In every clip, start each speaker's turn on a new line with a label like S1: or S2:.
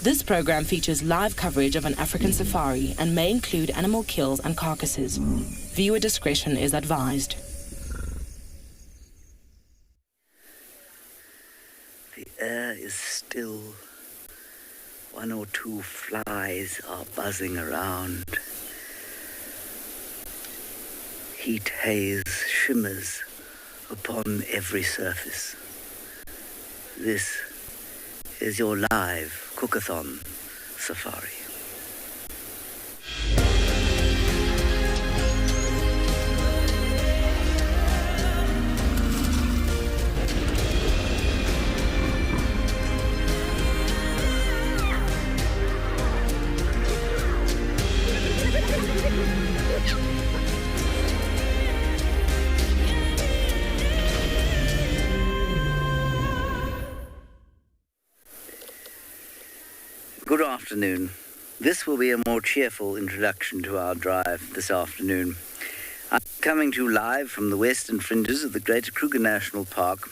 S1: This program features live coverage of an African safari and may include animal kills and carcasses. Viewer discretion is advised.
S2: The air is still. One or two flies are buzzing around. Heat haze shimmers upon every surface. This is your live Cookathon safari. Good afternoon. This will be a more cheerful introduction to our drive this afternoon. I'm coming to you live from the western fringes of the Greater Kruger National Park,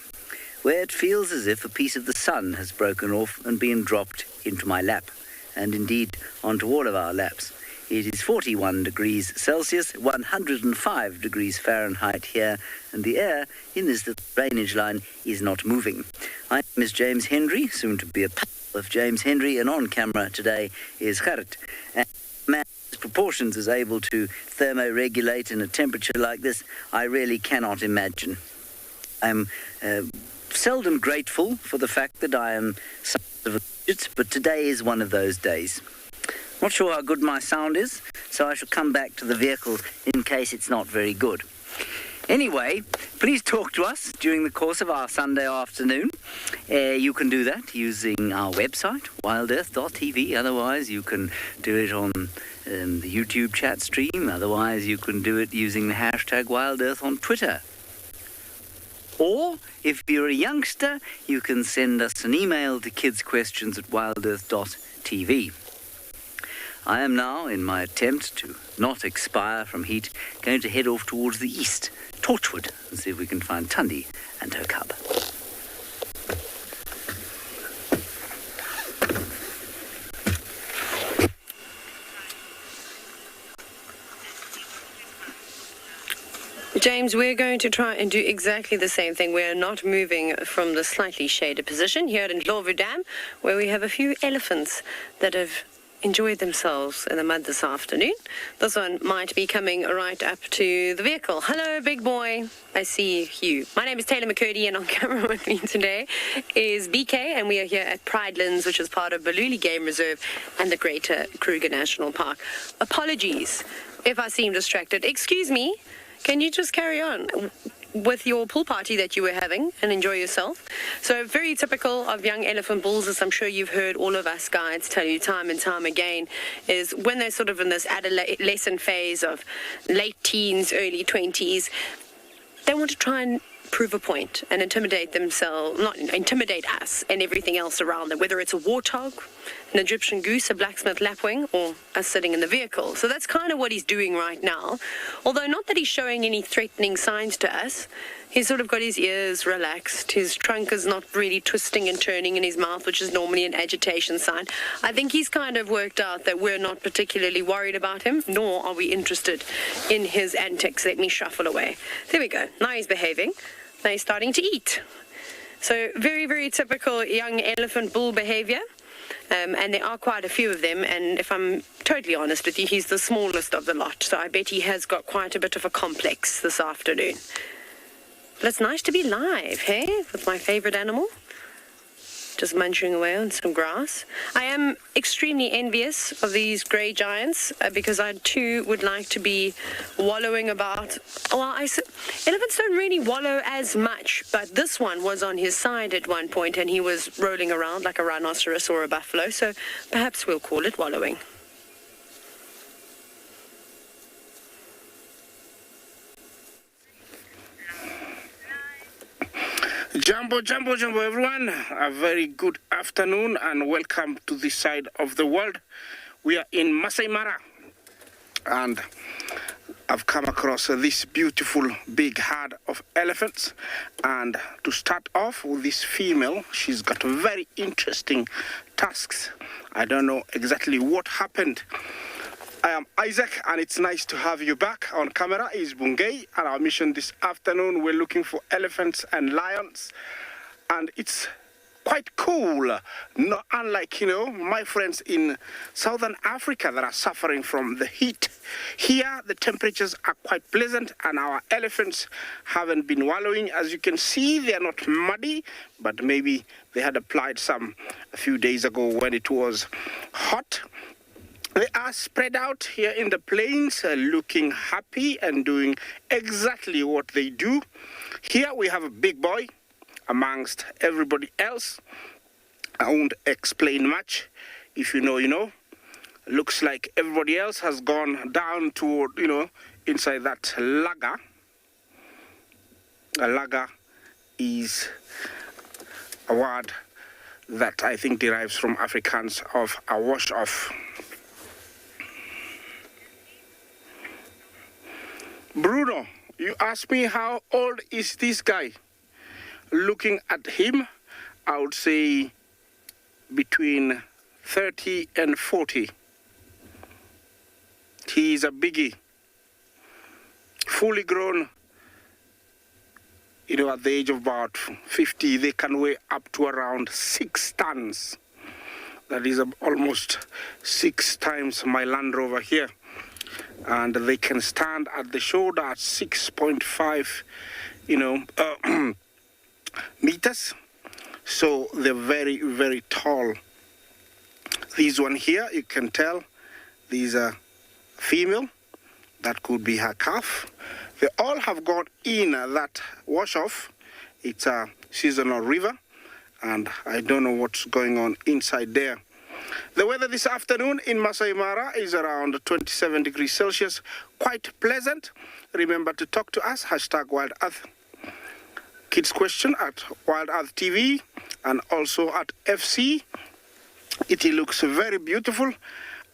S2: where it feels as if a piece of the sun has broken off and been dropped into my lap, and indeed onto all of our laps. It is 41 degrees Celsius, 105 degrees Fahrenheit here, and the air in this drainage line is not moving. My name is James Hendry, soon to be a pal of James Hendry, and on camera today is Gerrit. And man, his proportions is able to thermoregulate in a temperature like this, I really cannot imagine. I'm seldom grateful for the fact that I am somewhat of a fidget, but today is one of those days. Not sure how good my sound is, so I shall come back to the vehicle in case it's not very good. Anyway, please talk to us during the course of our Sunday afternoon. You can do that using our website, wildearth.tv. Otherwise, you can do it on the YouTube chat stream. Otherwise, you can do it using the hashtag WildEarth on Twitter. Or, if you're a youngster, you can send us an email to kidsquestions@wildearth.tv. I am now, in my attempt to not expire from heat, going to head off towards the east, Torchwood, and see if we can find Tundi and her cub.
S3: James, we're going to try and do exactly the same thing. We're not moving from the slightly shaded position here in Ndlovu Dam, where we have a few elephants that have enjoyed themselves in the mud this afternoon. This one might be coming right up to the vehicle. Hello, big boy. I see you. My name is TAYLA McCurdy, and on camera with me today is BK, and we are here at Pridelands, which is part of Baluli Game Reserve and the Greater Kruger National Park. Apologies if I seem distracted. Excuse me. Can you just carry on with your pool party that you were having and enjoy yourself? So very typical of young elephant bulls, as I'm sure you've heard all of us guides tell you time and time again, is when they're sort of in this adolescent phase of late teens, early 20s, they want to try and prove a point and intimidate themselves, not intimidate us and everything else around them, whether it's a warthog, an Egyptian goose, a blacksmith lapwing, or us sitting in the vehicle. So that's kind of what he's doing right now. Although not that he's showing any threatening signs to us. He's sort of got his ears relaxed. His trunk is not really twisting and turning in his mouth, which is normally an agitation sign. I think he's kind of worked out that we're not particularly worried about him, nor are we interested in his antics. Let me shuffle away. There we go. Now he's behaving. Now he's starting to eat. So very, very typical young elephant bull behavior. And there are quite a few of them, and if I'm totally honest with you, he's the smallest of the lot, so I bet he has got quite a bit of a complex this afternoon. But it's nice to be live, hey, with my favorite animal. Just munching away on some grass. I am extremely envious of these grey giants because I too would like to be wallowing about. Well, elephants don't really wallow as much, but this one was on his side at one point and he was rolling around like a rhinoceros or a buffalo, so perhaps we'll call it wallowing.
S4: Jumbo, everyone. A very good afternoon and welcome to this side of the world. We are in Masai Mara and I've come across this beautiful big herd of elephants. And to start off with this female, she's got very interesting tasks. I don't know exactly what happened. I am Isaac, and it's nice to have you back. On camera is Bungay, and our mission this afternoon, we're looking for elephants and lions. And it's quite cool, not unlike, my friends in Southern Africa that are suffering from the heat. Here, the temperatures are quite pleasant, and our elephants haven't been wallowing. As you can see, they are not muddy, but maybe they had applied some a few days ago when it was hot. They are spread out here in the plains, looking happy and doing exactly what they do. Here we have a big boy amongst everybody else. I won't explain much. If you know, you know. Looks like everybody else has gone down toward, inside that laga. A laga is a word that I think derives from Afrikaans of a wash-off. Bruno, you asked me how old is this guy? Looking at him, I would say between 30 and 40. He is a biggie. Fully grown, at the age of about 50, they can weigh up to around 6 tons. That is almost 6 times my Land Rover here. And they can stand at the shoulder at 6.5, meters. So they're very, very tall. This one here, you can tell, these are female. That could be her calf. They all have gone in that wash-off. It's a seasonal river, and I don't know what's going on inside there. The weather this afternoon in Masai Mara is around 27 degrees Celsius, quite pleasant. Remember to talk to us, #WildEarth. Kids question at Wild Earth TV and also at FC. It looks very beautiful,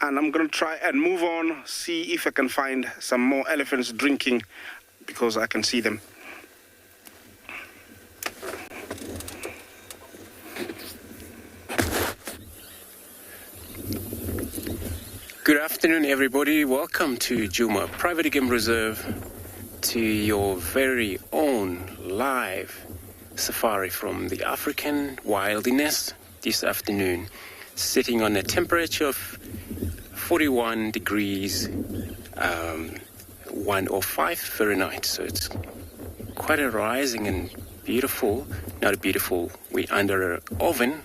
S4: and I'm going to try and move on, see if I can find some more elephants drinking, because I can see them.
S5: Good afternoon, everybody. Welcome to Djuma Private Game Reserve, to your very own live safari from the African wilderness this afternoon, sitting on a temperature of 41 degrees 105 Fahrenheit. So it's quite a rising and beautiful. Not beautiful, we're under an oven,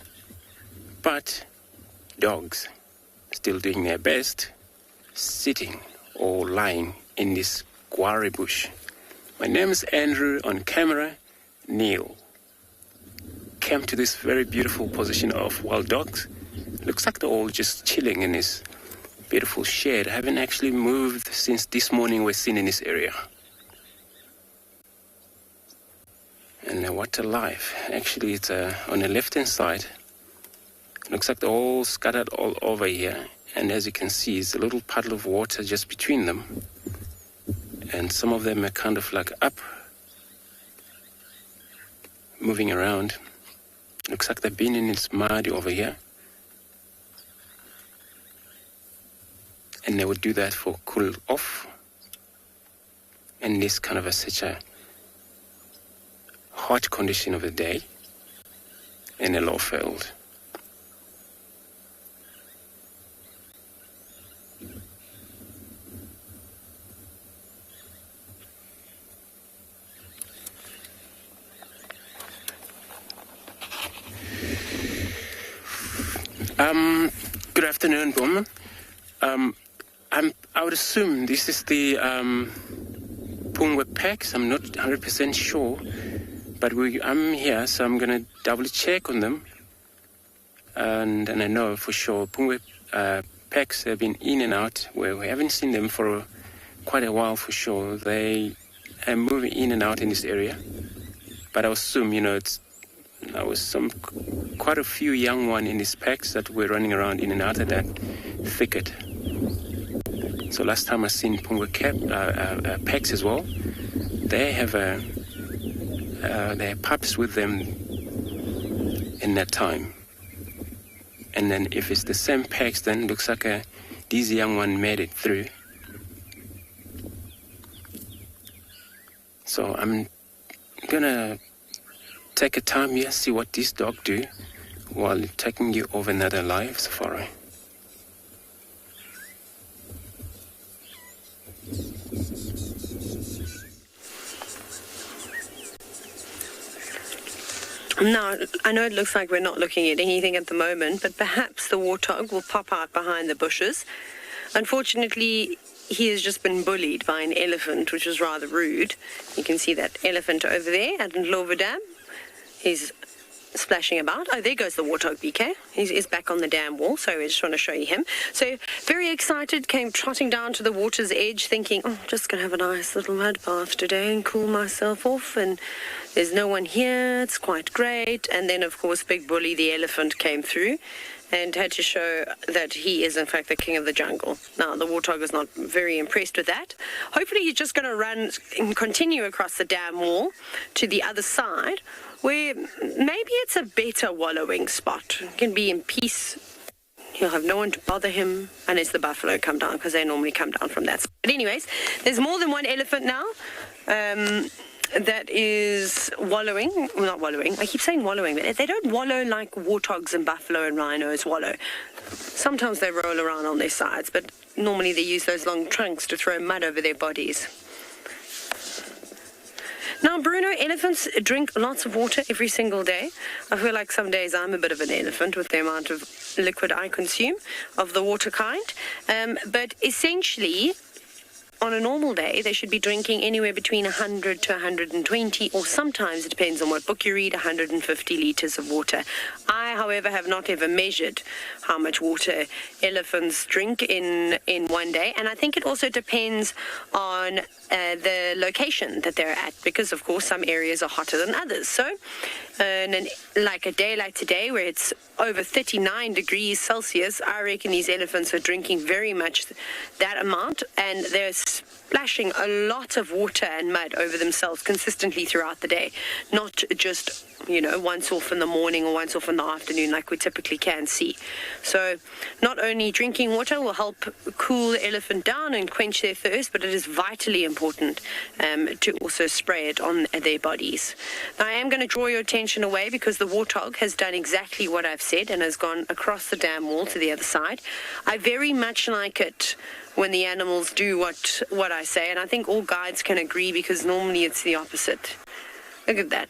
S5: but dogs still doing their best, sitting or lying in this guari bush. My name is Andrew, on camera, Neil. Came to this very beautiful position of wild dogs. Looks like they're all just chilling in this beautiful shed. I haven't actually moved since this morning we're seen in this area. And what a life. Actually, it's on the left-hand side. Looks like they're all scattered all over here. And as you can see, there's a little puddle of water just between them. And some of them are kind of like up, moving around. Looks like they've been in this mud over here. And they would do that for cool off. And this kind of such a hot condition of the day in a low field. Good afternoon, Bowman. I would assume this is the Pungwe packs. I'm not 100% sure, but I'm here, so I'm going to double check on them. And I know for sure Pungwe packs have been in and out, where we haven't seen them for quite a while for sure. They are moving in and out in this area. But I assume, there was quite a few young ones in these packs that were running around in and out of that thicket. So last time I seen Pungwe packs as well, they have their pups with them in that time. And then if it's the same packs, then looks like these young one made it through. So I'm gonna take a time here, see what this dog do while taking you over another live safari.
S3: Now, I know it looks like we're not looking at anything at the moment, but perhaps the warthog will pop out behind the bushes. Unfortunately, he has just been bullied by an elephant, which was rather rude. You can see that elephant over there at Ndlovu Dam. He's splashing about. Oh, there goes the warthog, BK. He's back on the dam wall, so I just want to show you him. So, very excited, came trotting down to the water's edge, thinking, oh, just going to have a nice little mud bath today and cool myself off, and there's no one here, it's quite great. And then, of course, Big Bully, the elephant, came through and had to show that he is, in fact, the king of the jungle. Now, the warthog is not very impressed with that. Hopefully, he's just going to run and continue across the dam wall to the other side, where maybe it's a better wallowing spot. He can be in peace. He'll have no one to bother him unless the buffalo come down, because they normally come down from that side. But anyways, there's more than one elephant now that is wallowing. Well, not wallowing. I keep saying wallowing, but they don't wallow like warthogs and buffalo and rhinos wallow. Sometimes they roll around on their sides, but normally they use those long trunks to throw mud over their bodies. Now, Bruno, elephants drink lots of water every single day. I feel like some days I'm a bit of an elephant with the amount of liquid I consume of the water kind. But essentially, on a normal day, they should be drinking anywhere between 100 to 120, or sometimes, it depends on what book you read, 150 litres of water. I, however, have not ever measured how much water elephants drink in one day. And I think it also depends on the location that they're at, because, of course, some areas are hotter than others. So, like a day like today, where it's over 39 degrees Celsius, I reckon these elephants are drinking very much that amount, and they're splashing a lot of water and mud over themselves consistently throughout the day, not just, once off in the morning or once off in the afternoon like we typically can see. So not only drinking water will help cool the elephant down and quench their thirst, but it is vitally important to also spray it on their bodies. Now, I am going to draw your attention away, because the warthog has done exactly what I've said and has gone across the dam wall to the other side. I very much like it when the animals do what I say, and I think all guides can agree, because normally it's the opposite. Look at that.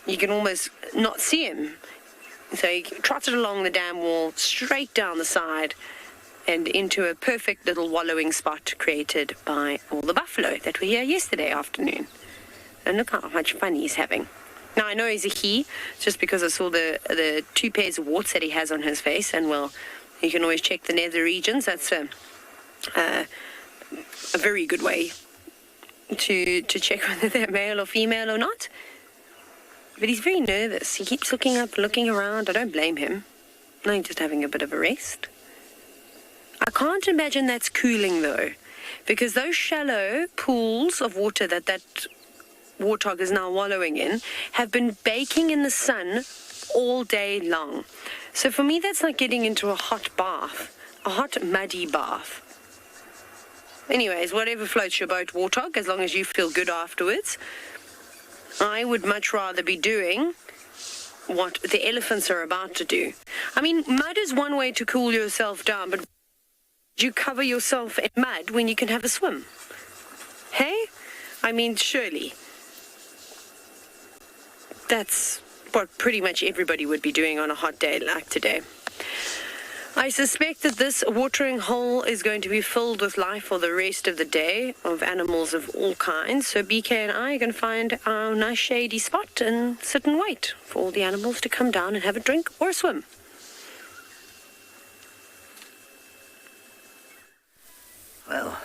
S3: You can almost not see him. So he trotted along the dam wall, straight down the side, and into a perfect little wallowing spot created by all the buffalo that were here yesterday afternoon. And look how much fun he's having. Now, I know he's a he, just because I saw the 2 pairs of warts that he has on his face, and, well, you can always check the nether regions. That's a very good way to check whether they're male or female or not. But he's very nervous. He keeps looking up, looking around. I don't blame him. No, he's just having a bit of a rest. I can't imagine that's cooling, though, because those shallow pools of water that warthog is now wallowing in have been baking in the sun all day long. So for me, that's like getting into a hot bath, a hot, muddy bath. Anyways, whatever floats your boat, warthog, as long as you feel good afterwards. I would much rather be doing what the elephants are about to do. I mean, mud is one way to cool yourself down, but you cover yourself in mud when you can have a swim? Hey? I mean, surely. That's what pretty much everybody would be doing on a hot day like today. I suspect that this watering hole is going to be filled with life for the rest of the day, of animals of all kinds. So BK and I are going to find our nice shady spot and sit and wait for all the animals to come down and have a drink or a swim.
S2: Well,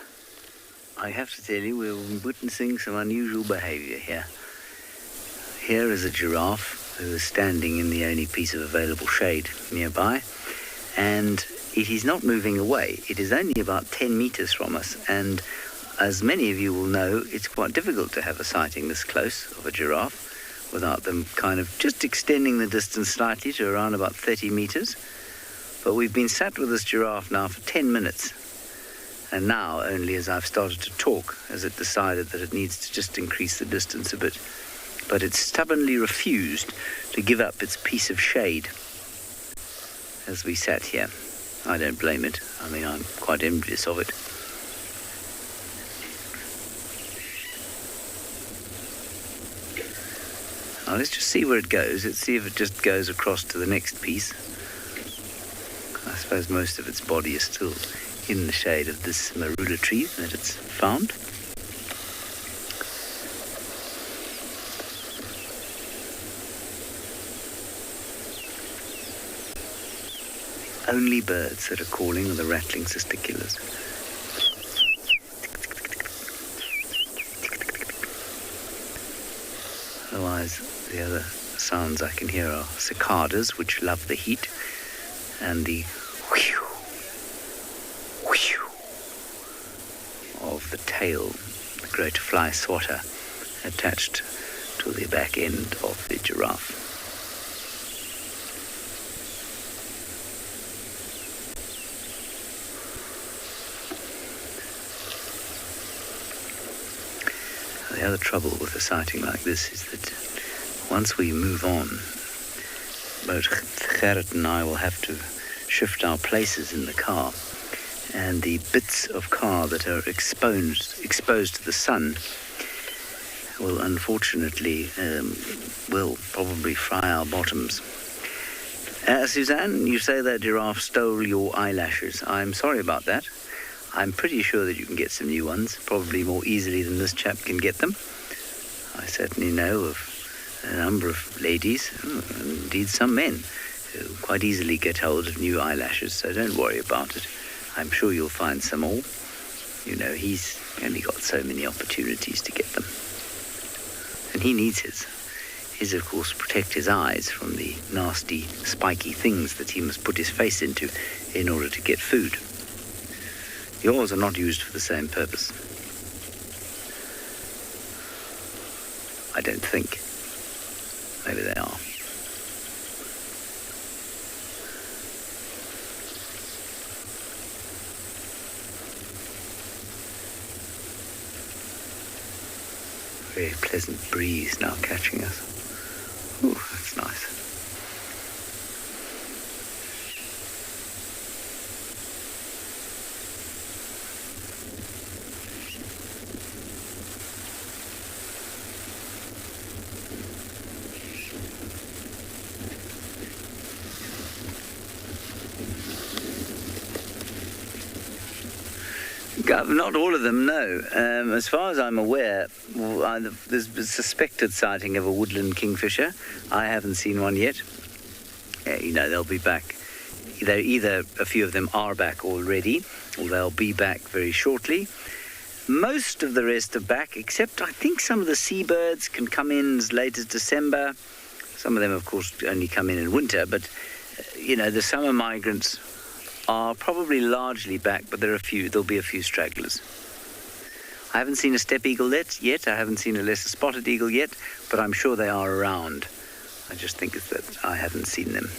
S2: I have to tell you, we're witnessing some unusual behaviour here. Here is a giraffe who is standing in the only piece of available shade nearby, and it is not moving away. It is only about 10 metres from us, and as many of you will know, it's quite difficult to have a sighting this close of a giraffe without them kind of just extending the distance slightly to around about 30 metres. But we've been sat with this giraffe now for 10 minutes, and now only as I've started to talk has it decided that it needs to just increase the distance a bit. But it stubbornly refused to give up its piece of shade as we sat here. I don't blame it. I mean, I'm quite envious of it. Now let's just see where it goes. Let's see if it just goes across to the next piece. I suppose most of its body is still in the shade of this marula tree that it's found. Only birds that are calling are the rattling sisticulars. Otherwise, the other sounds I can hear are cicadas, which love the heat, and the whew, whew of the tail, the great fly swatter, attached to the back end of the giraffe. The other trouble with a sighting like this is that once we move on, both Gerrit and I will have to shift our places in the car, and the bits of car that are exposed to the sun will unfortunately will probably fry our bottoms. Suzanne, you say that giraffe stole your eyelashes. I'm sorry about that. I'm pretty sure that you can get some new ones, probably more easily than this chap can get them. I certainly know of a number of ladies, indeed some men, who quite easily get hold of new eyelashes, so don't worry about it. I'm sure you'll find some more. You know, he's only got so many opportunities to get them. And he needs his. His, of course, protect his eyes from the nasty, spiky things that he must put his face into in order to get food. Yours are not used for the same purpose. I don't think. Maybe they are. Very pleasant breeze now catching us. Ooh, that's nice. Not all of them, no. As far as I'm aware, there's a suspected sighting of a woodland kingfisher. I haven't seen one yet. They'll be back. Either a few of them are back already, or they'll be back very shortly. Most of the rest are back, except I think some of the seabirds can come in as late as December. Some of them, of course, only come in winter, but, the summer migrants are probably largely back, but there'll be a few stragglers. I haven't seen a steppe eagle yet. I haven't seen a lesser spotted eagle yet, but I'm sure they are around. I just think it's that I haven't seen them.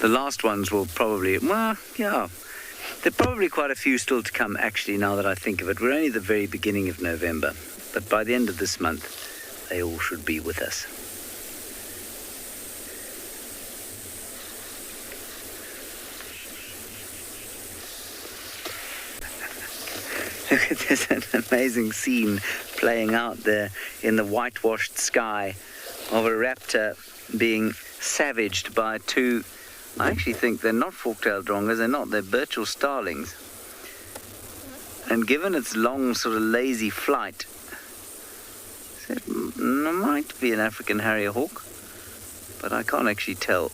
S2: The last ones will probably, there are probably quite a few still to come, actually, now that I think of it. We're only at the very beginning of November, but by the end of this month, they all should be with us. There's an amazing scene playing out there in the whitewashed sky of a raptor being savaged by two, I actually think they're not fork-tailed drongas, they're Birchall starlings. And given its long sort of lazy flight, it might be an African harrier hawk, but I can't actually tell.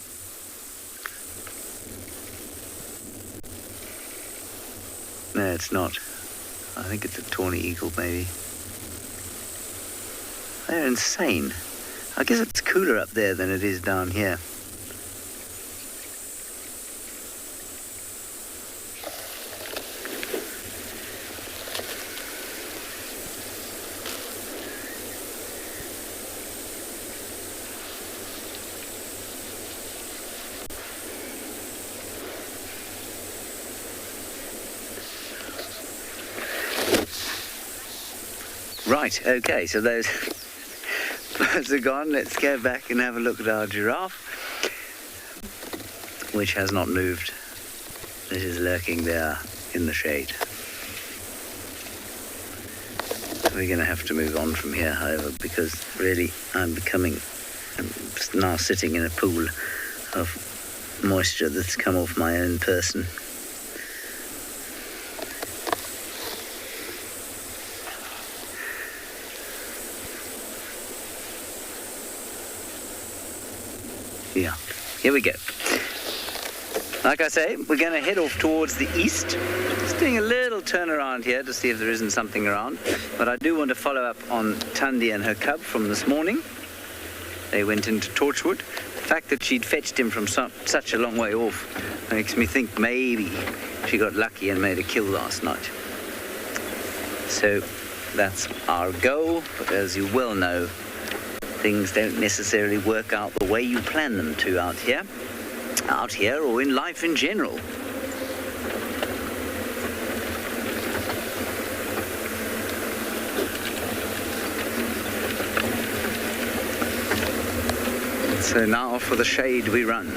S2: No, it's not. I think it's a tawny eagle, maybe. They're insane. I guess it's cooler up there than it is down here. Right, okay, so those birds are gone. Let's go back and have a look at our giraffe, which has not moved. It is lurking there in the shade. We're going to have to move on from here, however, because really I'm now sitting in a pool of moisture that's come off my own person. Yeah, here we go. Like I say, we're going to head off towards the east. Just doing a little turn around here to see if there isn't something around. But I do want to follow up on Thandi and her cub from this morning. They went into Torchwood. The fact that she'd fetched him from such a long way off makes me think maybe she got lucky and made a kill last night. So that's our goal, but as you well know, things don't necessarily work out the way you plan them to out here or in life in general. So now for the shade we run.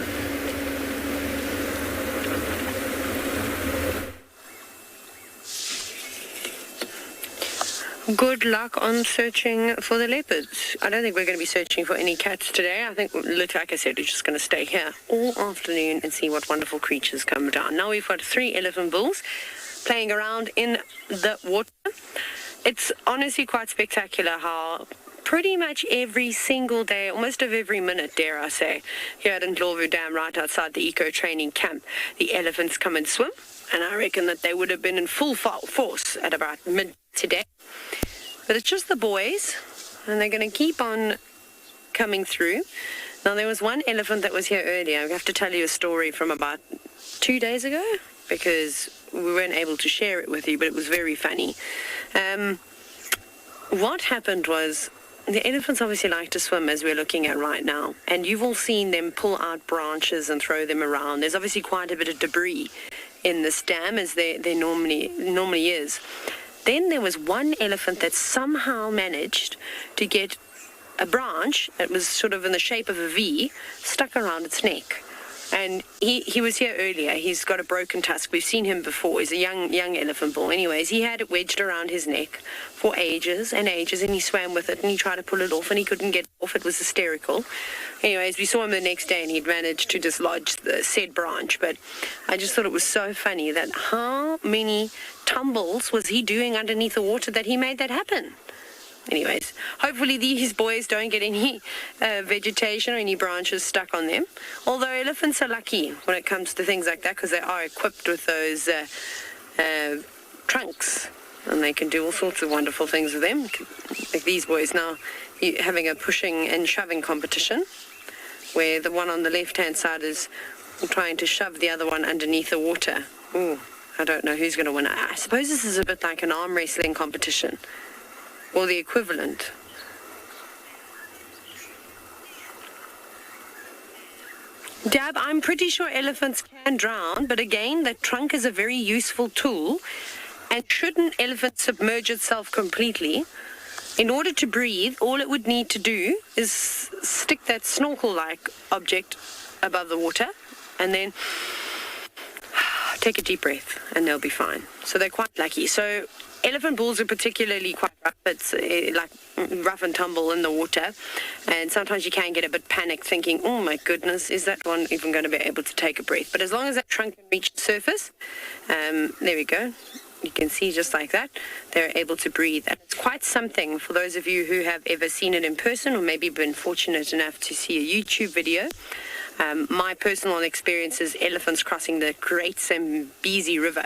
S3: Good luck on searching for the leopards. I don't think we're going to be searching for any cats today. I think, like I said, we're just going to stay here all afternoon and see what wonderful creatures come down. Now we've got 3 elephant bulls playing around in the water. It's honestly quite spectacular how pretty much every single day, almost of every minute, dare I say, here at Ndlovu Dam, right outside the eco-training camp, the elephants come and swim. And I reckon that they would have been in full force at about mid today. But it's just the boys, and they're going to keep on coming through. Now, there was one elephant that was here earlier. I have to tell you a story from about 2 days ago, because we weren't able to share it with you, but it was very funny. What happened was, the elephants obviously like to swim, as we're looking at right now, and you've all seen them pull out branches and throw them around. There's obviously quite a bit of debris in this dam, as there normally is. Then there was one elephant that somehow managed to get a branch that was sort of in the shape of a V stuck around its neck. And he was here earlier. He's got a broken tusk. We've seen him before. He's a young elephant bull. Anyways, he had it wedged around his neck for ages and ages, and he swam with it, and he tried to pull it off, and he couldn't get it off. It was hysterical. Anyways, we saw him the next day, and he'd managed to dislodge the said branch. But I just thought it was so funny that how many tumbles was he doing underneath the water that he made that happen? Anyways, hopefully these boys don't get any vegetation or any branches stuck on them. Although elephants are lucky when it comes to things like that, because they are equipped with those trunks, and they can do all sorts of wonderful things with them. Like these boys now having a pushing and shoving competition, where the one on the left-hand side is trying to shove the other one underneath the water. Ooh, I don't know who's going to win. I suppose this is a bit like an arm wrestling competition, or the equivalent. Dab, I'm pretty sure elephants can drown, but again, the trunk is a very useful tool. And should an elephant submerge itself completely, in order to breathe, all it would need to do is stick that snorkel-like object above the water, and then take a deep breath, and they'll be fine. So they're quite lucky. So Elephant bulls are particularly quite rough. It's like rough and tumble in the water. And sometimes you can get a bit panicked thinking, oh my goodness, is that one even going to be able to take a breath? But as long as that trunk can reach the surface, there we go. You can see just like that, they're able to breathe. And it's quite something for those of you who have ever seen it in person or maybe been fortunate enough to see a YouTube video. My personal experience is elephants crossing the Great Zambezi River.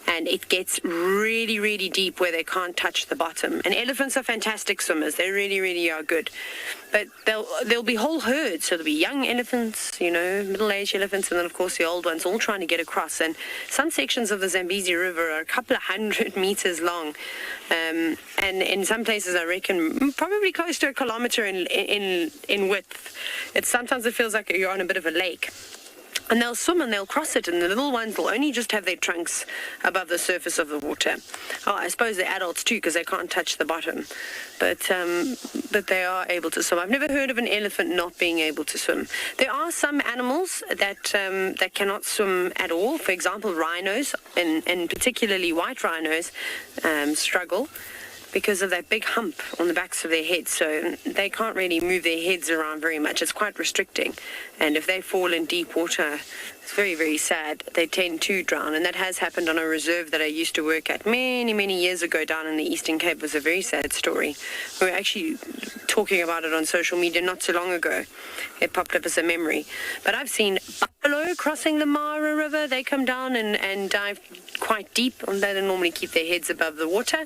S3: And it gets really, really deep where they can't touch the bottom. And elephants are fantastic swimmers. They really, really are good. But there'll be whole herds. So there'll be young elephants, you know, middle-aged elephants, and then, of course, the old ones, all trying to get across. And some sections of the Zambezi River are a couple of 100 meters long. And in some places, I reckon, probably close to 1 kilometer in width. Sometimes it feels like you're on a bit of a lake. And they'll swim and they'll cross it, and the little ones will only just have their trunks above the surface of the water. Oh, I suppose the adults too, because they can't touch the bottom. But they are able to swim. I've never heard of an elephant not being able to swim. There are some animals that cannot swim at all. For example, rhinos, and particularly white rhinos, struggle because of that big hump on the backs of their heads, so they can't really move their heads around very much. It's quite restricting, and if they fall in deep water, it's very, very sad. They tend to drown, and that has happened on a reserve that I used to work at many, many years ago down in the Eastern Cape. It was a very sad story. We were actually talking about it on social media not so long ago. It popped up as a memory. But I've seen buffalo crossing the Mara River. They come down and dive quite deep, and they don't normally keep their heads above the water.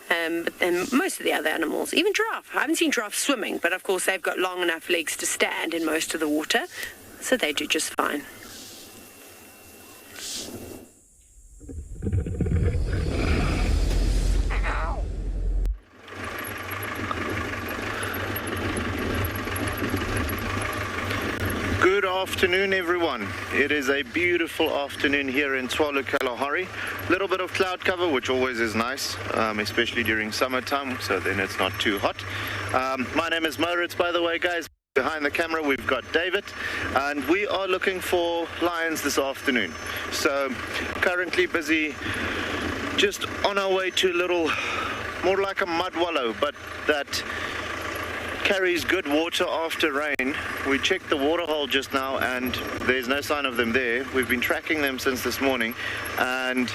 S3: But then most of the other animals, even giraffe. I haven't seen giraffe swimming, but of course they've got long enough legs to stand in most of the water, so they do just fine.
S6: Good afternoon, everyone. It is a beautiful afternoon here in Tshwane, Kalahari. A little bit of cloud cover, which always is nice, especially during summertime, so then it's not too hot. My name is MAURITZ, by the way, guys. Behind the camera, we've got David, and we are looking for lions this afternoon. So, currently busy just on our way to a little, more like a mud wallow, but that carries good water after rain. We checked the waterhole just now and there's no sign of them there. We've been tracking them since this morning, and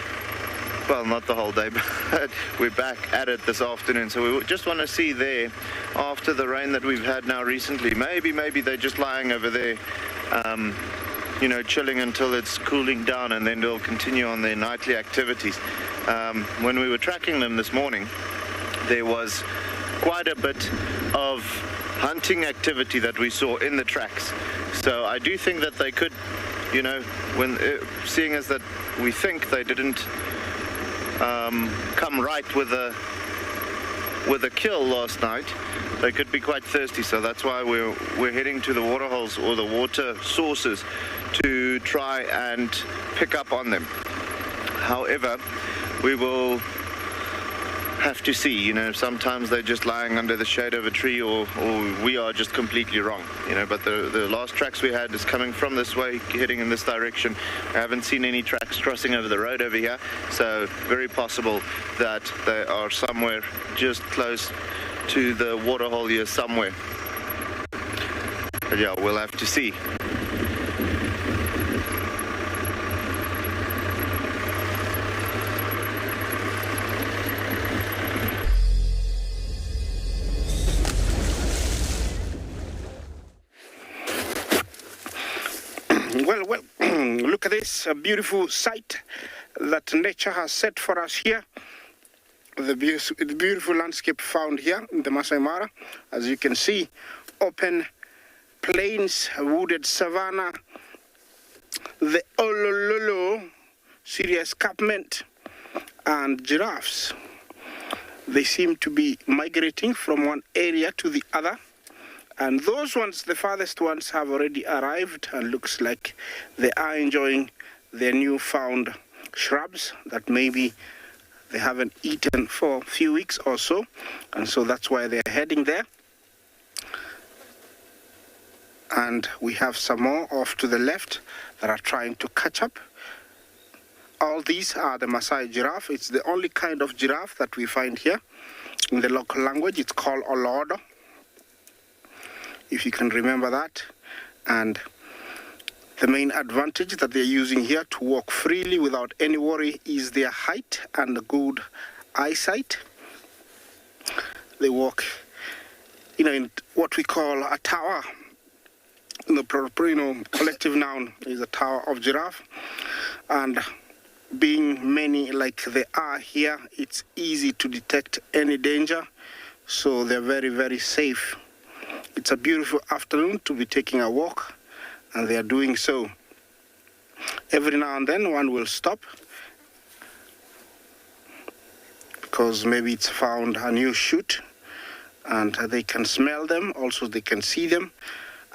S6: well, not the whole day, but we're back at it this afternoon. So we just want to see there, after the rain that we've had now recently, maybe they're just lying over there, you know, chilling until it's cooling down, and then they'll continue on their nightly activities. When we were tracking them this morning, there was quite a bit of hunting activity that we saw in the tracks. So I do think that they could, you know, when seeing as that we think they didn't come right with a kill last night, they could be quite thirsty. So that's why we're heading to the water holes or the water sources to try and pick up on them. However, we will have to see, you know, sometimes they're just lying under the shade of a tree, or we are just completely wrong, you know. But the last tracks we had is coming from this way, heading in this direction. I haven't seen any tracks crossing over the road over here, so very possible that they are somewhere just close to the waterhole here somewhere. But yeah, we'll have to see.
S4: Well, look at this beautiful sight that nature has set for us here. The beautiful landscape found here in the Masai Mara. As you can see, open plains, wooded savanna, the Olololo, serious escarpment, and giraffes. They seem to be migrating from one area to the other. And those ones, the farthest ones, have already arrived, and looks like they are enjoying their newfound shrubs that maybe they haven't eaten for a few weeks or so. And so that's why they're heading there. And we have some more off to the left that are trying to catch up. all these are the Maasai giraffe. It's the only kind of giraffe that we find here. In the local language, it's called Olodo, if you can remember that. And the main advantage that they're using here to walk freely without any worry is their height and good eyesight. They walk, in what we call a tower. The collective noun is a tower of giraffe. And being many like they are here, it's easy to detect any danger, so they're very, very safe. It's a beautiful afternoon to be taking a walk, and they are doing so. Every now and then one will stop, because maybe it's found a new shoot, and they can smell them, also they can see them,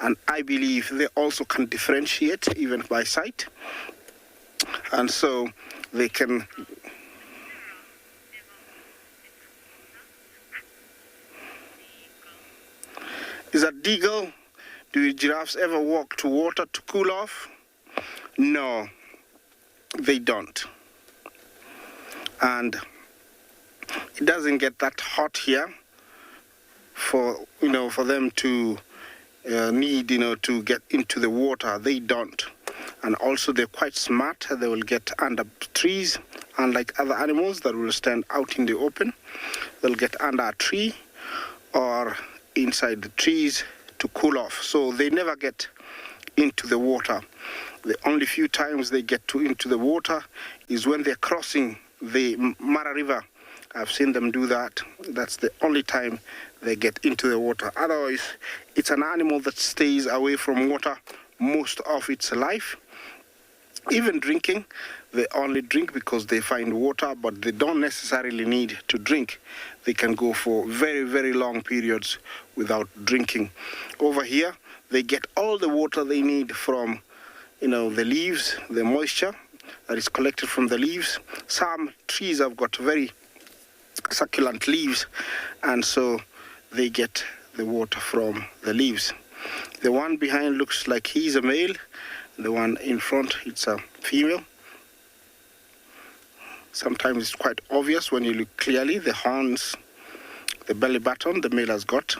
S4: and I believe they also can differentiate even by sight. And so they can Is that deagle? Do giraffes ever walk to water to cool off? No, they don't. And it doesn't get that hot here for them to need to get into the water. They don't. And also they're quite smart. They will get under trees, unlike other animals that will stand out in the open. They'll get under a tree or inside the trees to cool off. So they never get into the water. The only few times they get into the water is when they're crossing the Mara River. I've seen them do that. That's the only time they get into the water. Otherwise, it's an animal that stays away from water most of its life. Even drinking, they only drink because they find water, but they don't necessarily need to drink. They can go for very, very long periods without drinking. Over here, they get all the water they need from, the leaves, the moisture that is collected from the leaves. Some trees have got very succulent leaves, and so they get the water from the leaves. The one behind looks like he's a male. The one in front, it's a female. Sometimes it's quite obvious when you look clearly. The horns, the belly button, the male has got,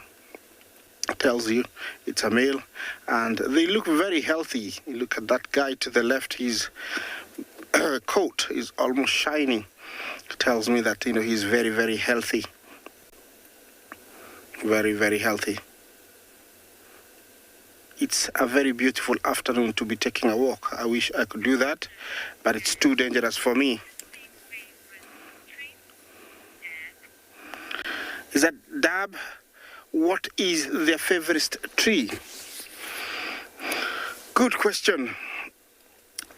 S4: tells you it's a male. And they look very healthy. You look at that guy to the left, his coat is almost shining. It tells me that, he's very, very healthy. Very, very healthy. It's a very beautiful afternoon to be taking a walk. I wish I could do that, but it's too dangerous for me. Is that Dab? What is their favorite tree? Good question.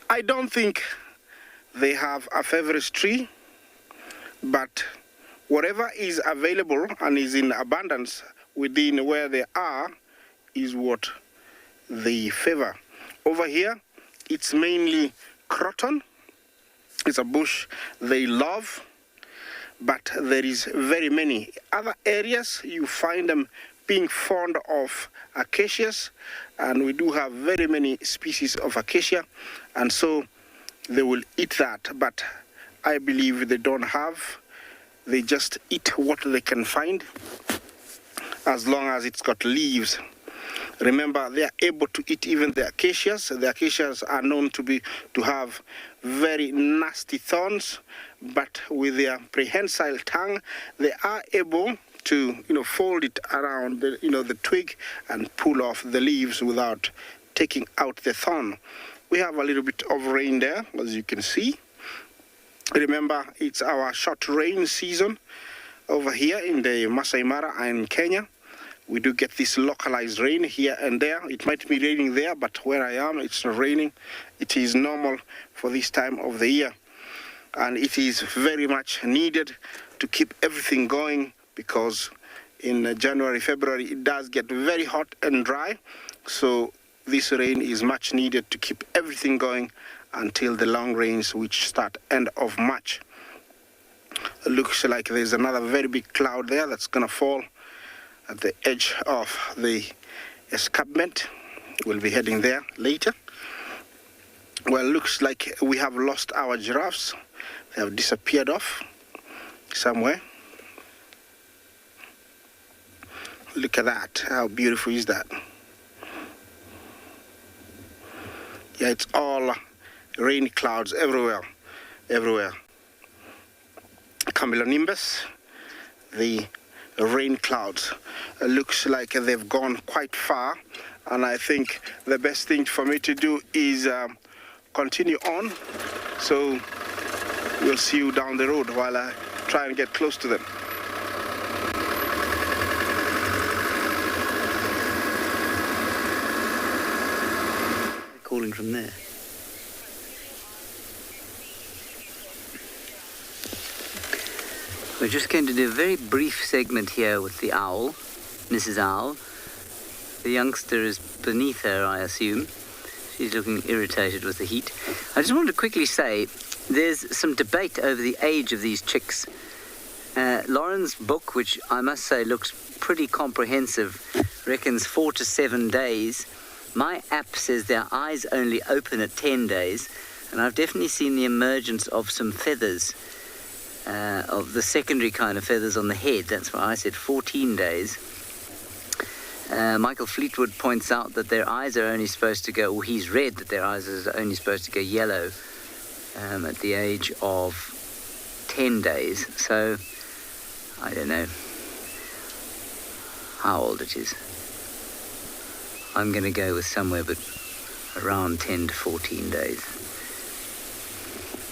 S4: I don't think they have a favorite tree, but whatever is available and is in abundance within where they are is what they favor. Over here, it's mainly croton. It's a bush they love, but there is very many. Other areas, you find them being fond of acacias, and we do have very many species of acacia, and so they will eat that, but I believe they don't have. They just eat what they can find, as long as it's got leaves. Remember, they are able to eat even the acacias. The acacias are known to have very nasty thorns, but with their prehensile tongue, they are able to, fold it around the twig and pull off the leaves without taking out the thorn. We have a little bit of rain there, as you can see. Remember, it's our short rain season over here in the Masai Mara and Kenya. We do get this localized rain here and there. It might be raining there, but where I am, it's not raining. It is normal for this time of the year. And it is very much needed to keep everything going, because in January, February, it does get very hot and dry. So this rain is much needed to keep everything going until the long rains, which start end of March. It looks like there's another very big cloud there that's going to fall at the edge of the escarpment. We'll be heading there later. Well, looks like we have lost our giraffes. They have disappeared off somewhere. Look at that. How beautiful is that? Yeah, it's all rain clouds everywhere. Everywhere. Cumulonimbus, the rain clouds. Looks like they've gone quite far. And I think the best thing for me to do is continue on. So we'll see you down the road while I try and get close to them.
S2: Calling from there. We're just going to do a very brief segment here with the owl, Mrs. Owl. The youngster is beneath her, I assume. She's looking irritated with the heat. I just wanted to quickly say, there's some debate over the age of these chicks. Lauren's book, which I must say looks pretty comprehensive, reckons 4 to 7 days. My app says their eyes only open at 10 days, and I've definitely seen the emergence of some feathers, of the secondary kind of feathers on the head. That's why I said 14 days. Michael Fleetwood points out that their eyes are only supposed to go, or he's read that their eyes are only supposed to go yellow at the age of 10 days. So, I don't know how old it is. I'm going to go with somewhere but around 10 to 14 days.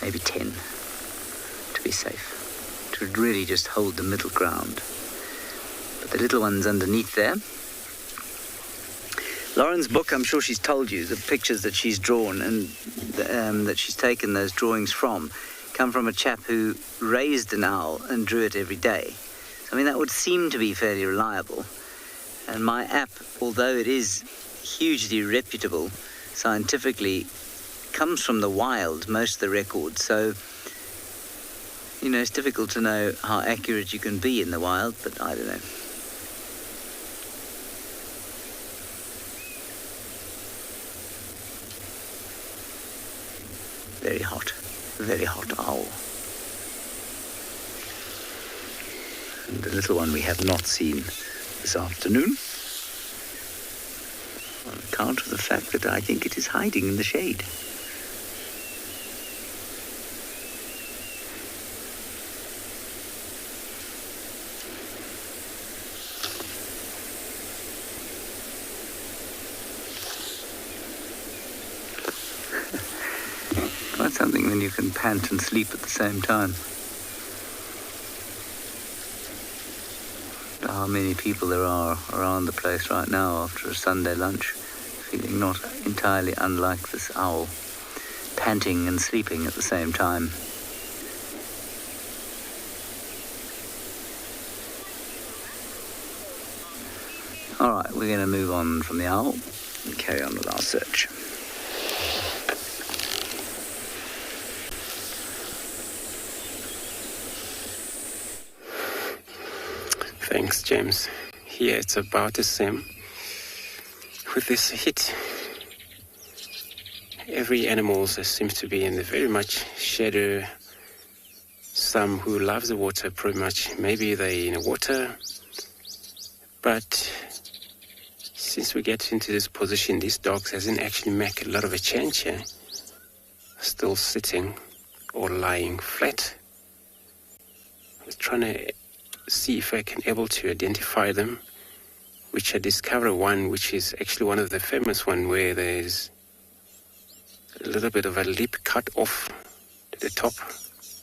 S2: Maybe 10, to be safe. To really just hold the middle ground. But the little one's underneath there. Lauren's book, I'm sure she's told you, the pictures that she's drawn and that she's taken those drawings from, come from a chap who raised an owl and drew it every day. So, I mean, that would seem to be fairly reliable. And my app, although it is hugely reputable scientifically, comes from the wild, most of the records. So, you know, it's difficult to know how accurate you can be in the wild, but I don't know. Very hot owl. And the little one we have not seen this afternoon, on account of the fact that I think it is hiding in the shade. Quite something when you can pant and sleep at the same time. How many people there are around the place right now after a Sunday lunch, feeling not entirely unlike this owl, panting and sleeping at the same time. All right, we're going to move on from the owl and carry on with our search.
S5: Thanks, James. Here it's about the same. With this heat, every animal seems to be in the very much shadow. Some who love the water pretty much, maybe they're in the water. But since we get into this position, these dogs hasn't actually made a lot of a change here. Still sitting or lying flat. I was trying to see if I can able to identify them, which I discovered one which is actually one of the famous one where there's a little bit of a lip cut off to the top.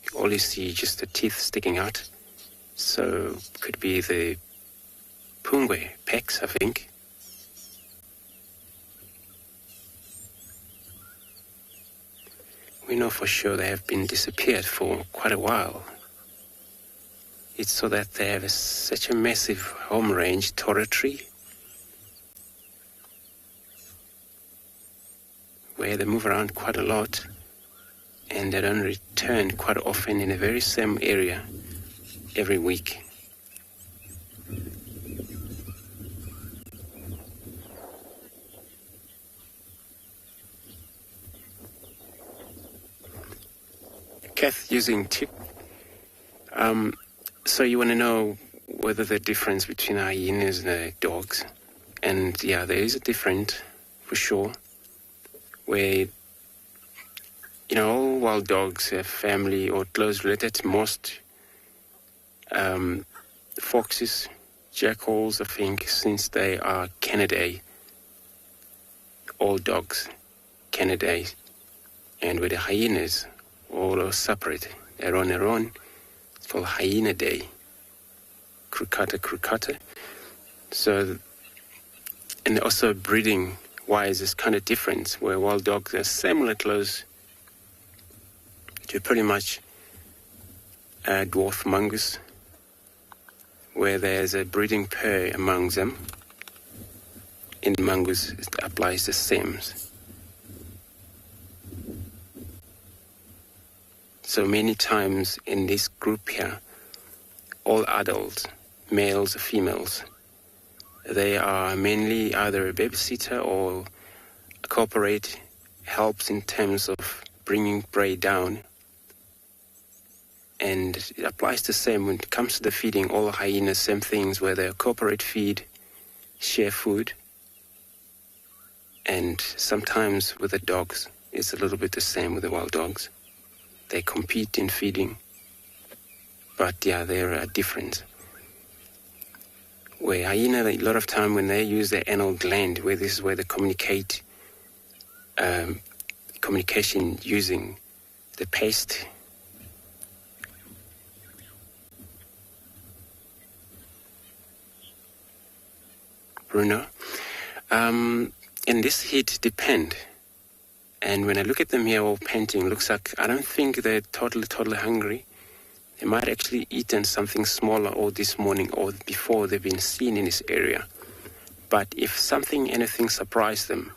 S5: You only see just the teeth sticking out. So could be the Pungwe pecs, I think. We know for sure they have been disappeared for quite a while. It's so that they have such a massive home range territory where they move around quite a lot and they don't return quite often in the very same area every week. Kath, using tip. So you want to know whether the difference between hyenas and dogs. And yeah, there is a difference for sure, where, you know, all wild dogs have family or close related. Most foxes, jackals, I think, since they are Canidae, all dogs, Canidae. And with the hyenas, all are separate. They're on their own. It's called Hyenidae, crocata. So, and also breeding-wise is kind of different, where wild dogs are similar close to pretty much dwarf mongoose, where there's a breeding pair among them. In mongoose, it applies the same. So many times in this group here, all adults, males or females, they are mainly either a babysitter or cooperate, helps in terms of bringing prey down. And it applies the same when it comes to the feeding. All hyenas, same things, where they cooperate, feed, share food. And sometimes with the dogs, it's a little bit the same with the wild dogs. They compete in feeding. But yeah, there are different. Where hyena, a lot of time when they use their anal gland, where this is where they communicate, communication using the paste. Bruno. And this heat depend. And when I look at them here all panting, looks like I don't think they're totally hungry. They might actually eaten something smaller all this morning or before they've been seen in this area. But if anything surprised them,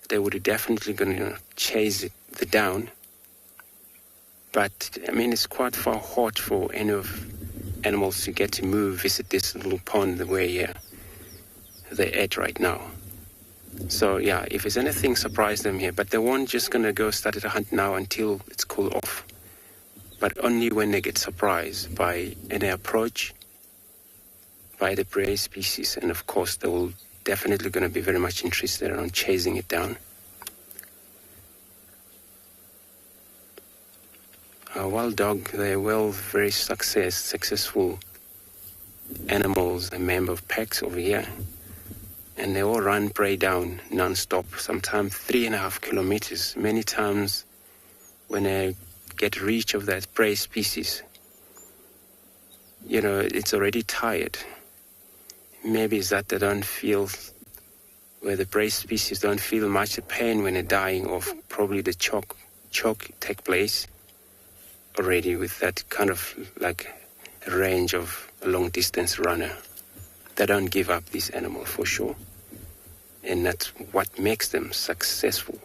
S5: they would definitely going to chase it down. But I mean, it's quite far hot for any of animals to get to move, visit this little pond where they're at right now. So yeah, if there's anything, surprise them here. But they won't just going to go start a hunt now until it's cool off. But only when they get surprised by any approach, by the prey species. And of course, they will definitely going to be very much interested in chasing it down. A wild dog, they're very successful animals, a member of packs over here. And they all run prey down non-stop, sometimes 3.5 kilometers. Many times when they get reach of that prey species, you know, it's already tired. Maybe it's that they don't feel, where the prey species don't feel much pain when they're dying, or probably the choke take place already with that kind of like range of a long distance runner. They don't give up this animal for sure. And that's what makes them successful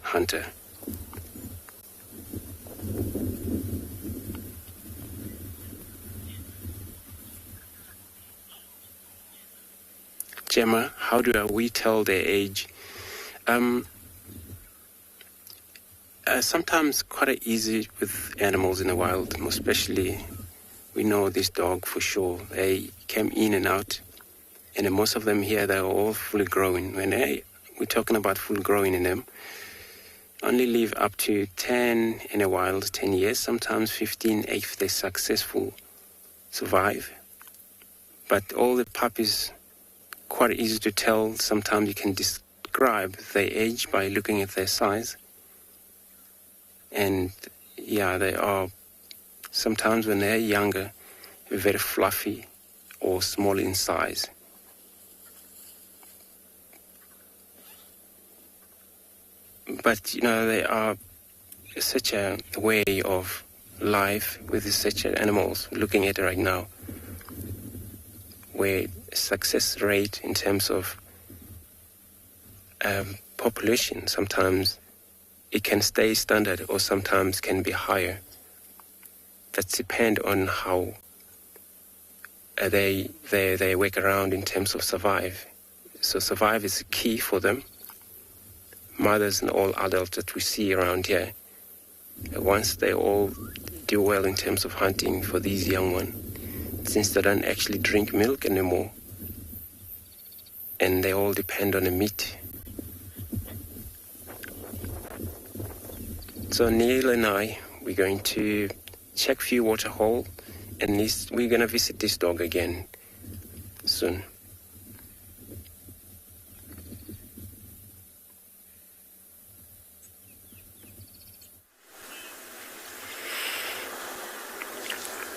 S5: hunter. Gemma, how do we tell their age? Sometimes quite easy with animals in the wild, especially we know this dog for sure. They came in and out. And most of them here, they're all fully grown. When we're talking about full growing in them, only live up to 10 in a wild, 10 years, sometimes 15 if they're successful, survive. But all the puppies, quite easy to tell. Sometimes you can describe their age by looking at their size. And yeah, they are, sometimes when they're younger, very fluffy or small in size. But, you know, they are such a way of life with such animals, looking at it right now, where success rate in terms of population, sometimes it can stay standard or sometimes can be higher. That depends on how they work around in terms of survive. So survive is key for them. Mothers and all adults that we see around here, once they all do well in terms of hunting for these young ones, since they don't actually drink milk anymore, and they all depend on the meat. So Neil and I, we're going to check a few water holes, and we're going to visit this dog again soon.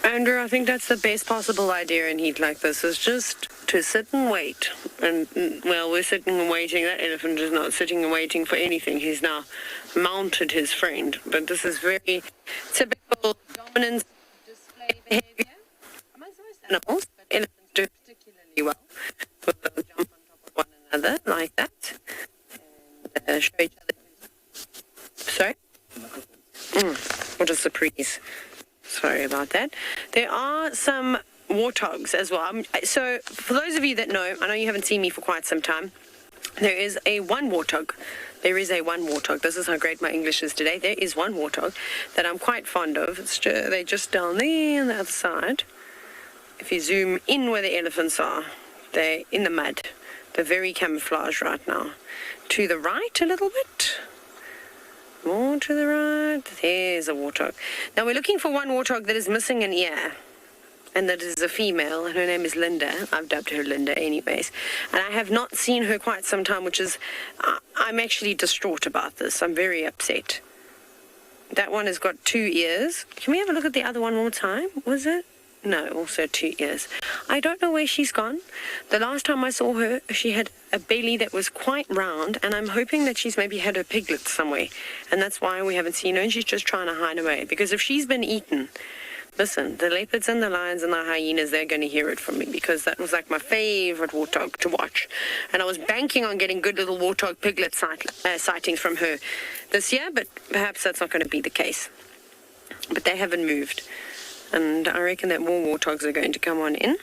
S3: Andrew, I think that's the best possible idea in heat like this, is just to sit and wait. And, well, we're sitting and waiting. That elephant is not sitting and waiting for anything. He's now mounted his friend. But this is very typical dominance display behavior amongst most animals, but elephants do particularly well. They'll jump on top of one another like that and show each other. Sorry? What a surprise. Sorry about that. There are some warthogs as well. So for those of you that know, I know you haven't seen me for quite some time, there is a one warthog. There is a one warthog. This is how great my English is today. There is one warthog that I'm quite fond of. They're just down there on the other side. If you zoom in where the elephants are, they're in the mud. They're very camouflaged right now. To the right a little bit. More to the right. There's a warthog. Now we're looking for one warthog that is missing an ear, and that is a female, and her name is Linda. I've dubbed her Linda anyways. And I have not seen her quite some time, which is, I'm actually distraught about this. I'm very upset. That one has got 2 ears. Can we have a look at the other one more time? Was it? No, also 2 ears. I don't know where she's gone. The last time I saw her, she had a belly that was quite round, and I'm hoping that she's maybe had her piglets somewhere, and that's why we haven't seen her, and she's just trying to hide away. Because if she's been eaten, listen, the leopards and the lions and the hyenas, they're going to hear it from me, because that was like my favorite warthog to watch. And I was banking on getting good little warthog piglet sightings from her this year, but perhaps that's not going to be the case. But they haven't moved. And I reckon that more warthogs are going to come on in.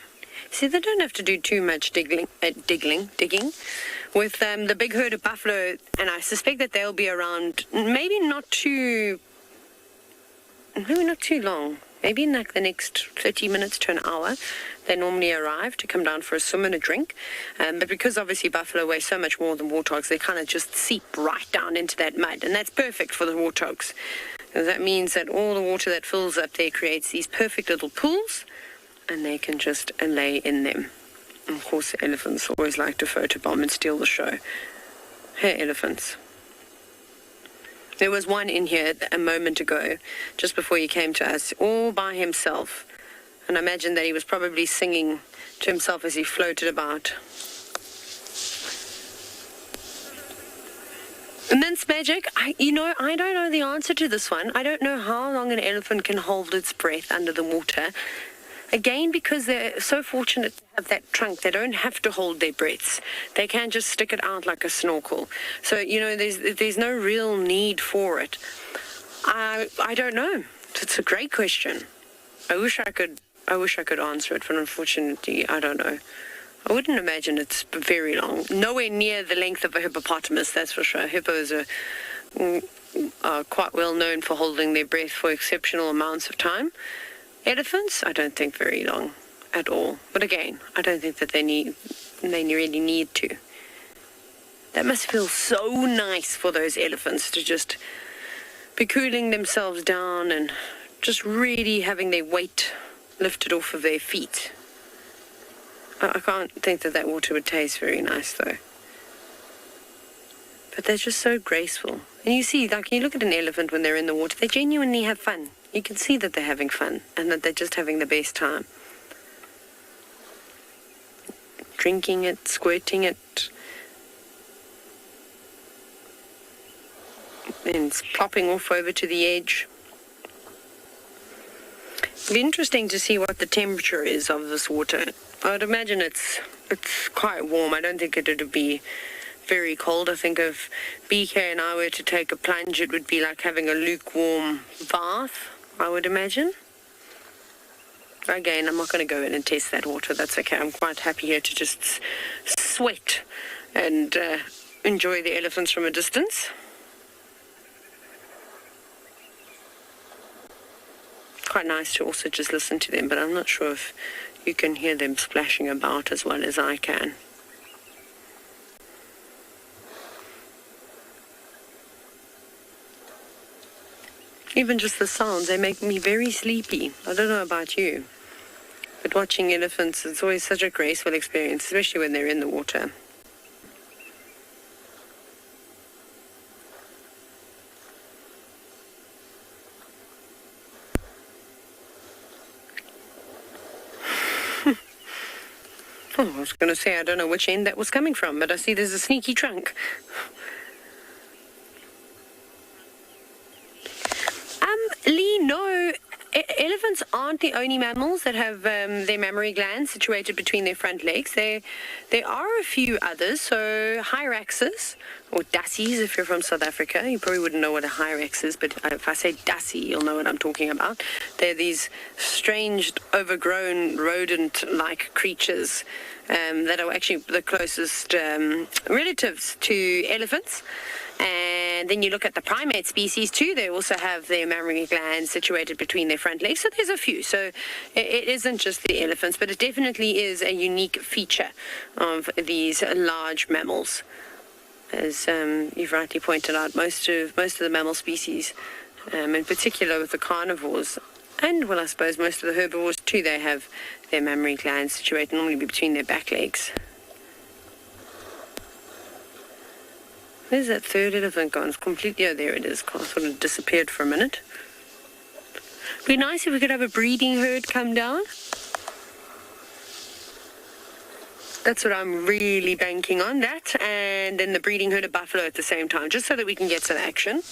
S3: See, they don't have to do too much digging with the big herd of buffalo, and I suspect that they'll be around maybe not too long. Maybe in like the next 30 minutes to an hour, they normally arrive to come down for a swim and a drink. But because obviously buffalo weigh so much more than warthogs, they kind of just seep right down into that mud, and that's perfect for the warthogs. And that means that all the water that fills up there creates these perfect little pools, and they can just lay in them. And of course, the elephants always like to photobomb and steal the show. Hey, elephants. There was one in here a moment ago, just before he came to us, all by himself. And I imagine that he was probably singing to himself as he floated about. Immense magic. I don't know the answer to this one. I don't know how long an elephant can hold its breath under the water. Again, because they're so fortunate to have that trunk, they don't have to hold their breaths. They can just stick it out like a snorkel. So, there's no real need for it. I don't know. It's a great question. I wish I could answer it, but unfortunately, I don't know. I wouldn't imagine it's very long. Nowhere near the length of a hippopotamus, that's for sure. Hippos are quite well known for holding their breath for exceptional amounts of time. Elephants, I don't think very long at all. But again, I don't think that they really need to. That must feel so nice for those elephants to just be cooling themselves down and just really having their weight lifted off of their feet. I can't think that water would taste very nice, though. But they're just so graceful. And you see, like, you look at an elephant when they're in the water, they genuinely have fun. You can see that they're having fun and that they're just having the best time. Drinking it, squirting it, and plopping off over to the edge. It'll be interesting to see what the temperature is of this water. I would imagine it's quite warm. I don't think it would be very cold. I think if BK and I were to take a plunge, it would be like having a lukewarm bath, I would imagine. Again, I'm not going to go in and test that water. That's okay. I'm quite happy here to just sweat and enjoy the elephants from a distance. quite nice to also just listen to them, but I'm not sure if you can hear them splashing about as well as I can. Even just the sounds, they make me very sleepy. I don't know about you, but watching elephants, it's always such a graceful experience, especially when they're in the water. Oh, I was going to say, I don't know which end that was coming from, but I see there's a sneaky trunk. Lee, no, elephants aren't the only mammals that have their mammary glands situated between their front legs. There are a few others. So hyraxes, or dassies, if you're from South Africa, you probably wouldn't know what a hyrax is, but if I say dassie, you'll know what I'm talking about. They're these strange, overgrown, rodent-like creatures that are actually the closest relatives to elephants. And then you look at the primate species too, they also have their mammary glands situated between their front legs. So there's a few. So it isn't just the elephants, but it definitely is a unique feature of these large mammals. As you've rightly pointed out, most of the mammal species, in particular with the carnivores, and well, I suppose most of the herbivores too, they have their mammary glands situated normally between their back legs. Where's that third elephant gone? It's completely, oh, there it is. Sort of disappeared for a minute. It'd be nice if we could have a breeding herd come down. That's what I'm really banking on, that, and then the breeding herd of buffalo at the same time, just so that we can get some action.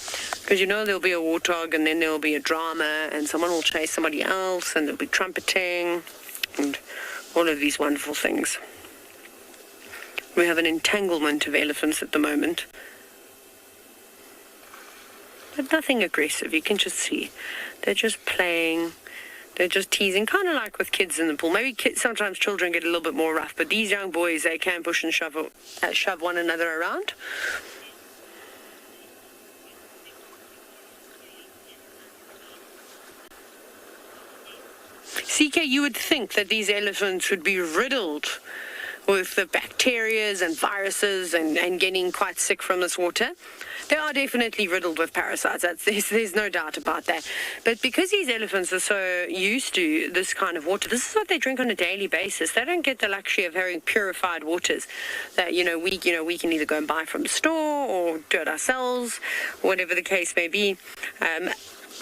S3: Because you know there'll be a warthog, and then there'll be a drama, and someone will chase somebody else, and there'll be trumpeting, and all of these wonderful things. We have an entanglement of elephants at the moment. But nothing aggressive, you can just see. They're just playing, they're just teasing, kind of like with kids in the pool. Maybe sometimes children get a little bit more rough, but these young boys, they can push and shove one another around. CK, you would think that these elephants would be riddled with the bacterias and viruses and getting quite sick from this water. They are definitely riddled with parasites. There's no doubt about that. But because these elephants are so used to this kind of water, this is what they drink on a daily basis. They don't get the luxury of having purified waters that we can either go and buy from the store or do it ourselves, whatever the case may be.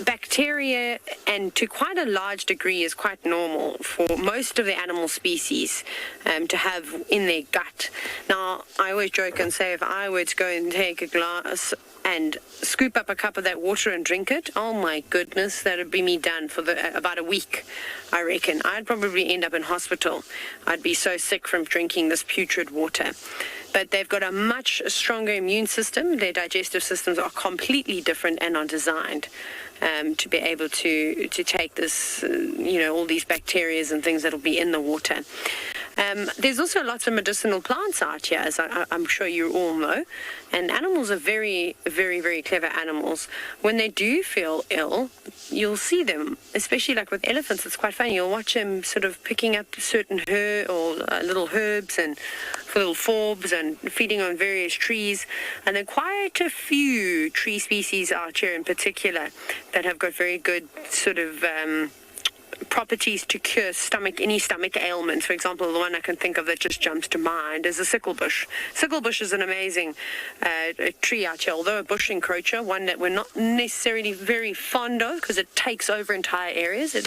S3: Bacteria, and to quite a large degree, is quite normal for most of the animal species to have in their gut. Now, I always joke and say if I were to go and take a glass and scoop up a cup of that water and drink it, oh my goodness, that would be me done for about a week, I reckon. I'd probably end up in hospital. I'd be so sick from drinking this putrid water. But they've got a much stronger immune system. Their digestive systems are completely different and are designed to be able to take this, all these bacteria and things that will be in the water. There's also lots of medicinal plants out here, as I'm sure you all know. And animals are very, very, very clever animals. When they do feel ill, you'll see them, especially like with elephants. It's quite funny. You'll watch them sort of picking up certain little herbs and little forbs and feeding on various trees. And there are quite a few tree species out here in particular that have got very good sort of properties to cure any stomach ailments. For example, the one I can think of that just jumps to mind is the sickle bush. Sickle bush is an amazing tree out here, although a bush encroacher, one that we're not necessarily very fond of because it takes over entire areas. It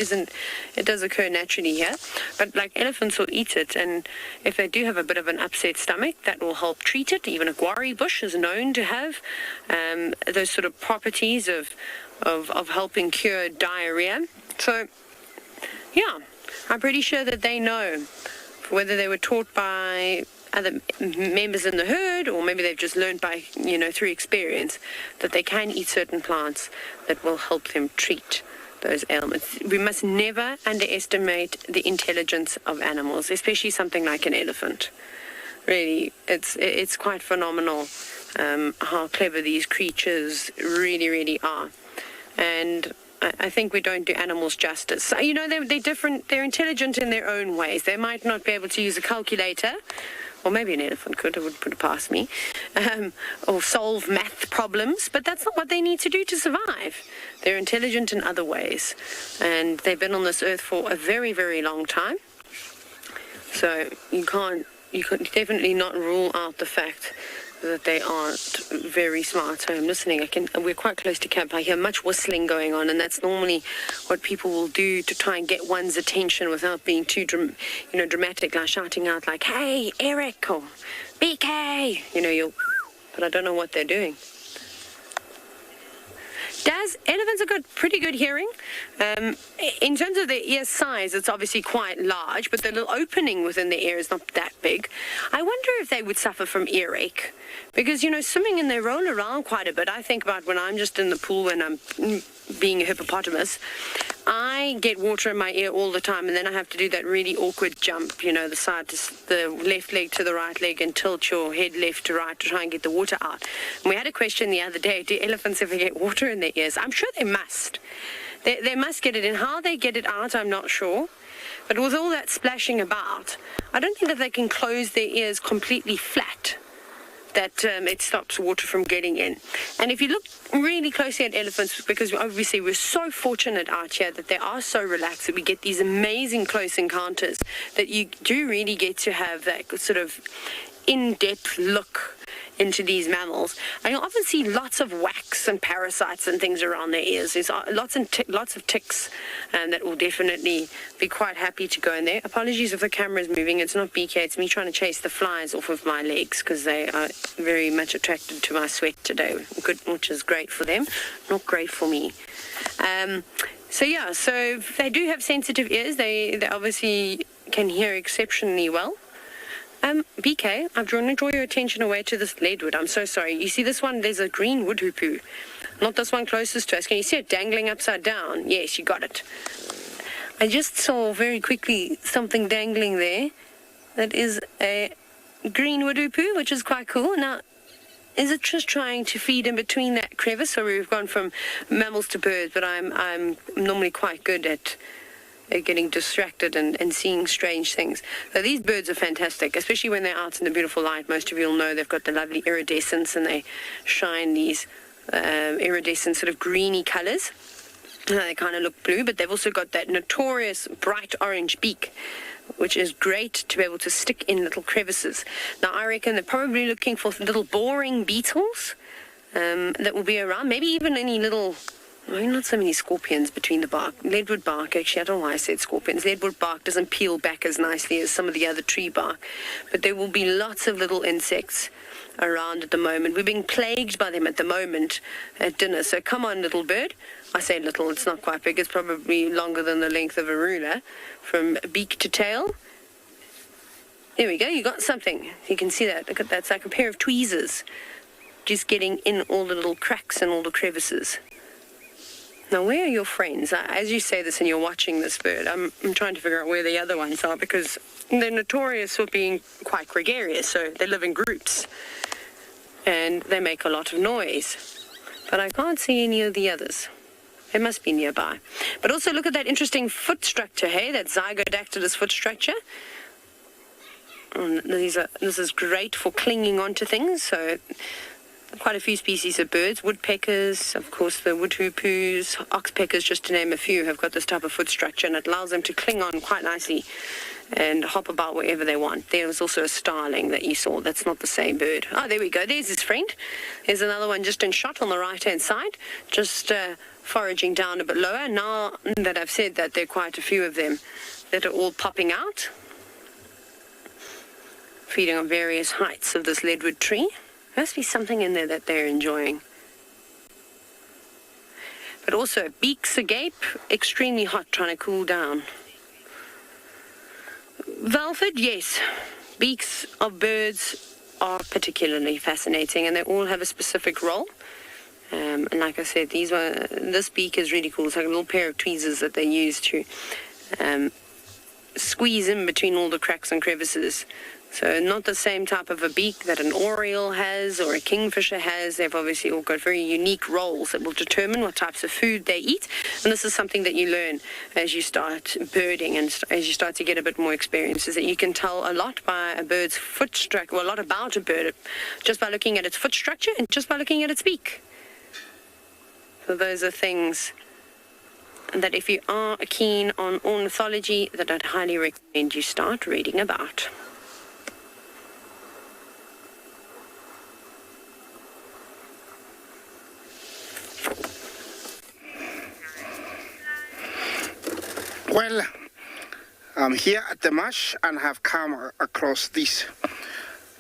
S3: does occur naturally here, but like elephants will eat it, and if they do have a bit of an upset stomach, that will help treat it. Even a guarri bush is known to have those sort of properties of helping cure diarrhea. So yeah, I'm pretty sure that they know, whether they were taught by other members in the herd or maybe they've just learned by, through experience, that they can eat certain plants that will help them treat those ailments. We must never underestimate the intelligence of animals, especially something like an elephant. Really, it's quite phenomenal how clever these creatures really, really are. And I think we don't do animals justice. So, you know, they're different. They're intelligent in their own ways. They might not be able to use a calculator, or maybe an elephant could. It would put it past me, or solve math problems. But that's not what they need to do to survive. They're intelligent in other ways, and they've been on this earth for a very, very long time. So you can definitely not rule out the fact that they aren't very smart. So I'm listening. We're quite close to camp. I hear much whistling going on, and that's normally what people will do to try and get one's attention without being too, dramatic, like shouting out like, "Hey, Eric," or "BK," but I don't know what they're doing. Elephants have got pretty good hearing. In terms of their ear size, it's obviously quite large, but the little opening within the ear is not that big. I wonder if they would suffer from earache, because, swimming and they roll around quite a bit. I think about when I'm just in the pool when I'm being a hippopotamus, I get water in my ear all the time, and then I have to do that really awkward jump, the left leg to the right leg, and tilt your head left to right to try and get the water out. And we had a question the other day, do elephants ever get water in their ears? I'm sure they must. They must get it in. How they get it out, I'm not sure. But with all that splashing about, I don't think that they can close their ears completely flat, that it stops water from getting in. And if you look really closely at elephants, because obviously we're so fortunate out here that they are so relaxed that we get these amazing close encounters, that you do really get to have that sort of in-depth look into these mammals. And you'll often see lots of wax and parasites and things around their ears. There's lots of ticks, and that will definitely be quite happy to go in there. Apologies if the camera is moving. It's not BK. It's me trying to chase the flies off of my legs, because they are very much attracted to my sweat today, which is great for them, not great for me. So they do have sensitive ears. They obviously can hear exceptionally well. BK, I've drawn your attention away to this leadwood. I'm so sorry. You see this one? There's a green wood hoopoo. Not this one closest to us. Can you see it dangling upside down? Yes, you got it. I just saw very quickly something dangling there. That is a green wood hoopoo, which is quite cool. Now, is it just trying to feed in between that crevice, or we've gone from mammals to birds? But I'm normally quite good at getting distracted and seeing strange things. So these birds are fantastic, especially when they're out in the beautiful light. Most of you will know they've got the lovely iridescence, and they shine these iridescent sort of greeny colors. They kind of look blue, but they've also got that notorious bright orange beak, which is great to be able to stick in little crevices. Now, I reckon they're probably looking for little boring beetles that will be around, maybe even any little... not so many scorpions between the bark. Leadwood bark, actually, I don't know why I said scorpions. Leadwood bark doesn't peel back as nicely as some of the other tree bark. But there will be lots of little insects around at the moment. We're being plagued by them at the moment at dinner. So come on, little bird. I say little, it's not quite big. It's probably longer than the length of a ruler, from beak to tail. There we go, you got something. You can see that. Look at that. It's like a pair of tweezers, just getting in all the little cracks and all the crevices. Now, where are your friends? As you say this and you're watching this bird, I'm trying to figure out where the other ones are, because they're notorious for being quite gregarious, so they live in groups, and they make a lot of noise. But I can't see any of the others. They must be nearby. But also look at that interesting foot structure, hey? That zygodactylus foot structure. This is great for clinging onto things, so... Quite a few species of birds, woodpeckers, of course the wood hoopoos, oxpeckers, just to name a few, have got this type of foot structure, and it allows them to cling on quite nicely and hop about wherever they want. There was also a starling that you saw. That's not the same bird. Oh, there we go. There's his friend. There's another one just in shot on the right-hand side, just foraging down a bit lower. Now that I've said that, there are quite a few of them that are all popping out, feeding on various heights of this leadwood tree. Must be something in there that they're enjoying. But also beaks agape, extremely hot, trying to cool down. Valford, yes. Beaks of birds are particularly fascinating, and they all have a specific role. And like I said, this beak is really cool. It's like a little pair of tweezers that they use to squeeze in between all the cracks and crevices, So not the same type of a beak that an oriole has or a kingfisher has. They've obviously all got very unique roles that will determine what types of food they eat. And this is something that you learn as you start birding and as you start to get a bit more experience, is that you can tell a lot by a bird's foot structure, well, a lot about a bird just by looking at its foot structure and just by looking at its beak. So those are things that if you are keen on ornithology, that I'd highly recommend you start reading about.
S4: Well, I'm here at the marsh and have come across this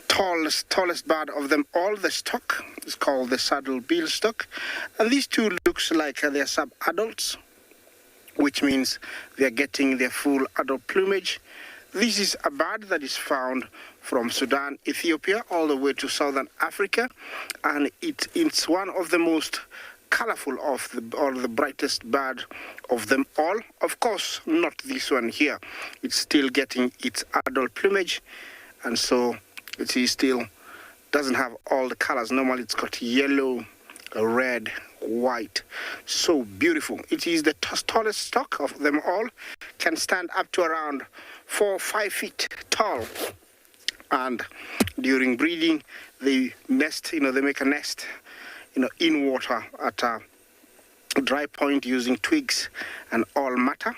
S4: tallest bird of them all, the stock. It's called the saddle-bill stock. And these two looks like they're sub-adults, which means they're getting their full adult plumage. This is a bird that is found from Sudan, Ethiopia, all the way to southern Africa. And it's one of the most colorful of the brightest bird of them all. Of course, not this one here. It's still getting its adult plumage, and so it is still doesn't have all the colors. Normally it's got yellow, red, white. So beautiful. It is the tallest stock of them all, can stand up to around 4 or 5 feet tall. And during breeding, they nest, they make a nest in water at a dry point using twigs and all matter.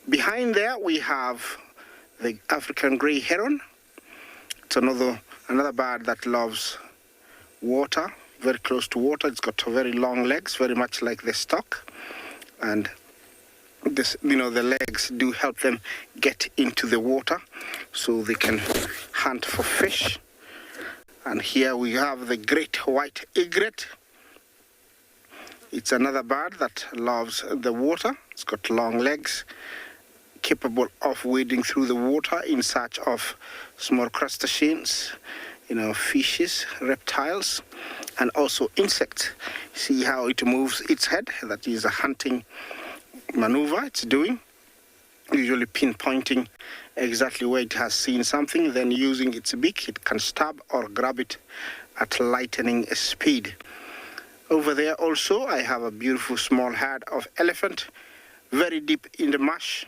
S4: Behind there we have the African grey heron. It's another bird that loves water, very close to water. It's got very long legs, very much like the stock, and this, the legs do help them get into the water so they can hunt for fish. And here we have the great white egret. It's another bird that loves the water. It's got long legs, capable of wading through the water in search of small crustaceans, fishes, reptiles, and also insects. See how it moves its head? That is a hunting maneuver it's doing, usually pinpointing exactly where it has seen something, then using its beak, it can stab or grab it at lightning speed. Over there also, I have a beautiful small herd of elephant, very deep in the marsh,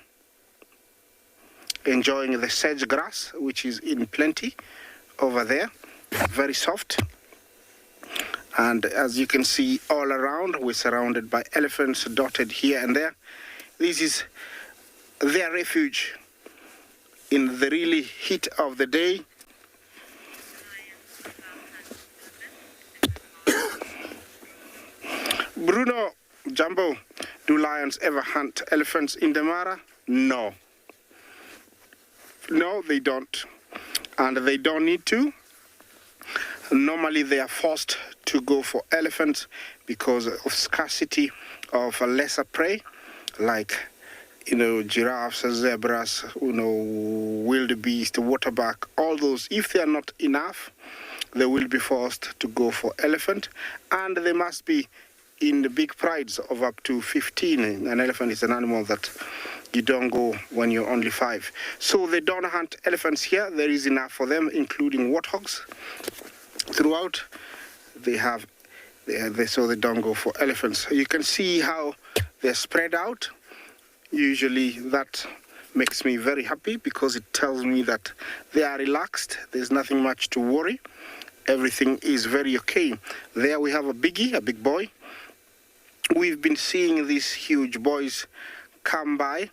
S4: enjoying the sedge grass, which is in plenty over there, very soft. And as you can see all around, we're surrounded by elephants dotted here and there. This is their refuge in the really heat of the day. Bruno, Jumbo, do lions ever hunt elephants in the Mara? No. No, they don't. And they don't need to. Normally they are forced to go for elephants because of scarcity of a lesser prey, like, giraffes, zebras, wildebeest, waterbuck, all those. If they are not enough, they will be forced to go for elephant, and they must be in the big prides of up to 15. An elephant is an animal that you don't go when you're only 5. So they don't hunt elephants here. There is enough for them, including warthogs. Throughout, so they don't go for elephants. You can see how they're spread out. Usually that makes me very happy because it tells me that they are relaxed. There's nothing much to worry. Everything is very okay. There we have a biggie, a big boy. We've been seeing these huge boys come by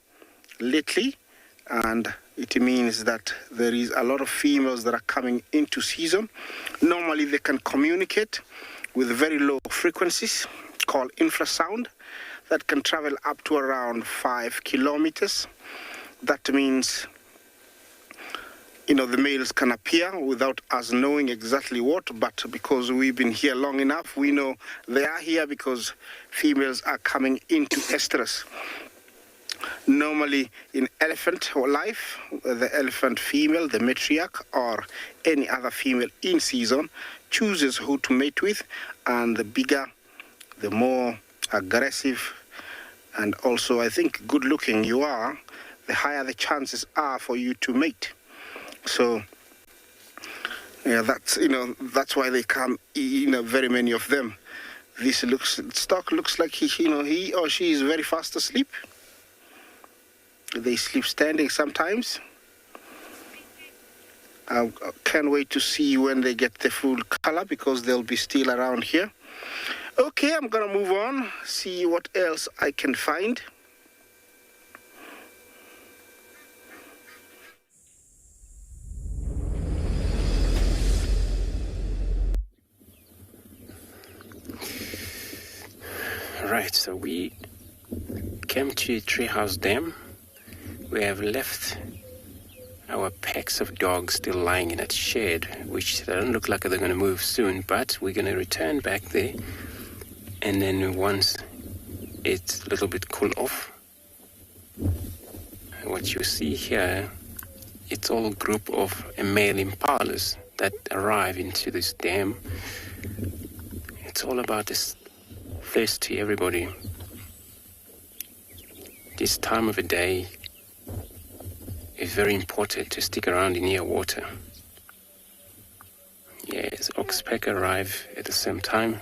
S4: lately, and it means that there is a lot of females that are coming into season. Normally they can communicate with very low frequencies called infrasound that can travel up to around 5 kilometers. That means, the males can appear without us knowing exactly what, but because we've been here long enough, we know they are here because females are coming into estrus. Normally in elephant life, the elephant female, the matriarch, or any other female in season chooses who to mate with, and the bigger, the more aggressive, and also I think good looking you are, the higher the chances are for you to mate. So Yeah, that's why they come, very many of them. This stock looks like he or she is very fast asleep. They sleep standing sometimes. I can't wait to see when they get the full color, because they'll be still around here. Okay, I'm gonna move on, see what else I can find.
S5: Right, so we came to Treehouse Dam. We have left our packs of dogs still lying in that shed, which they don't look like they're going to move soon, but we're going to return back there. And then once it's a little bit cool off, what you see here, it's all a group of male impalas that arrive into this dam. It's all about this thirst to everybody. This time of the day, it's very important to stick around in near water. Yes, oxpecker arrive at the same time.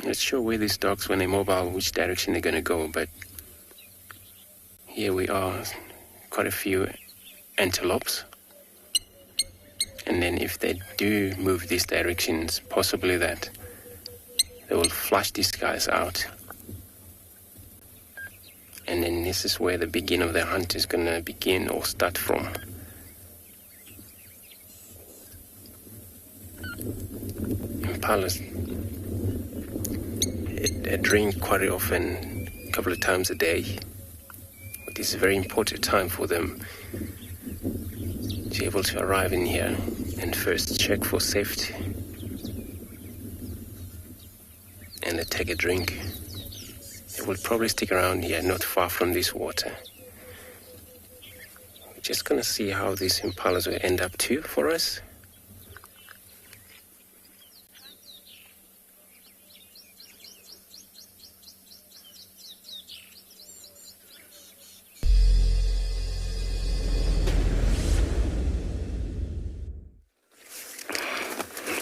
S5: Not sure where these dogs, when they're mobile, which direction they're going to go, but here we are, quite a few antelopes. And then if they do move these directions, possibly that they will flush these guys out. And then this is where the beginning of the hunt is going to begin or start from. Impalas, they drink quite often, a couple of times a day. It is a very important time for them to be able to arrive in here and first check for safety. And they take a drink. They will probably stick around here, not far from this water. We're just going to see how these impalas will end up too for us.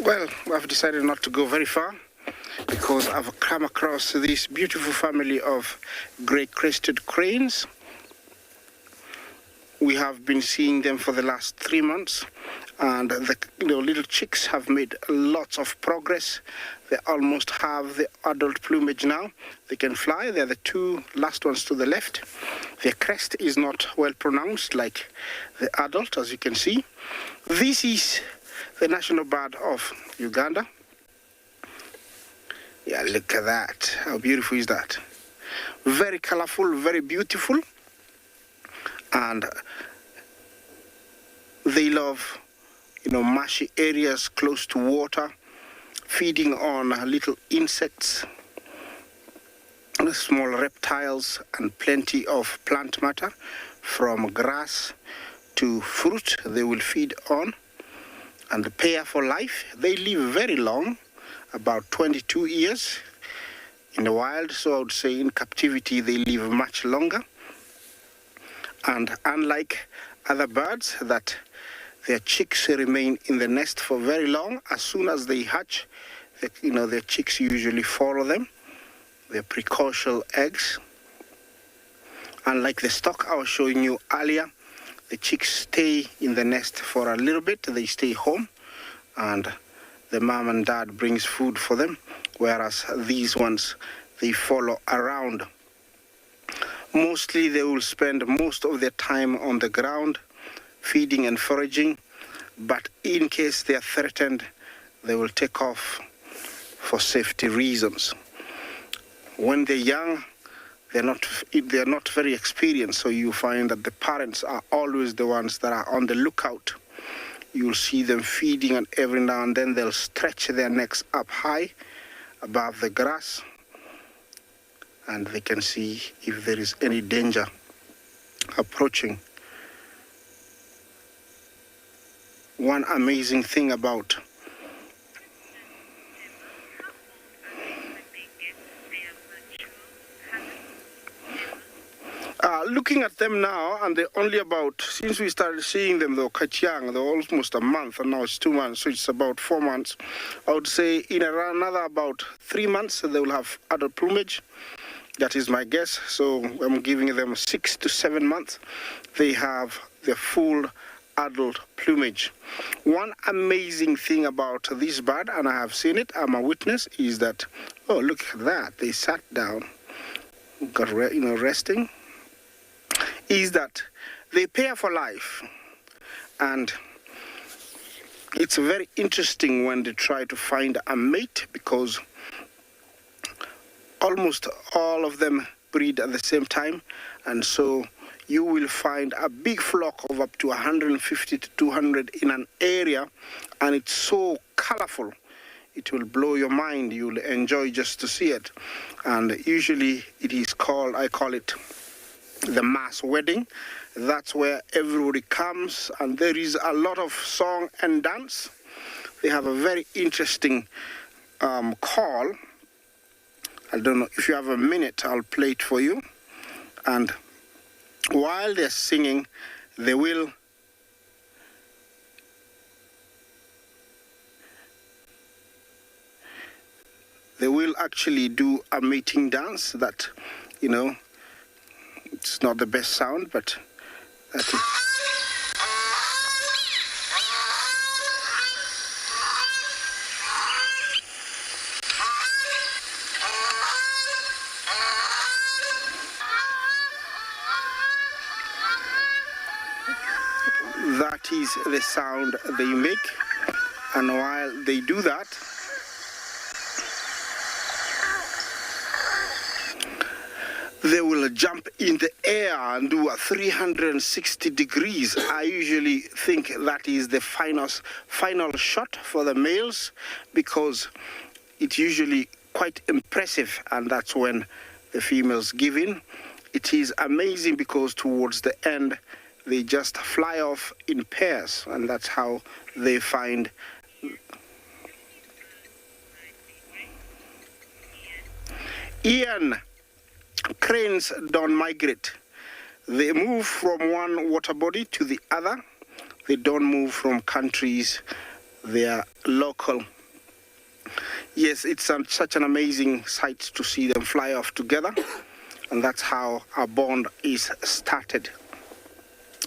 S4: Well, I've decided not to go very far, because I've come across this beautiful family of gray-crested cranes. We have been seeing them for the last 3 months, and the little chicks have made lots of progress. They almost have the adult plumage now. They can fly. They're the two last ones to the left. Their crest is not well pronounced like the adult, as you can see. This is the national bird of Uganda. Yeah, look at that. How beautiful is that? Very colorful, very beautiful. And they love, marshy areas close to water, feeding on little insects, small reptiles, and plenty of plant matter, from grass to fruit they will feed on. And the pair for life, they live very long, about 22 years in the wild, so I would say in captivity they live much longer. And unlike other birds that their chicks remain in the nest for very long, as soon as they hatch, their chicks usually follow them, their precocial eggs. Unlike the stock I was showing you earlier, the chicks stay in the nest for a little bit. They stay home, and the mom and dad brings food for them, whereas these ones, they follow around. Mostly they will spend most of their time on the ground, feeding and foraging, but in case they are threatened, they will take off for safety reasons. When they're young, they're not very experienced, so you find that the parents are always the ones that are on the lookout. You'll see them feeding, and every now and then they'll stretch their necks up high above the grass, and they can see if there is any danger approaching. One amazing thing about looking at them now, and they're only about, since we started seeing them, they were quite young, they're almost a month, and now it's 2 months, so it's about 4 months. I would say in around another about 3 months, they will have adult plumage. That is my guess. So I'm giving them 6 to 7 months. They have the full adult plumage. One amazing thing about this bird, and I have seen it, I'm a witness, is that, oh, look at that. They sat down, got resting, is that they pair for life. And it's very interesting when they try to find a mate, because almost all of them breed at the same time, and so you will find a big flock of up to 150 to 200 in an area, and it's so colorful. It will blow your mind. You'll enjoy just to see it. And usually it is called, I call it the mass wedding. That's where everybody comes, and there is a lot of song and dance. They have a very interesting call. I don't know if you have a minute, I'll play it for you. And while they're singing, they will actually do a mating dance that, it's not the best sound, but that is. That is the sound they make, and while they do that, they will jump in the air and do a 360 degrees. I usually think that is the final shot for the males, because it's usually quite impressive, and that's when the females give in. It is amazing because towards the end, they just fly off in pairs, and that's how they find. Ian, cranes don't migrate. They move from one water body to the other. They don't move from countries. They are local. Yes, it's such an amazing sight to see them fly off together, and that's how our bond is started.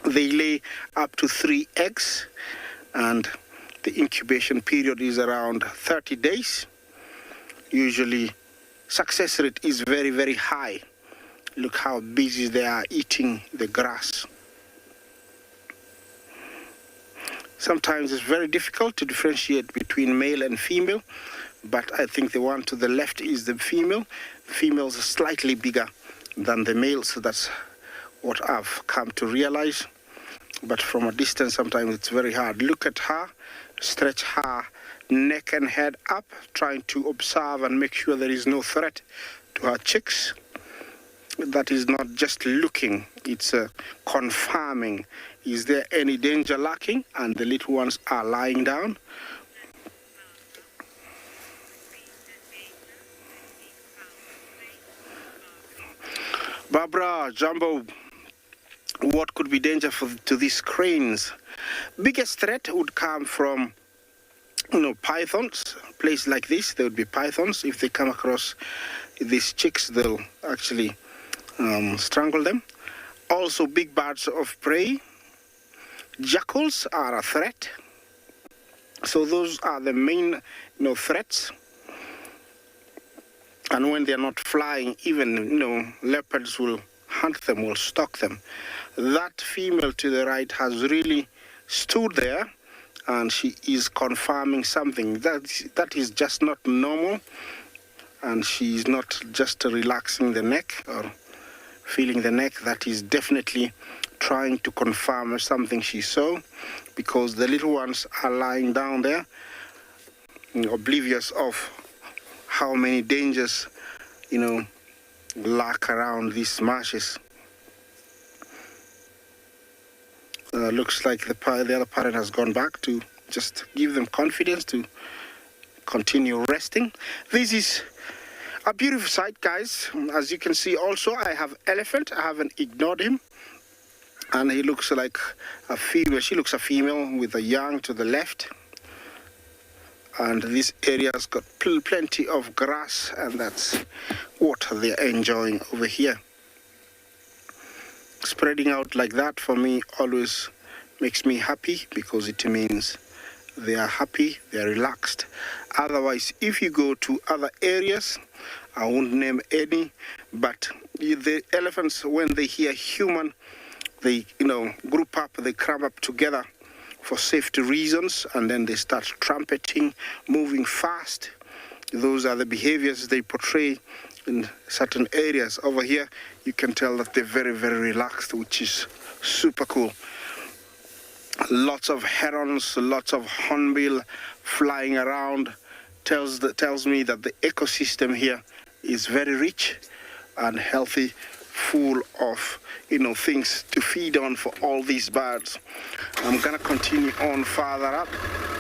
S4: They lay up to 3 eggs, and the incubation period is around 30 days. Usually, success rate is very, very high. Look how busy they are eating the grass. Sometimes it's very difficult to differentiate between male and female, but I think the one to the left is the female. Females are slightly bigger than the males, so that's what I've come to realize. But from a distance, sometimes it's very hard. Look at her, stretch her neck and head up, trying to observe and make sure there is no threat to her chicks. That is not just looking, it's confirming. Is there any danger lurking? And the little ones are lying down. Barbara, Jumbo, what could be danger to these cranes? Biggest threat would come from, pythons. Place like this, there would be pythons. If they come across these chicks, they'll actually strangle them. Also, big birds of prey. Jackals are a threat. So those are the main, threats. And when they're not flying, even, leopards will hunt them, will stalk them. That female to the right has really stood there, and she is confirming something. That is just not normal, and she is not just relaxing the neck or feeling the neck. That is definitely trying to confirm something she saw, because the little ones are lying down there, oblivious of how many dangers, lurk around these marshes. Looks like the other parent has gone back to just give them confidence to continue resting. This is A beautiful sight, guys. As you can see also, I have elephant. I haven't ignored him. And he looks like a female. She looks a female with a young to the left. And this area's got plenty of grass, and that's what they're enjoying over here. Spreading out like that for me always makes me happy, because it means they are happy, they are relaxed. Otherwise, if you go to other areas, I won't name any, but the elephants, when they hear human, they group up, they cram up together for safety reasons, and then they start trumpeting, moving fast. Those are the behaviors they portray in certain areas. Over here, you can tell that they're very, very relaxed, which is super cool. Lots of herons, lots of hornbill flying around. Tells me that the ecosystem here is very rich and healthy, full of things to feed on for all these birds. I'm gonna continue on further up,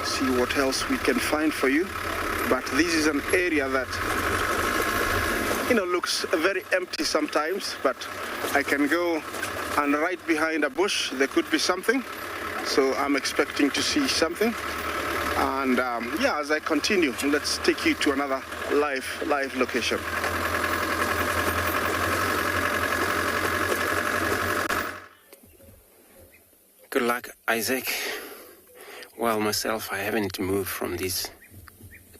S4: see what else we can find for you. But this is an area that looks very empty sometimes, but I can go, and right behind a bush there could be something, so I'm expecting to see something. And yeah, as I continue, let's take you to another live location.
S5: Good luck, Isaac. Well, myself, I haven't moved from this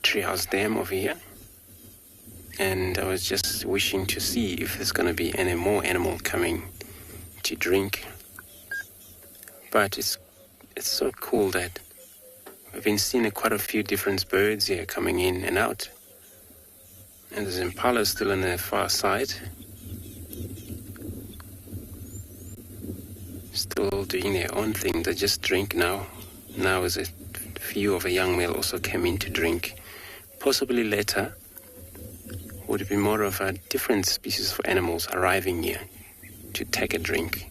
S5: treehouse dam over here, and I was just wishing to see if there's going to be any more animal coming to drink. But it's so cool that I've been seeing quite a few different birds here coming in and out, and there's impala still on the far side, still doing their own thing. They just drink now. Now as a few of a young male also came in to drink. Possibly later would be more of a different species of animals arriving here to take a drink.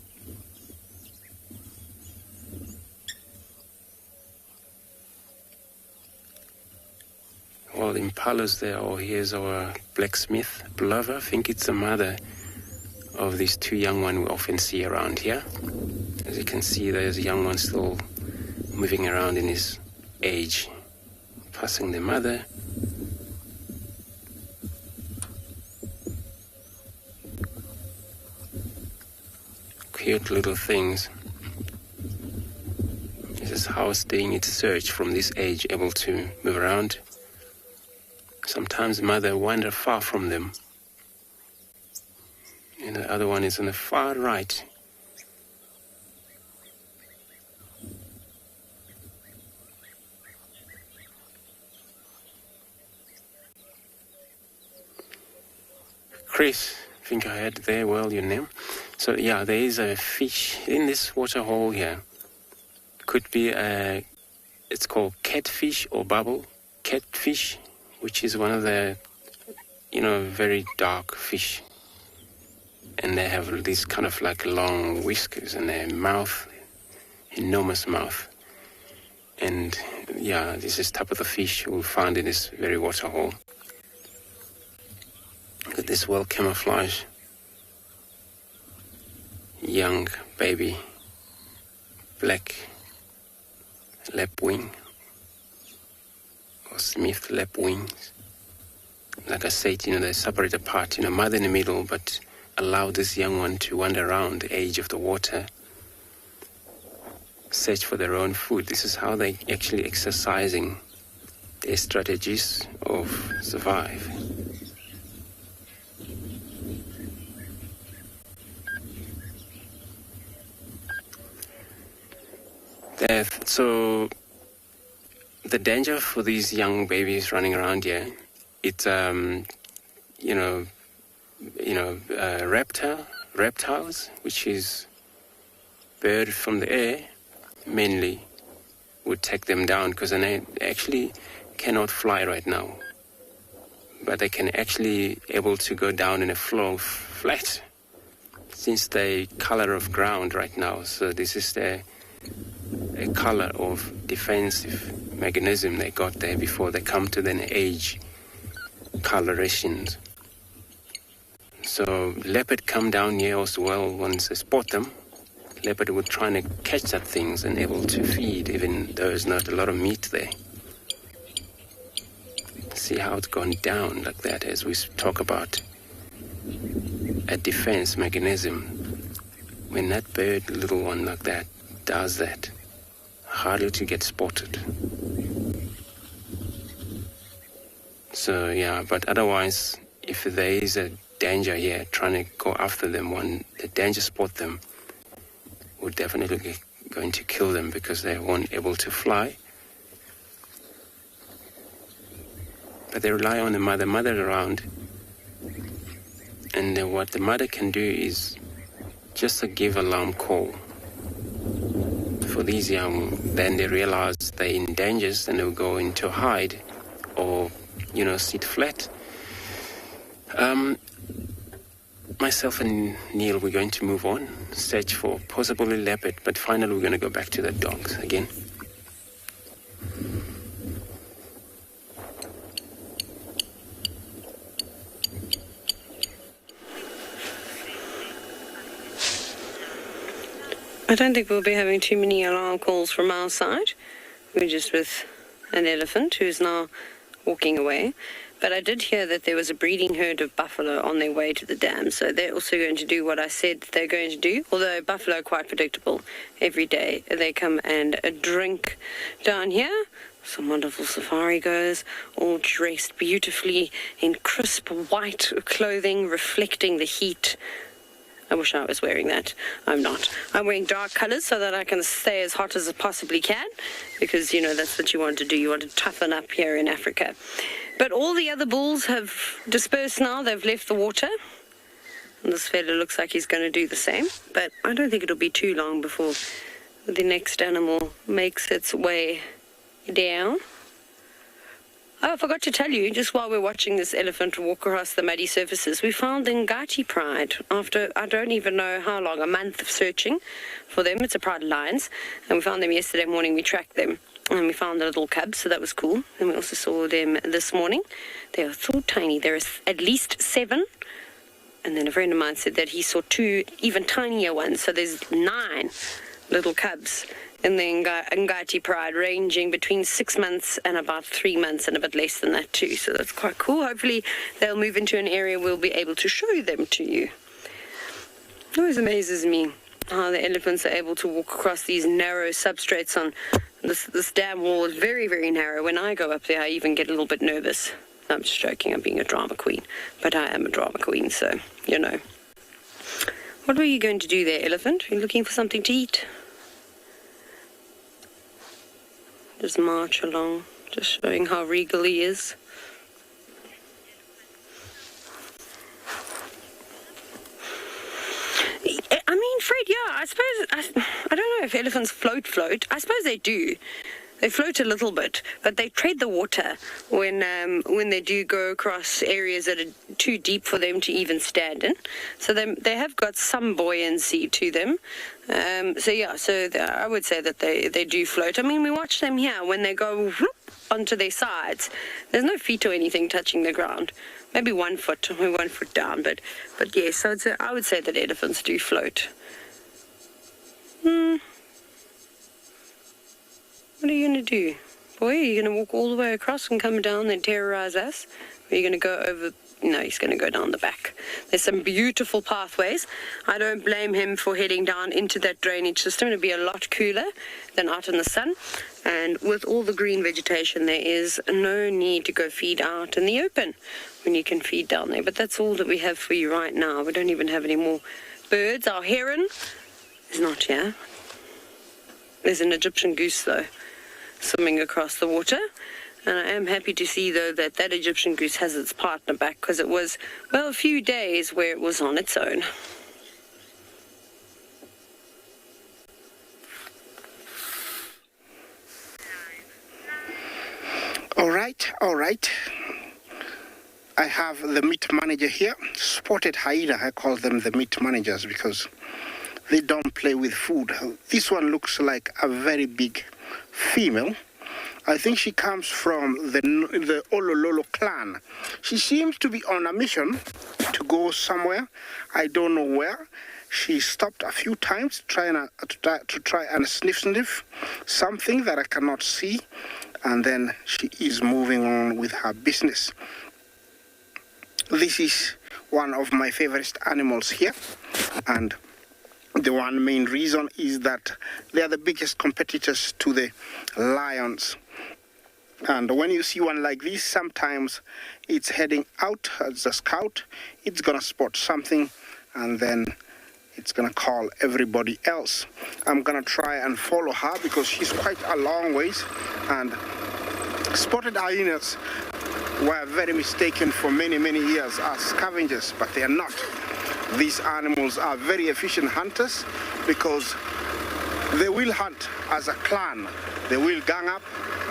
S5: Well, the impalas there. Oh, here's our blacksmith, Blover. I think it's the mother of these two young ones we often see around here. As you can see, there's a young one still moving around in his age, passing the mother. Cute little things. This is how it's doing its search from this age, able to move around. Sometimes the mother wanders far from them, and the other one is on the far right. Chris, I think I had there well your name. So yeah, there is a fish in this water hole here. Could be it's called catfish or bubble catfish, which is one of the, very dark fish. And they have these kind of like long whiskers and their mouth, enormous mouth. And yeah, this is type of the fish we'll find in this very water hole. Look at this well camouflage. Young baby, black lapwing, or Smith lapwings. Like I said, they separate apart, mother in the middle, but allow this young one to wander around the edge of the water, search for their own food. This is how they actually exercising their strategies of survive. So the danger for these young babies running around here, it's reptiles, which is bird from the air, mainly would take them down, because they actually cannot fly right now, but they can actually able to go down in a floor flat, since the color of ground right now. So this is a color of defensive mechanism they got there before they come to the age colorations. So leopard come down here as well. Once they spot them, leopard would try to catch that things and able to feed, even though there's not a lot of meat there. See how it's gone down like that as we talk about a defense mechanism. When that bird, little one like that, does that, hardly to get spotted. So yeah, but otherwise, if there is a danger here, trying to go after them, when the danger spot them, we're definitely going to kill them because they weren't able to fly. But they rely on the mother around. And what the mother can do is just to give alarm call for these young. Then they realize they're in danger and they'll go into hide or, sit flat. Myself and Neil, we're going to move on, search for possibly leopard, but finally we're going to go back to the dogs again.
S3: I don't think we'll be having too many alarm calls from our side. We're just with an elephant who's now walking away. But I did hear that there was a breeding herd of buffalo on their way to the dam. So they're also going to do what I said they're going to do. Although buffalo are quite predictable. Every day they come and drink down here. Some wonderful safari goers, all dressed beautifully in crisp white clothing, reflecting the heat. I wish I was wearing that. I'm not. I'm wearing dark colors so that I can stay as hot as I possibly can, because, that's what you want to do. You want to toughen up here in Africa. But all the other bulls have dispersed now. They've left the water. And this fella looks like he's going to do the same. But I don't think it'll be too long before the next animal makes its way down. Oh, I forgot to tell you, just while we're watching this elephant walk across the muddy surfaces, we found the Ngati pride after I don't even know how long, a month of searching for them. It's a pride of lions, and we found them yesterday morning. We tracked them, and we found the little cubs, so that was cool. And we also saw them this morning. They are so tiny. There is at least 7, and then a friend of mine said that he saw 2 even tinier ones, so there's 9 little cubs in the Ngati pride, ranging between 6 months and about 3 months, and a bit less than that too. So that's quite cool. Hopefully they'll move into an area we'll be able to show them to you. It always amazes me how the elephants are able to walk across these narrow substrates on this dam wall. Is very, very narrow. When I go up there, I even get a little bit nervous. I'm just joking. I'm being a drama queen, but I am a drama queen, so What were you going to do there, elephant? Are you looking for something to eat? Just march along, just showing how regal he is. I mean, Fred, yeah, I suppose, I don't know if elephants float. I suppose they do. They float a little bit, but they tread the water when they do go across areas that are too deep for them to even stand in. So they have got some buoyancy to them. I would say that they do float. I mean, we watch them here when they go onto their sides. There's no feet or anything touching the ground. Maybe 1 foot or 1 foot down, but yes, so I would say that elephants do float. What are you going to do? Boy, are you going to walk all the way across and come down and terrorize us? Or are you going to go over? No, he's going to go down the back. There's some beautiful pathways. I don't blame him for heading down into that drainage system. It'll be a lot cooler than out in the sun. And with all the green vegetation, there is no need to go feed out in the open when you can feed down there. But that's all that we have for you right now. We don't even have any more birds. Our heron is not here. There's an Egyptian goose, though, swimming across the water. And I am happy to see, though, that Egyptian goose has its partner back, because it was, a few days where it was on its own.
S4: All right. I have the meat manager here. Spotted hyena, I call them the meat managers because they don't play with food. This one looks like a very big female, I think she comes from the Olololo clan. She seems to be on a mission to go somewhere. I don't know where. She stopped a few times to try and sniff something that I cannot see, and then she is moving on with her business. This is one of my favorite animals here, and the one main reason is that they are the biggest competitors to the lions. And when you see one like this, sometimes it's heading out as a scout. It's gonna spot something, and then it's gonna call everybody else. I'm gonna try and follow her because she's quite a long ways. And spotted hyenas were very mistaken for many years as scavengers, but they are not. These animals are very efficient hunters because they will hunt as a clan. They will gang up,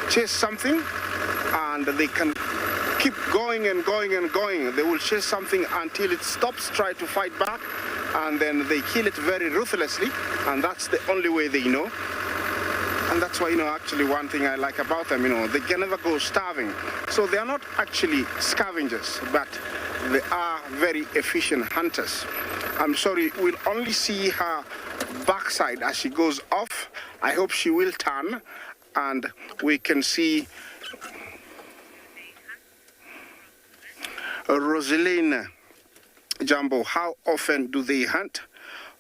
S4: chase something, and they can keep going and going and going. They will chase something until it stops, try to fight back, and then they kill it very ruthlessly, and that's the only way they know. And that's why, actually one thing I like about them, they can never go starving. So they are not actually scavengers, but they are very efficient hunters. I'm sorry, we'll only see her backside as she goes off. I hope she will turn, and we can see Rosaline. Jumbo, how often do they hunt?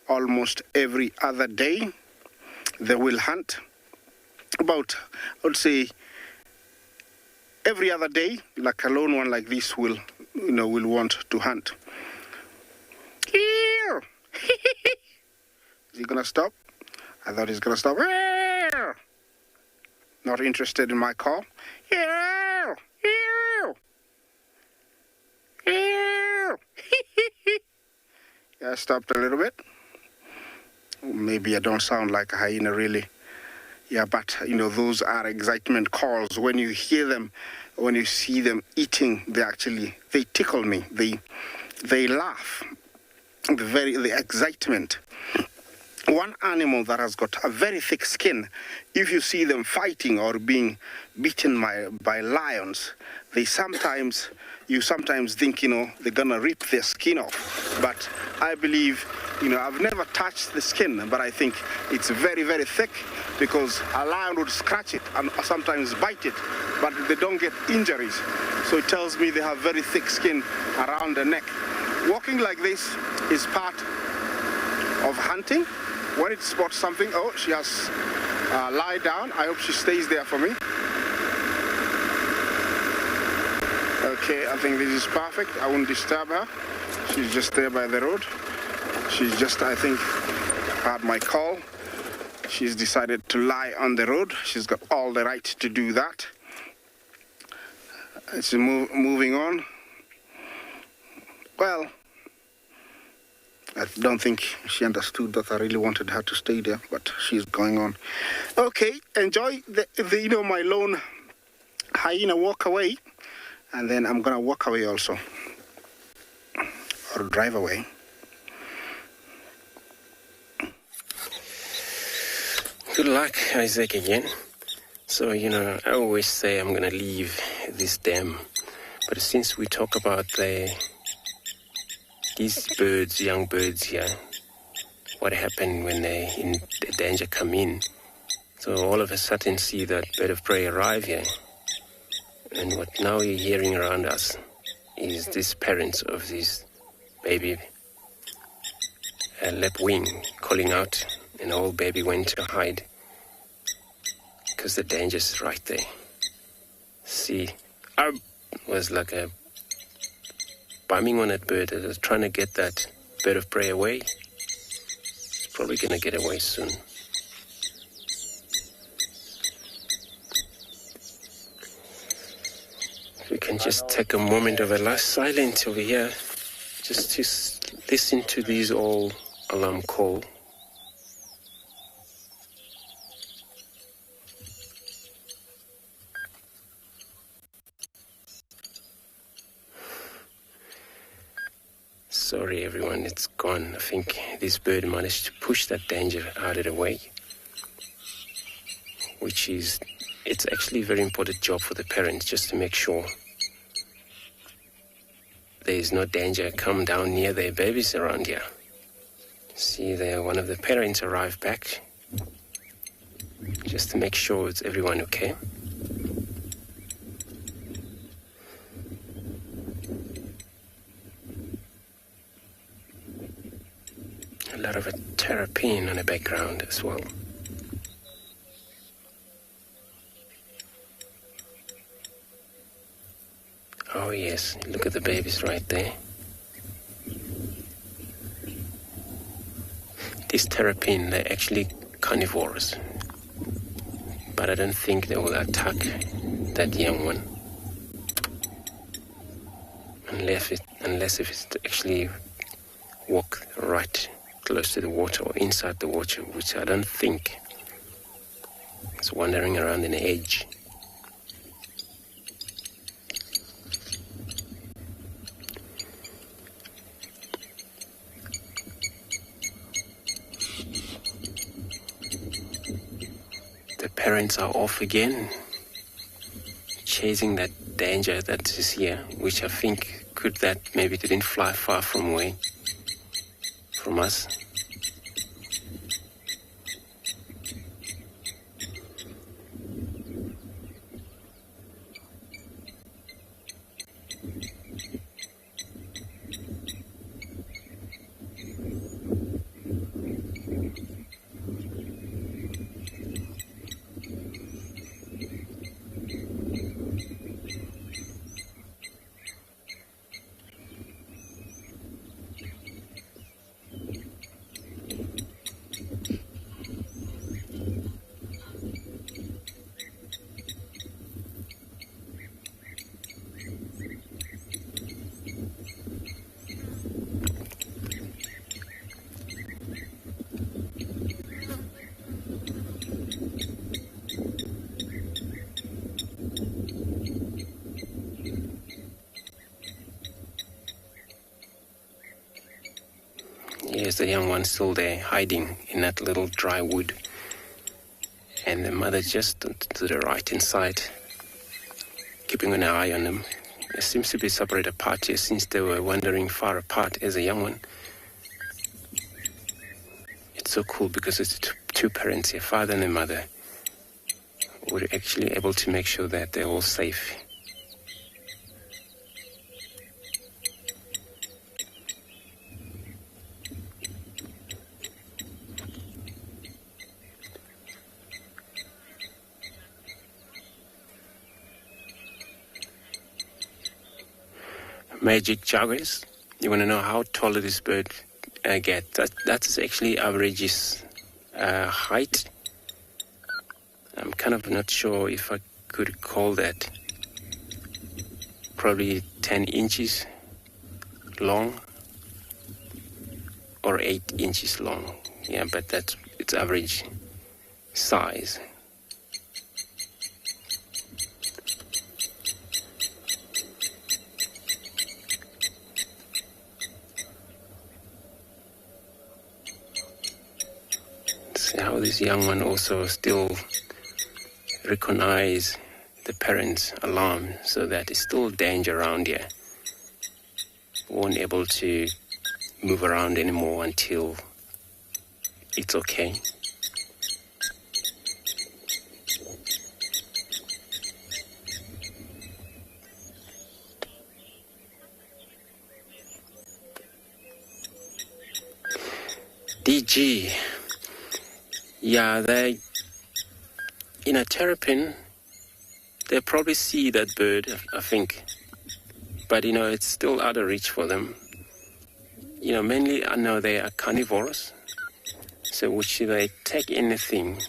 S4: Almost every other day they will hunt. About, I would say, every other day, like a lone one like this will want to hunt. Here! Is he gonna stop? I thought he's gonna stop. Here! Not interested in my call. Here! Here! Here! Yeah, I stopped a little bit. Maybe I don't sound like a hyena really. Yeah, but those are excitement calls. When you hear them, when you see them eating, they tickle me. They laugh. The excitement. One animal that has got a very thick skin, if you see them fighting or being beaten by lions, you sometimes think, they're gonna rip their skin off. But I believe, I've never touched the skin, but I think it's very, very thick because a lion would scratch it and sometimes bite it, but they don't get injuries. So it tells me they have very thick skin around the neck. Walking like this is part of hunting. When it spots something, oh, she has lied down. I hope she stays there for me. Okay, I think this is perfect. I won't disturb her. She's just there by the road. She's just, I think, heard my call. She's decided to lie on the road. She's got all the right to do that. It's moving on. Well, I don't think she understood that I really wanted her to stay there, but she's going on. Okay, enjoy my lone hyena walk away, and then I'm gonna walk away also, or drive away.
S5: Good luck, Isaac, again. So, I always say I'm gonna leave this dam, but since we talk about these birds, young birds here, what happened when they in danger come in. So all of a sudden see that bird of prey arrive here. And what now you're hearing around us is these parents of this baby lapwing calling out, and the whole baby went to hide because the danger's right there. See, I was like a bombing on that bird that was trying to get that bird of prey away. It's probably going to get away soon. We can just take a moment of a last silence over here, just to listen to these all alarm call. Sorry everyone, it's gone. I think this bird managed to push that danger out of the way, which is it's actually a very important job for the parents just to make sure there is no danger come down near their babies around here. See there, one of the parents arrived back just to make sure it's everyone okay. A lot of a terrapin on the background as well. Oh yes, look at the babies right there. These terrapin, they're actually carnivores, but I don't think they will attack that young one unless if it actually walk right close to the water or inside the water, which I don't think. It's wandering around in the edge. The parents are off again, chasing that danger that is here, which I think could that maybe didn't fly far from away from us. Yes, the young one still there, hiding in that little dry wood. And the mother just to the right-hand side, keeping an eye on them. It seems to be separated apart here since they were wandering far apart as a young one. It's so cool because it's two parents here, father and the mother. We're actually able to make sure that they're all safe. Magic joggers. You want to know how tall this bird gets? That's actually averages height. I'm kind of not sure if I could call that. Probably 10 inches long or 8 inches long. Yeah, but that's its average size. How this young one also still recognize the parents' alarm, so that it's still danger around here. Won't able to move around anymore until it's okay. DG. Yeah, terrapin, they probably see that bird, I think. But, it's still out of reach for them. Mainly, I know they are carnivores. So, which they take anything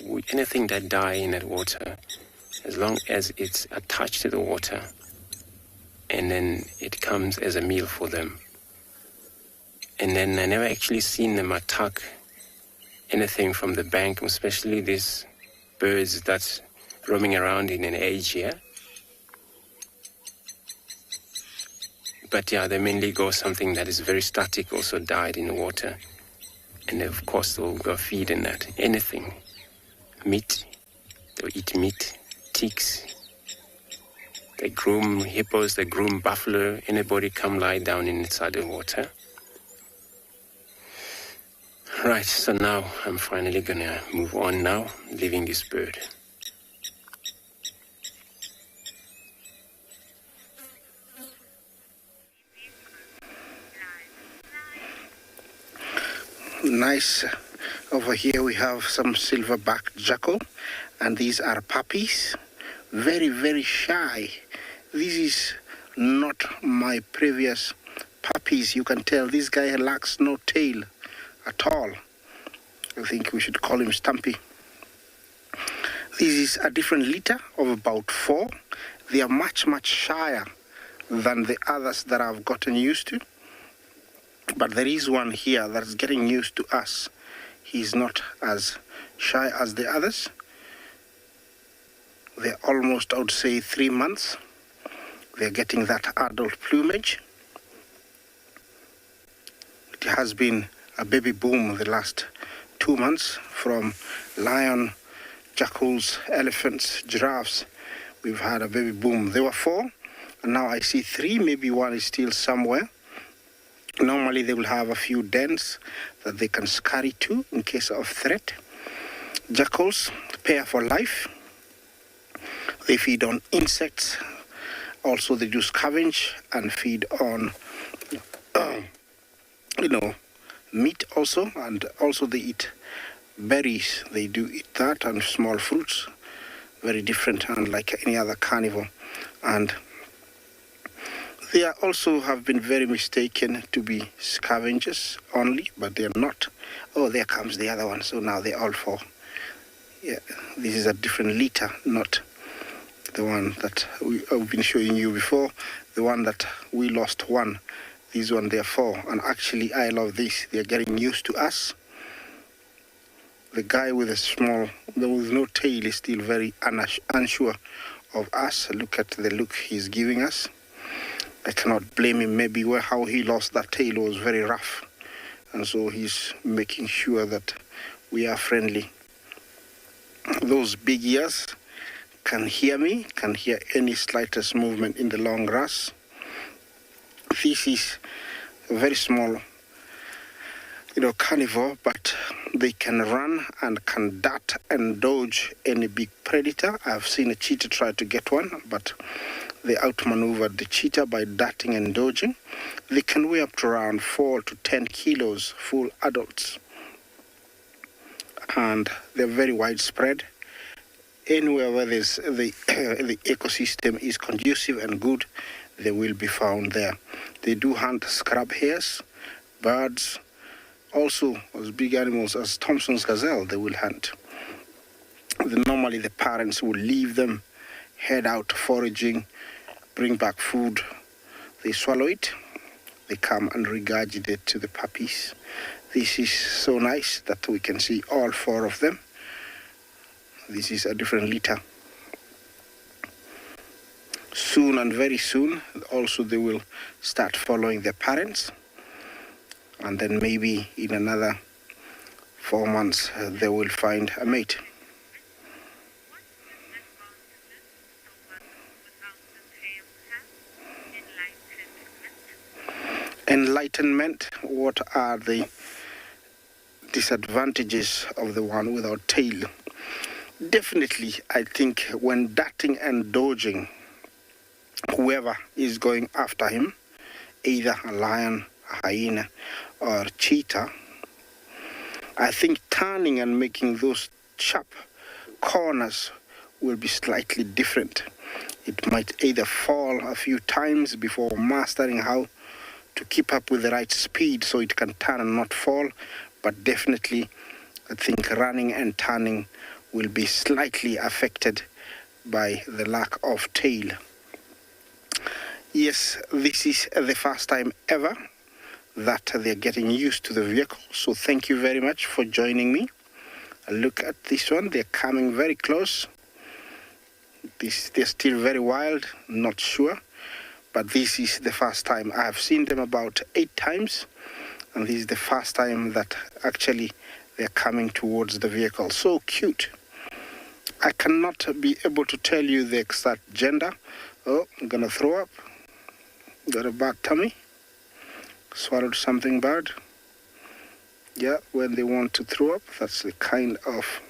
S5: that die in that water, as long as it's attached to the water, and then it comes as a meal for them. And then I never actually seen them attack anything from the bank, especially these birds that's roaming around in an age here. But yeah, they mainly go something that is very static, also died in the water. And of course they'll go feed in that. Anything. Meat, or eat meat, ticks. They groom hippos, they groom buffalo. Anybody come lie down inside the water. Right, so now I'm finally gonna move on now, leaving this bird.
S4: Nice. Over here we have some silverback jackal, and these are puppies. Very, very shy. This is not my previous puppies. You can tell this guy lacks no tail at all. I think we should call him Stumpy. This is a different litter of about 4. They are much, much shyer than the others that I've gotten used to. But there is one here that's getting used to us. He's not as shy as the others. They're almost, I would say, 3 months. They're getting that adult plumage. It has been a baby boom the last 2 months from lion, jackals, elephants, giraffes. We've had a baby boom. There were 4, and now I see 3. Maybe one is still somewhere. Normally they will have a few dens that they can scurry to in case of threat. Jackals pair for life. They feed on insects. Also they do scavenge and feed on meat also, and also they eat berries. They do eat that and small fruits. Very different, unlike any other carnivore. And they are also have been very mistaken to be scavengers only, but they are not. Oh, there comes the other one. So now they're all 4. Yeah, this is a different litter, not the one that I've been showing you before. The one that we lost 1. This one, they're 4. And actually, I love this. They're getting used to us. The guy with with no tail is still very unsure of us. Look at the look he's giving us. I cannot blame him. Maybe how he lost that tail was very rough. And so he's making sure that we are friendly. Those big ears can hear me, can hear any slightest movement in the long grass. This is a very small, carnivore, but they can run and can dart and dodge any big predator. I've seen a cheetah try to get one, but they outmaneuvered the cheetah by darting and dodging. They can weigh up to around 4 to 10 kilos, full adults. And they're very widespread. Anywhere where there's the ecosystem is conducive and good, they will be found there. They do hunt scrub hares, birds, also as big animals as Thompson's gazelle, they will hunt. Normally the parents will leave them, head out foraging, bring back food. They swallow it, they come and regurgitate to the puppies. This is so nice that we can see all 4 of them. This is a different litter. Soon and very soon, also they will start following their parents. And then maybe in another 4 months, they will find a mate. Enlightenment, what are the disadvantages of the one without tail? Definitely, I think when darting and dodging, whoever is going after him, either a lion, a hyena, or cheetah, I think turning and making those sharp corners will be slightly different. It might either fall a few times before mastering how to keep up with the right speed so it can turn and not fall, but definitely I think running and turning will be slightly affected by the lack of tail. Yes, this is the first time ever that they're getting used to the vehicle, so thank you very much for joining me. Look at this one, they're coming very close. They're still very wild, not sure, but this is the first time. I have seen them about 8 times, and this is the first time that actually they're coming towards the vehicle. So cute. I cannot be able to tell you the exact gender. Oh, I'm gonna throw up. Got a bad tummy. Swallowed something bad. Yeah, when they want to throw up, that's the kind of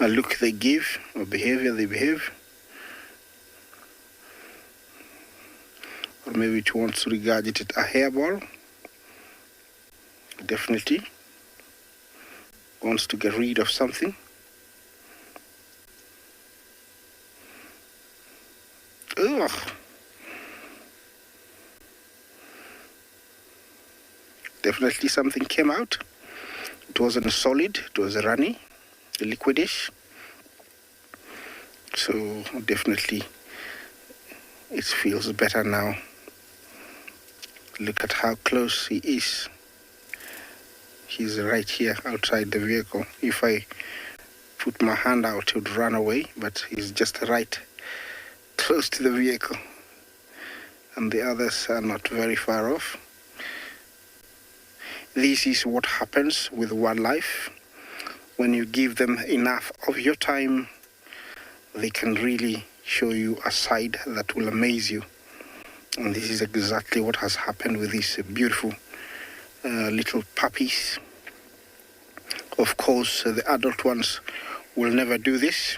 S4: look they give or behavior they behave. Or maybe it wants to regurgitate a hairball. Definitely wants to get rid of something. Ugh. Definitely something came out. It wasn't a solid, it was a runny, a liquidish. So definitely it feels better now. Look at how close he is. He's right here outside the vehicle. If I put my hand out, he would run away, but he's just right close to the vehicle. And the others are not very far off. This is what happens with wildlife. When you give them enough of your time, they can really show you a side that will amaze you. And this is exactly what has happened with these beautiful little puppies. Of course, the adult ones will never do this.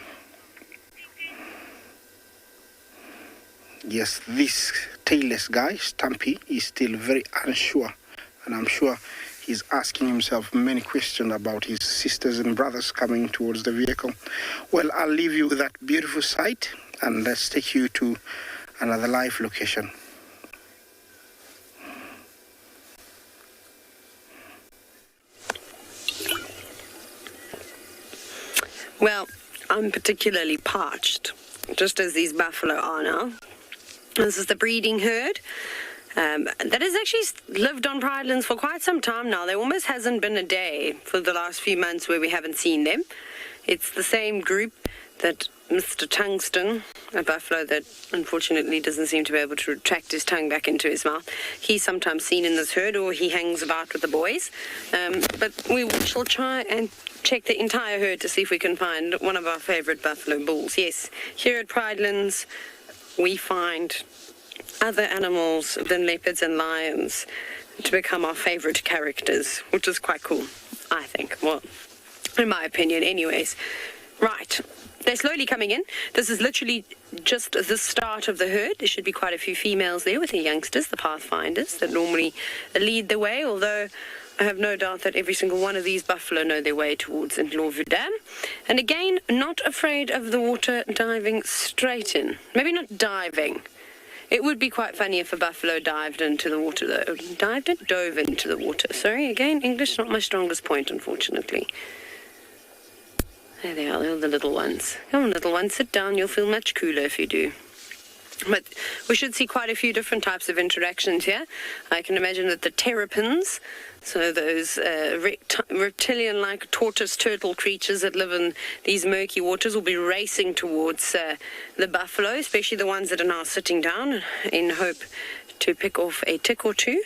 S4: Yes, this tailless guy, Stumpy, is still very unsure. And I'm sure he's asking himself many questions about his sisters and brothers coming towards the vehicle. Well, I'll leave you with that beautiful sight, and let's take you to another live location.
S3: Well, I'm particularly parched, just as these buffalo are now. This is the breeding herd that has actually lived on Pridelands for quite some time now. There almost hasn't been a day for the last few months where we haven't seen them. It's the same group that Mr. Tungsten, a buffalo that unfortunately doesn't seem to be able to retract his tongue back into his mouth. He's sometimes seen in this herd, or he hangs about with the boys. But we shall try and check the entire herd to see if we can find one of our favorite buffalo bulls. Yes, here at Pridelands, we find other animals than leopards and lions to become our favorite characters, which is quite cool, I think. Well, in my opinion, anyways. Right. They're slowly coming in. This is literally just the start of the herd. There should be quite a few females there with the youngsters, the pathfinders, that normally lead the way, although I have no doubt that every single one of these buffalo know their way towards Ndlovu Dam. And again, not afraid of the water, diving straight in. Maybe not diving. It would be quite funny if a buffalo dived into the water, though. Dove into the water. Sorry, again, English not my strongest point, unfortunately. There they are, they're the little ones. Come on, little ones, sit down. You'll feel much cooler if you do. But we should see quite a few different types of interactions here. I can imagine that the terrapins, so those reptilian-like tortoise turtle creatures that live in these murky waters, will be racing towards the buffalo, especially the ones that are now sitting down in hope to pick off a tick or two.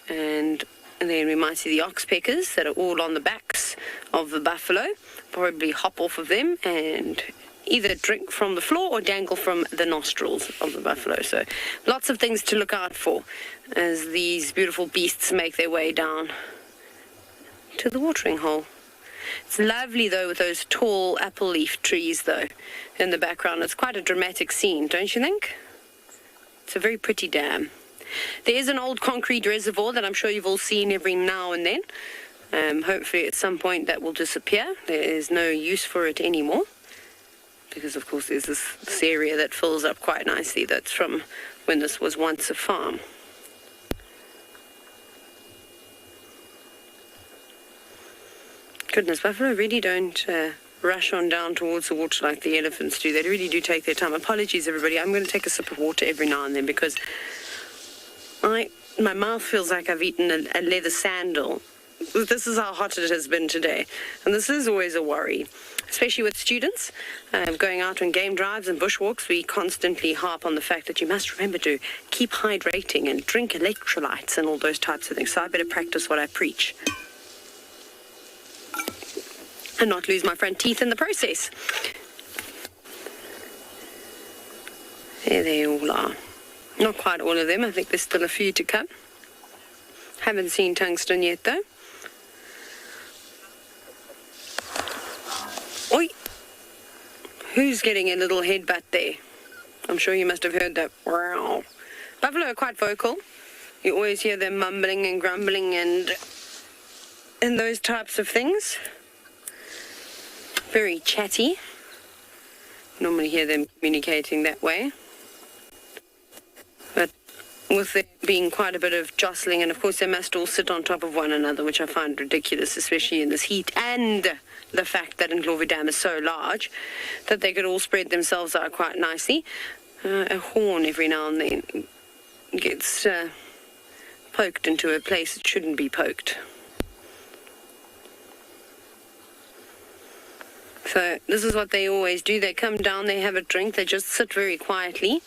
S3: And then we might see the oxpeckers that are all on the backs of the buffalo, probably hop off of them and either drink from the floor or dangle from the nostrils of the buffalo. So lots of things to look out for as these beautiful beasts make their way down to the watering hole. It's lovely, though, with those tall apple leaf trees, though, in the background. It's quite a dramatic scene, don't you think? It's a very pretty dam. There is an old concrete reservoir that I'm sure you've all seen every now and then. Hopefully at some point that will disappear. There is no use for it anymore, because of course there's this area that fills up quite nicely that's from when this was once a farm. Goodness, buffalo really don't rush on down towards the water like the elephants do. They really do take their time. Apologies, everybody. I'm going to take a sip of water every now and then because my mouth feels like I've eaten a leather sandal. This is how hot it has been today. And this is always a worry, especially with students going out on game drives and bushwalks. We constantly harp on the fact that you must remember to keep hydrating and drink electrolytes and all those types of things. So I better practice what I preach. and not lose my front teeth in the process. There they all are. Not quite all of them. I think there's still a few to come. Haven't seen tungsten yet, though. Oi! Who's getting a little headbutt there? I'm sure you must have heard that. Wow. Buffalo are quite vocal. You always hear them mumbling and grumbling and those types of things. Very chatty. Normally hear them communicating that way. But with there being quite a bit of jostling, and of course they must all sit on top of one another, which I find ridiculous, especially in this heat, and the fact that Ndlovu Dam is so large that they could all spread themselves out quite nicely. A horn every now and then gets poked into a place it shouldn't be poked. So this is what they always do. They come down, they have a drink, they just sit very quietly,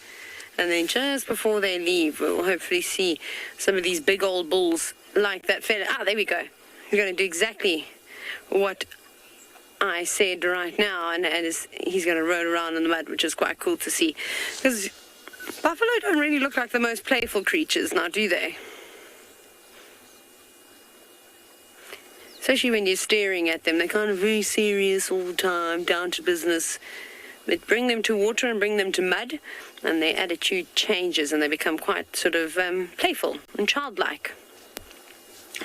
S3: and then just before they leave, we'll hopefully see some of these big old bulls like that fella. Ah, there we go. We're going to do exactly what I said right now, and he's going to roll around in the mud, which is quite cool to see. Because buffalo don't really look like the most playful creatures now, do they? Especially when you're staring at them. They're kind of very serious all the time, down to business. But bring them to water and bring them to mud, and their attitude changes and they become quite sort of playful and childlike.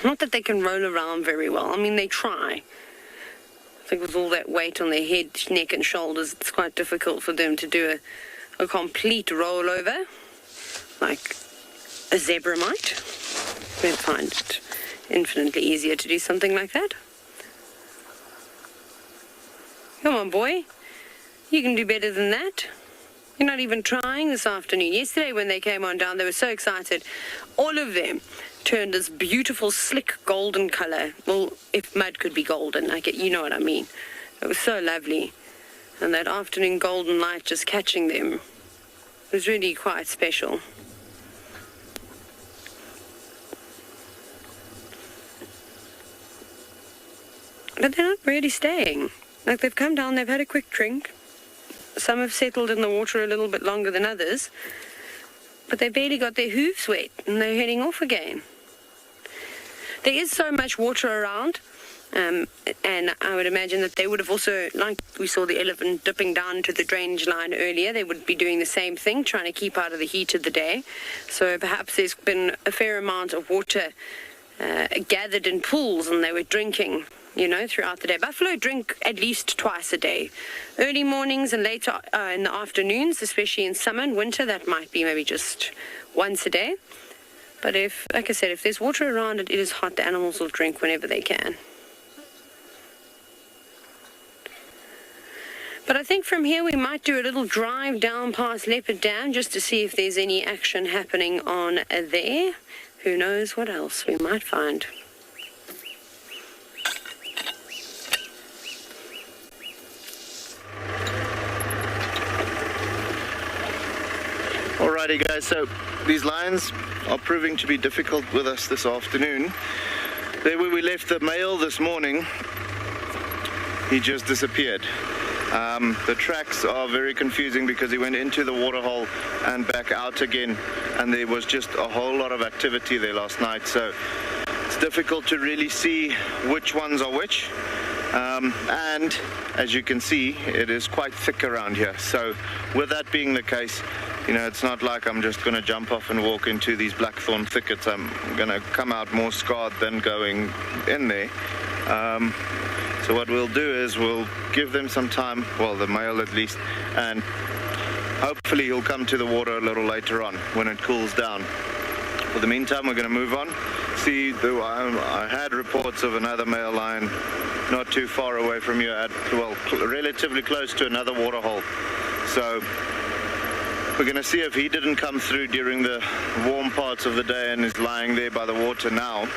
S3: Not that they can roll around very well. I mean, they try. I think with all that weight on their head, neck and shoulders, it's quite difficult for them to do a complete rollover like a zebra might. We'll find it infinitely easier to do something like that. Come on, boy. You can do better than that. You're not even trying this afternoon. Yesterday when they came on down, they were so excited. All of them turned this beautiful, slick, golden color. Well, if mud could be golden, you know what I mean. It was so lovely. And that afternoon golden light just catching them was really quite special. But they're not really staying. Like, they've come down, they've had a quick drink. Some have settled in the water a little bit longer than others, but they barely got their hooves wet and they're heading off again. There is so much water around, and I would imagine that they would have also, like we saw the elephant dipping down to the drainage line earlier, they would be doing the same thing, trying to keep out of the heat of the day. So perhaps there's been a fair amount of water gathered in pools and they were drinking, you know, throughout the day. Buffalo drink at least twice a day. Early mornings and later in the afternoons, especially in summer and winter, that might be maybe just once a day. But if, like I said, if there's water around it is hot, the animals will drink whenever they can. But I think from here we might do a little drive down past Leopard Dam just to see if there's any action happening on there. Who knows what else we might find.
S6: Alrighty guys, so these lions are proving to be difficult with us this afternoon. There where we left the male this morning, he just disappeared. The tracks are very confusing because he went into the waterhole and back out again, and there was just a whole lot of activity there last night, so it's difficult to really see which ones are which. And as you can see, it is quite thick around here. So with that being the case, you know, it's not like I'm just going to jump off and walk into these blackthorn thickets. I'm going to come out more scarred than going in there. So what we'll do is we'll give them some time, well, the male at least, and hopefully he'll come to the water a little later on when it cools down. For the meantime, we're going to move on. See, I had reports of another male lion not too far away from you, relatively close to another waterhole. So we're going to see if he didn't come through during the warm parts of the day and is lying there by the water now.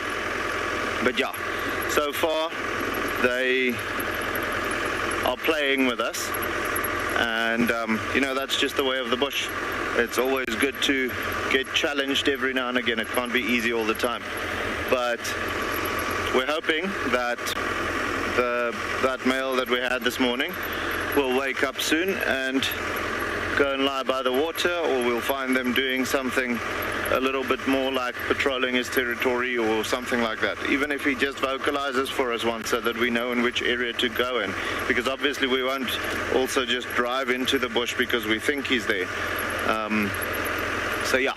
S6: But yeah, so far they are playing with us, and you know, that's just the way of the bush. It's always good to get challenged every now and again. It can't be easy all the time, but we're hoping that that male that we had this morning will wake up soon and go and lie by the water, or we'll find them doing something a little bit more like patrolling his territory or something like that. Even if he just vocalizes for us once so that we know in which area to go in, because obviously we won't also just drive into the bush because we think he's there. So yeah,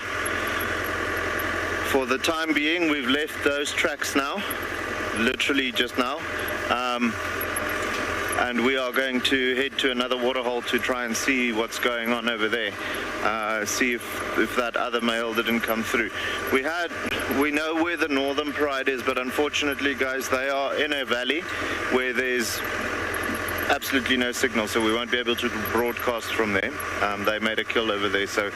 S6: for the time being we've left those tracks now, literally just now, and we are going to head to another waterhole to try and see what's going on over there, see if that other male didn't come through. We know where the northern pride is, but unfortunately, guys, they are in a valley where there's absolutely no signal, so we won't be able to broadcast from there. They made a kill over there, so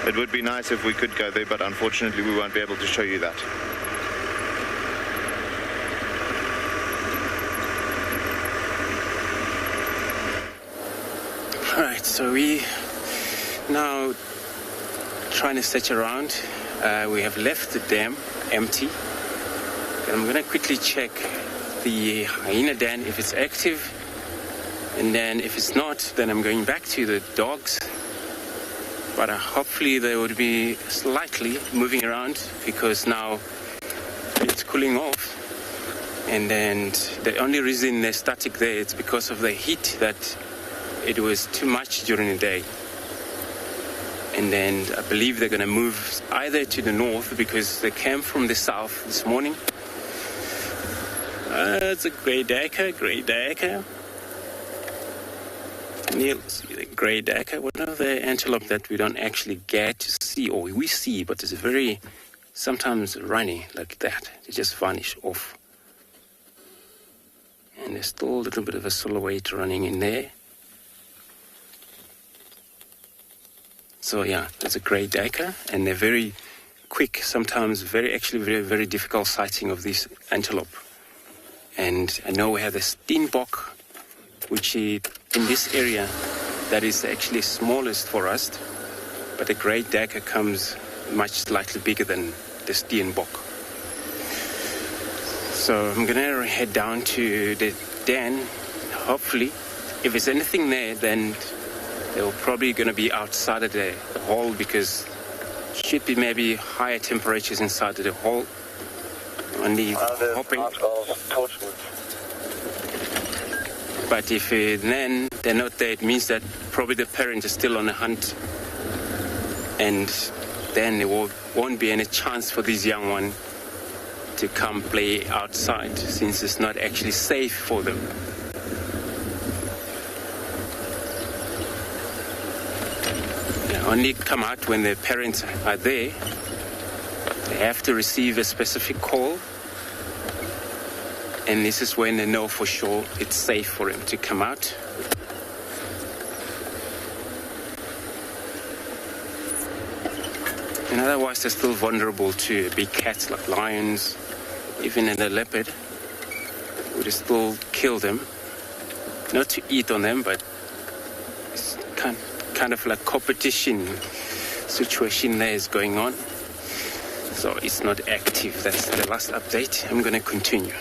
S6: it would be nice if we could go there, but unfortunately we won't be able to show you that.
S5: Alright, so we now trying to search around. We have left the dam empty. And I'm going to quickly check the hyena den if it's active. And then if it's not, then I'm going back to the dogs. But hopefully they would be slightly moving around because now it's cooling off. And then the only reason they're static there is because of the heat, that it was too much during the day. And then I believe they're going to move either to the north because they came from the south this morning. It's a grey decker. Neil, see the grey decker, one of the antelope that we don't actually get to see, or we see, but it's very sometimes runny like that. They just vanish off. And there's still a little bit of a silhouette running in there. So yeah, it's a grey decker, and they're very quick, sometimes very difficult sighting of this antelope. And I know we have the steenbok, which is in this area, that is actually smallest for us, but the grey decker comes much slightly bigger than the steenbok. So I'm gonna head down to the den. Hopefully, if there's anything there, then they're probably going to be outside of the hole, because should be maybe higher temperatures inside of the hole. Only hoping. But if then they're not there, it means that probably the parent is still on a hunt, and then there won't be any chance for this young one to come play outside, since it's not actually safe for them. Only come out when the parents are there. They have to receive a specific call, and this is when they know for sure it's safe for them to come out. And otherwise they're still vulnerable to big cats like lions, even in the leopard. Would still kill them, not to eat on them, but it's kind of like competition situation there is going on. So it's not active. That's the last update. I'm going to continue.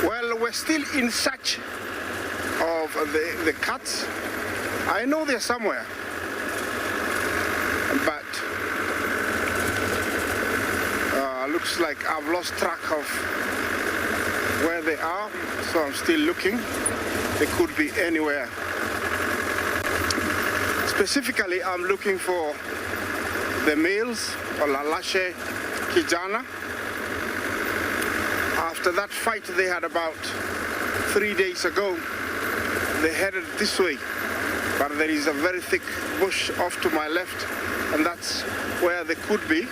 S4: Well, we're still in search of the cats. I know they're somewhere, but looks like I've lost track of where they are, so I'm still looking. They could be anywhere. Specifically, I'm looking for the males, or Lalashe Kijana. After that fight they had about 3 days ago, they headed this way, but there is a very thick bush off to my left, and that's where they could be.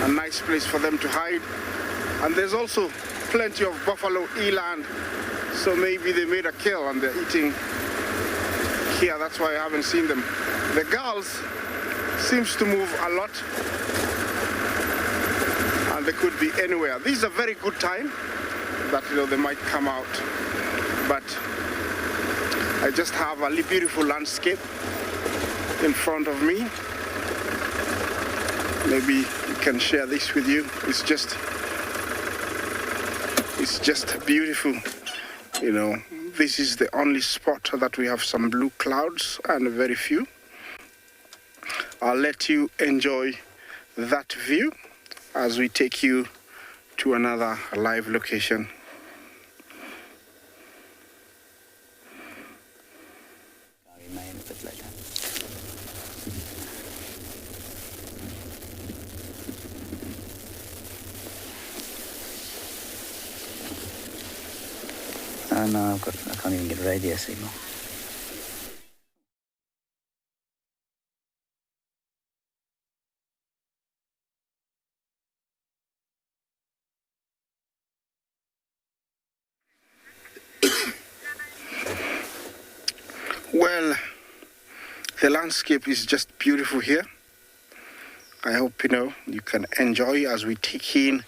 S4: A nice place for them to hide. And there's also plenty of buffalo eland, so maybe they made a kill and they're eating here. That's why I haven't seen them. The girls seems to move a lot, and they could be anywhere. This is a very good time that they might come out, but I just have a beautiful landscape in front of me. Maybe we can share this with you. It's just beautiful. You know, this is the only spot that we have some blue clouds and very few. I'll let you enjoy that view as we take you to another live location.
S2: No, I can't even get a radio signal.
S4: Well, the landscape is just beautiful here. I hope you can enjoy as we take in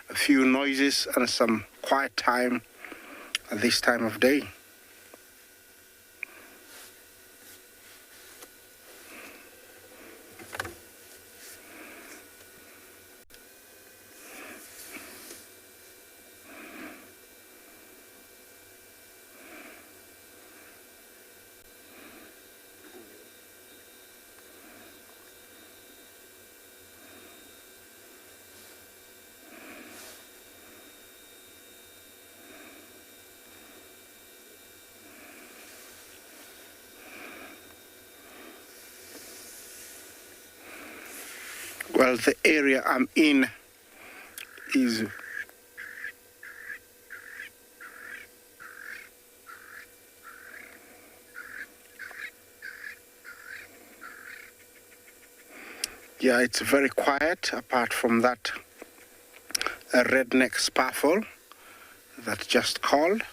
S4: a few noises and some quiet time at this time of day. Well, the area I'm in is it's very quiet apart from that a redneck sparrow that just called.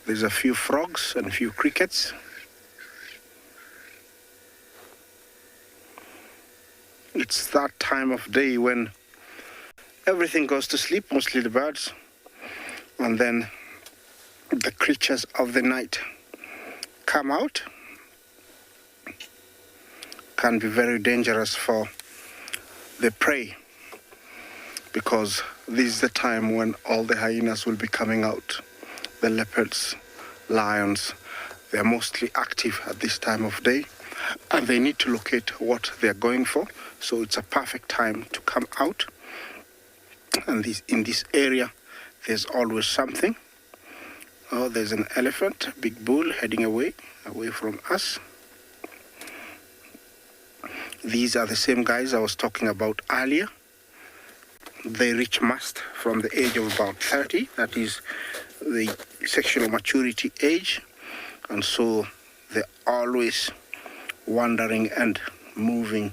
S4: There's a few frogs and a few crickets. It's that time of day when everything goes to sleep, mostly the birds, and then the creatures of the night come out. Can be very dangerous for the prey, because this is the time when all the hyenas will be coming out. The leopards, lions, they're mostly active at this time of day, and they need to locate what they're going for. So it's a perfect time to come out. And in this area, there's always something. Oh, there's an elephant, a big bull heading away from us. These are the same guys I was talking about earlier. They reach mast from the age of about 30. That is the sexual maturity age. And so they're always wandering and moving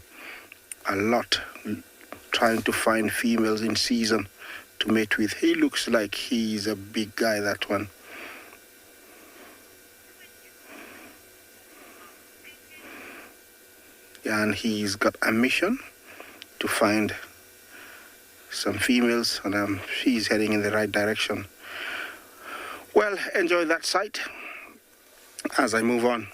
S4: a lot, trying to find females in season to mate with. He looks like he's a big guy, that one. And he's got a mission to find some females, and she's heading in the right direction. Well, enjoy that sight as I move on.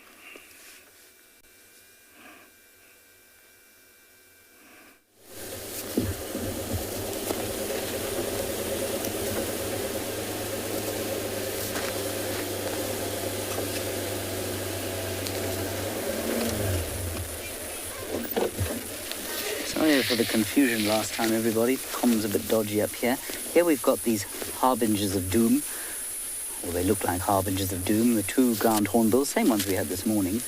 S2: Sorry for the confusion last time, everybody. Comms a bit dodgy up here. Here we've got these harbingers of doom, or they look like harbingers of doom, the two ground hornbills, same ones we had this morning.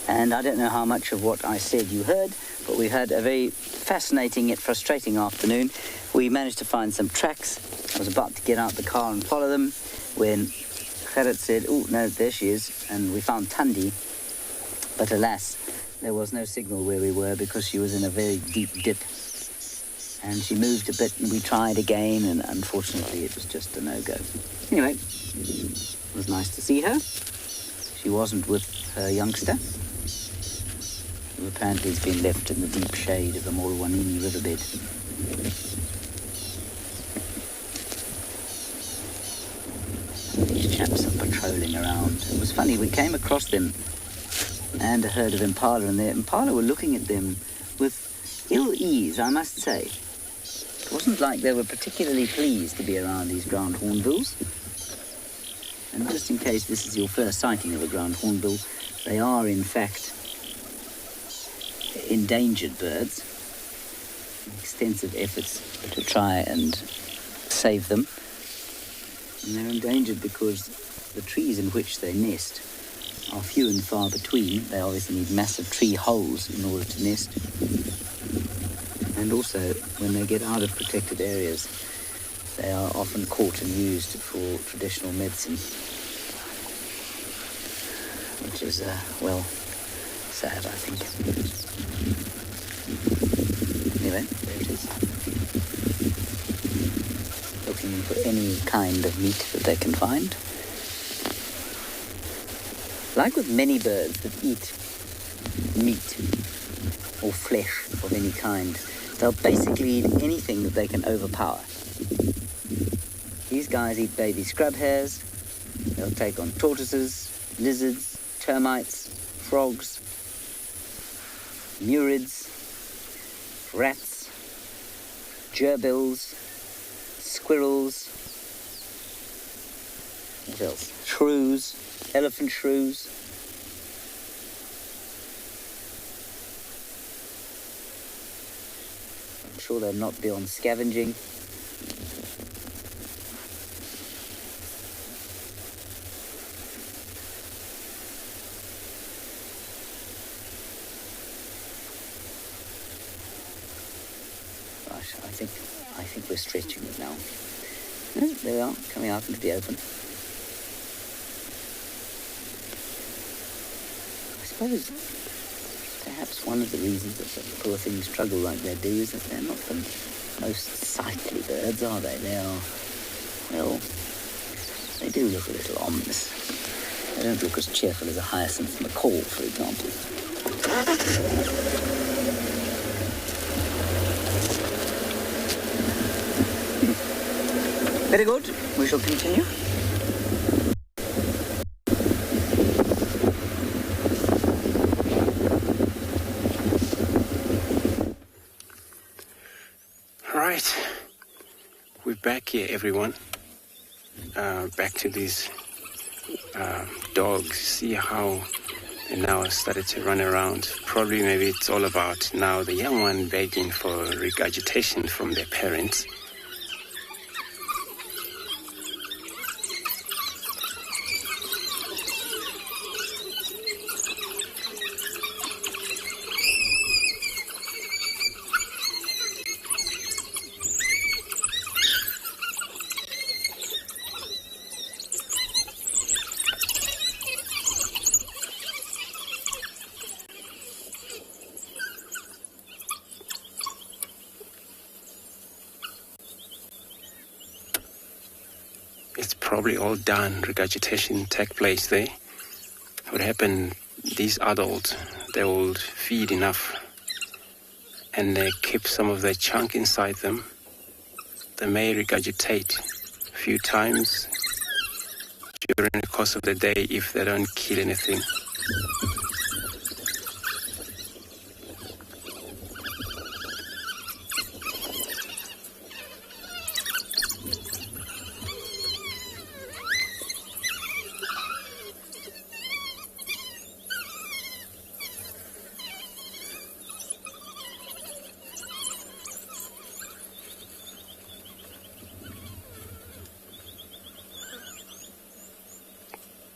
S2: And I don't know how much of what I said you heard, but we had a very fascinating yet frustrating afternoon. We managed to find some tracks. I was about to get out the car and follow them when Gerrit said, oh, no, there she is. And we found Thandi, but alas, there was no signal where we were because she was in a very deep dip. And she moved a bit and we tried again, and unfortunately it was just a no-go. Anyway, it was nice to see her. She wasn't with her youngster, who apparently has been left in the deep shade of the Moriwanini riverbed. These chaps are patrolling around. It was funny, we came across them and a herd of impala, and the impala were looking at them with ill ease, I must say. It wasn't like they were particularly pleased to be around these ground hornbills. And just in case this is your first sighting of a ground hornbill, they are in fact endangered birds. Extensive efforts to try and save them. And they're endangered because the trees in which they nest are few and far between. They obviously need massive tree holes in order to nest. And also, when they get out of protected areas, they are often caught and used for traditional medicine, which is, well, sad, I think. Anyway, there it is. Looking for any kind of meat that they can find. Like with many birds that eat meat or flesh of any kind, they'll basically eat anything that they can overpower. These guys eat baby scrub hares. They'll take on tortoises, lizards, termites, frogs, MAURITZ, rats, gerbils, squirrels, what else? Shrews, elephant shrews. I'm sure they'll not be on scavenging. I think we're stretching it now. There we are, coming out into the open. I suppose perhaps one of the reasons that the poor things struggle like they do is that they're not the most sightly birds, are they? They are, well, they do look a little ominous. They don't look as cheerful as a hyacinth macaw, for example. Very good. We shall continue.
S5: Right. We're back here, everyone. Back to these dogs. See how they now started to run around. Probably maybe it's all about now the young one begging for regurgitation from their parents. It's probably all done. Regurgitation take place there. What happened, these adults, they will feed enough and they keep some of their chunk inside them. They may regurgitate a few times during the course of the day if they don't kill anything.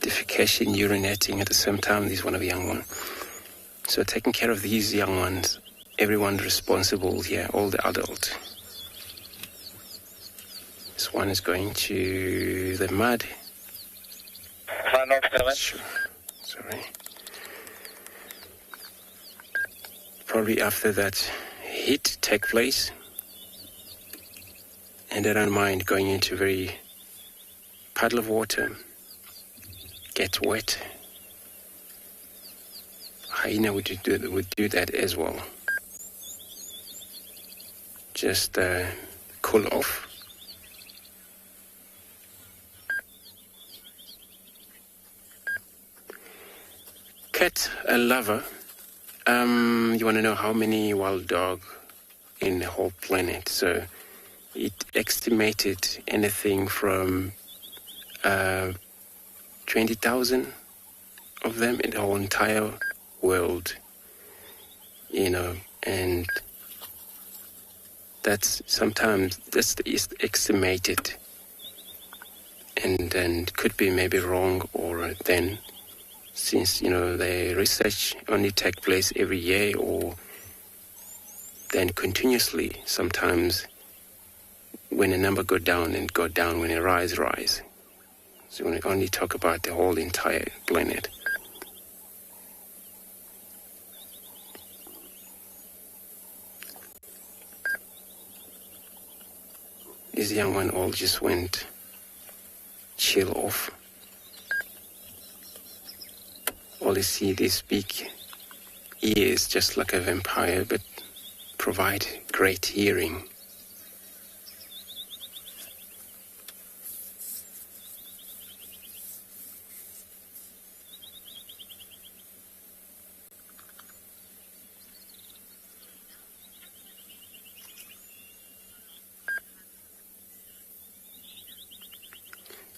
S5: Defecation, urinating at the same time. This is one of the young ones. So taking care of these young ones, everyone responsible here, all the adults. This one is going to the mud. Sure. Sorry. Probably after that heat take place, and they don't mind going into very puddle of water. Get wet. Hyena would do that as well. Just cool off. pet lover, you want to know how many wild dogs in the whole planet. So it estimated anything from 20,000 of them in the whole entire world, and that's estimated, and then could be maybe wrong, or then since the research only take place every year, or then continuously, sometimes when a number go down, when it rise. So we only talk about the whole entire planet. This young one all just went chill off. All you see these big ears, just like a vampire, but provide great hearing.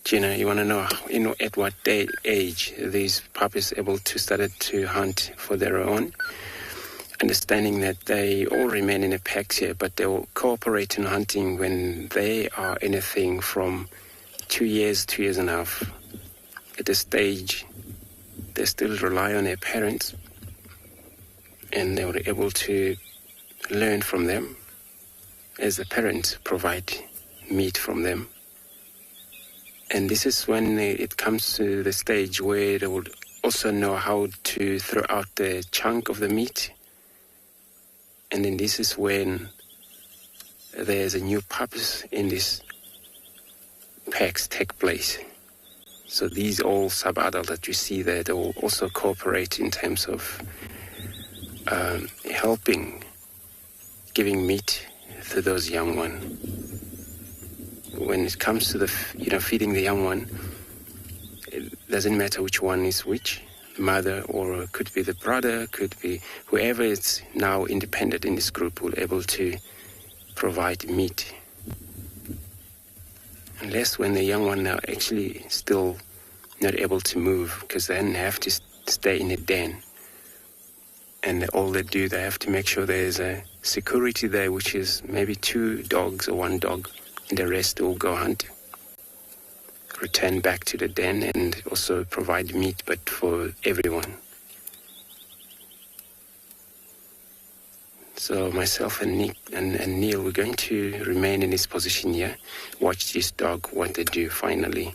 S5: Gina, you want to know, at what age these puppies able to start to hunt for their own? Understanding that they all remain in a pack here, but they will cooperate in hunting when they are anything from 2 years, 2 years and a half. At this stage, they still rely on their parents, and they were able to learn from them as the parents provide meat from them. And this is when it comes to the stage where they would also know how to throw out the chunk of the meat. And then this is when there's a new purpose in these packs take place. So these all sub-adults that you see there, they will also cooperate in terms of helping, giving meat to those young ones. When it comes to the, feeding the young one, it doesn't matter which one is which, mother, or could be the brother, could be whoever is now independent in this group will able to provide meat. Unless when the young one are actually still not able to move, because they then have to stay in a den. And all they do, they have to make sure there's a security there, which is maybe 2 dogs or 1 dog. And the rest will go hunt, return back to the den, and also provide meat, but for everyone. So myself and Nick and Neil, we're going to remain in this position here, watch this dog, what they do finally.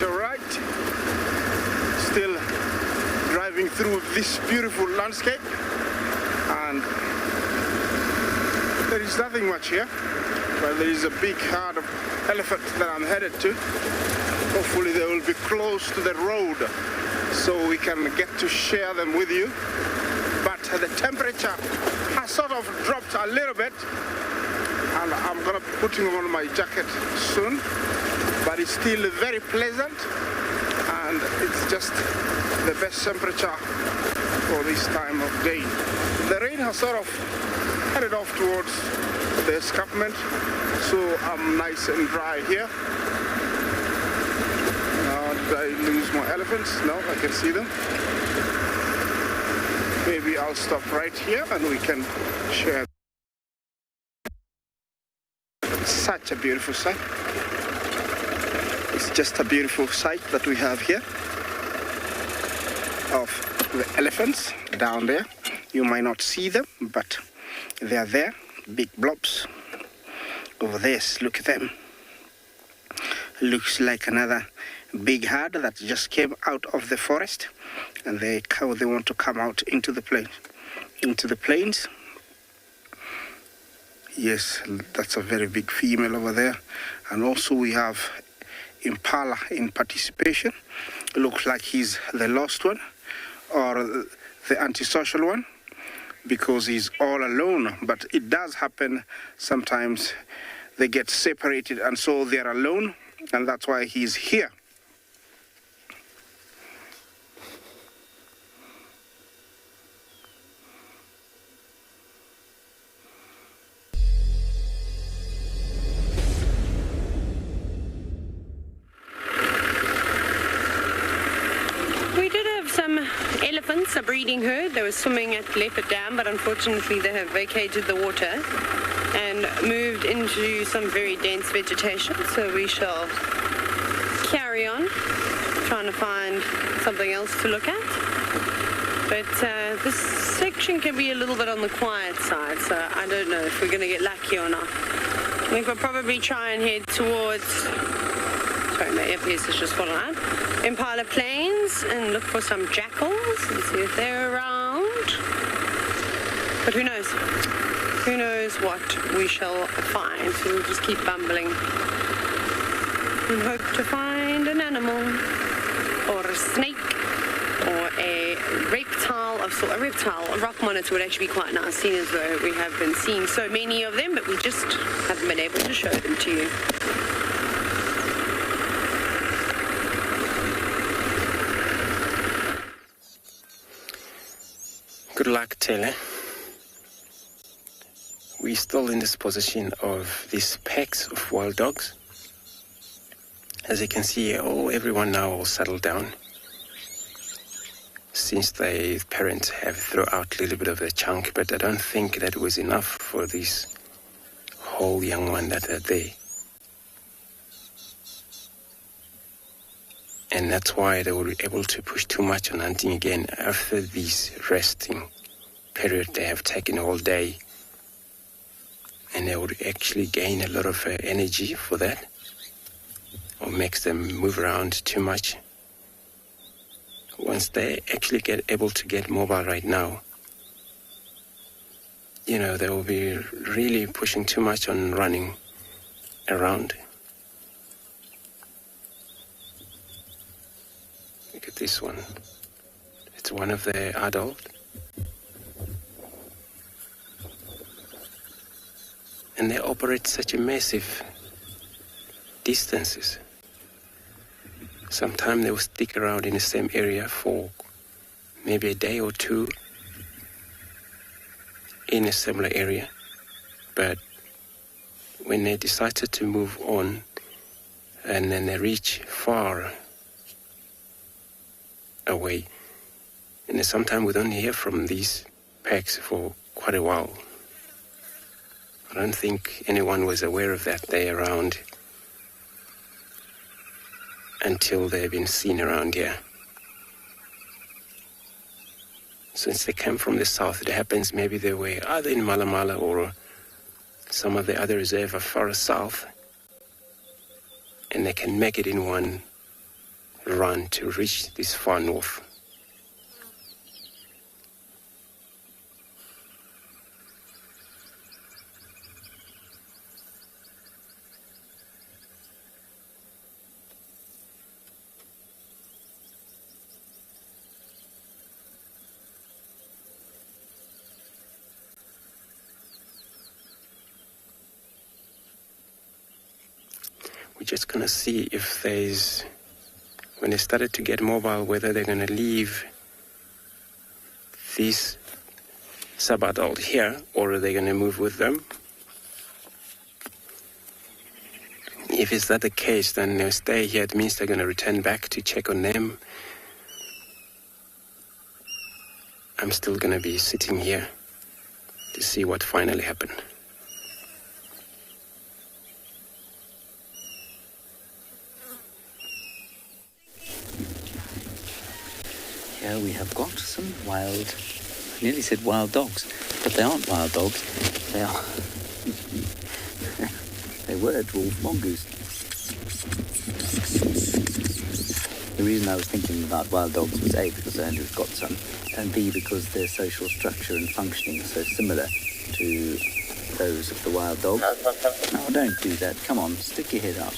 S4: All right, still driving through this beautiful landscape, and there is nothing much here, but there is a big herd of elephants that I'm headed to. Hopefully they will be close to the road so we can get to share them with you, but the temperature has sort of dropped a little bit, and I'm gonna be putting on my jacket soon. But it's still very pleasant, and it's just the best temperature for this time of day. The rain has sort of headed off towards the escarpment, so I'm nice and dry here. Now, did I lose my elephants? No, I can see them. Maybe I'll stop right here and we can share. Such a beautiful sight. It's just a beautiful sight that we have here of the elephants down there. You might not see them, but they are there, big blobs. Over there, look at them. Looks like another big herd that just came out of the forest, and they want to come out into the plains. Yes, that's a very big female over there. And also we have impala in participation. Looks like he's the lost one, or the antisocial one. because he's all alone, but it does happen sometimes. They get separated and so they're alone, and that's why he's here.
S3: Elephants, a breeding herd. They were swimming at Leopard Dam, but unfortunately they have vacated the water and moved into some very dense vegetation. So we shall carry on trying to find something else to look at. But this section can be a little bit on the quiet side, so I don't know if we're going to get lucky or not. I think we'll probably try and head towards... Sorry, my earpiece has just fallen out. Impala Plains and look for some jackals and see if they're around. But who knows? Who knows what we shall find? So we'll just keep bumbling and hope to find an animal or a snake or a reptile of sort. A rock monitor would actually be quite nice, seeing as though we have been seeing so many of them, but we just haven't been able to show them to you.
S5: Good luck, TAYLA. We're still in this position of these packs of wild dogs. As you can see, everyone now all settled down. Since the parents have thrown out a little bit of a chunk, but I don't think that was enough for this whole young one that are there. And that's why they were able to push too much on hunting again after this resting period they have taken all day. And they would actually gain a lot of energy for that, or makes them move around too much. Once they actually get able to get mobile right now, they will be really pushing too much on running around. Look at this one. It's one of the adult. And they operate such a massive distances. Sometimes they will stick around in the same area for maybe a day or two in a similar area. But when they decided to move on and then they reach far away, and sometimes we don't hear from these packs for quite a while. I don't think anyone was aware of that day around until they've been seen around here. Since they came from the south, it happens maybe they were either in Malamala or some of the other reserves are far south, and they can make it in one run to reach this far north. We're just going to see if there's, when they started to get mobile, whether they're going to leave this sub-adult here or are they going to move with them. If it's not the case, then they'll stay here. It means they're going to return back to check on them. I'm still going to be sitting here to see what finally happened.
S2: Here we have got some wild, I nearly said wild dogs, but they aren't wild dogs. They are, they were dwarf mongoose. The reason I was thinking about wild dogs was A, because Andrew's got some, and B, because their social structure and functioning is so similar to those of the wild dog. No, don't do that. Come on, stick your head out.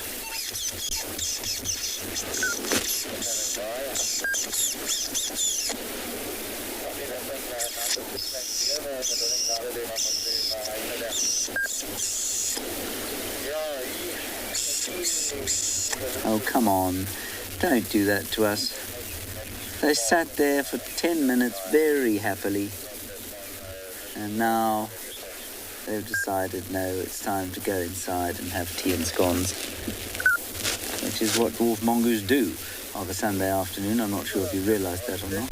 S2: Oh, come on. Don't do that to us. They sat there for 10 minutes very happily. And now they've decided, no, it's time to go inside and have tea and scones, which is what dwarf mongoose do of a Sunday afternoon. I'm not sure if you realised that or not.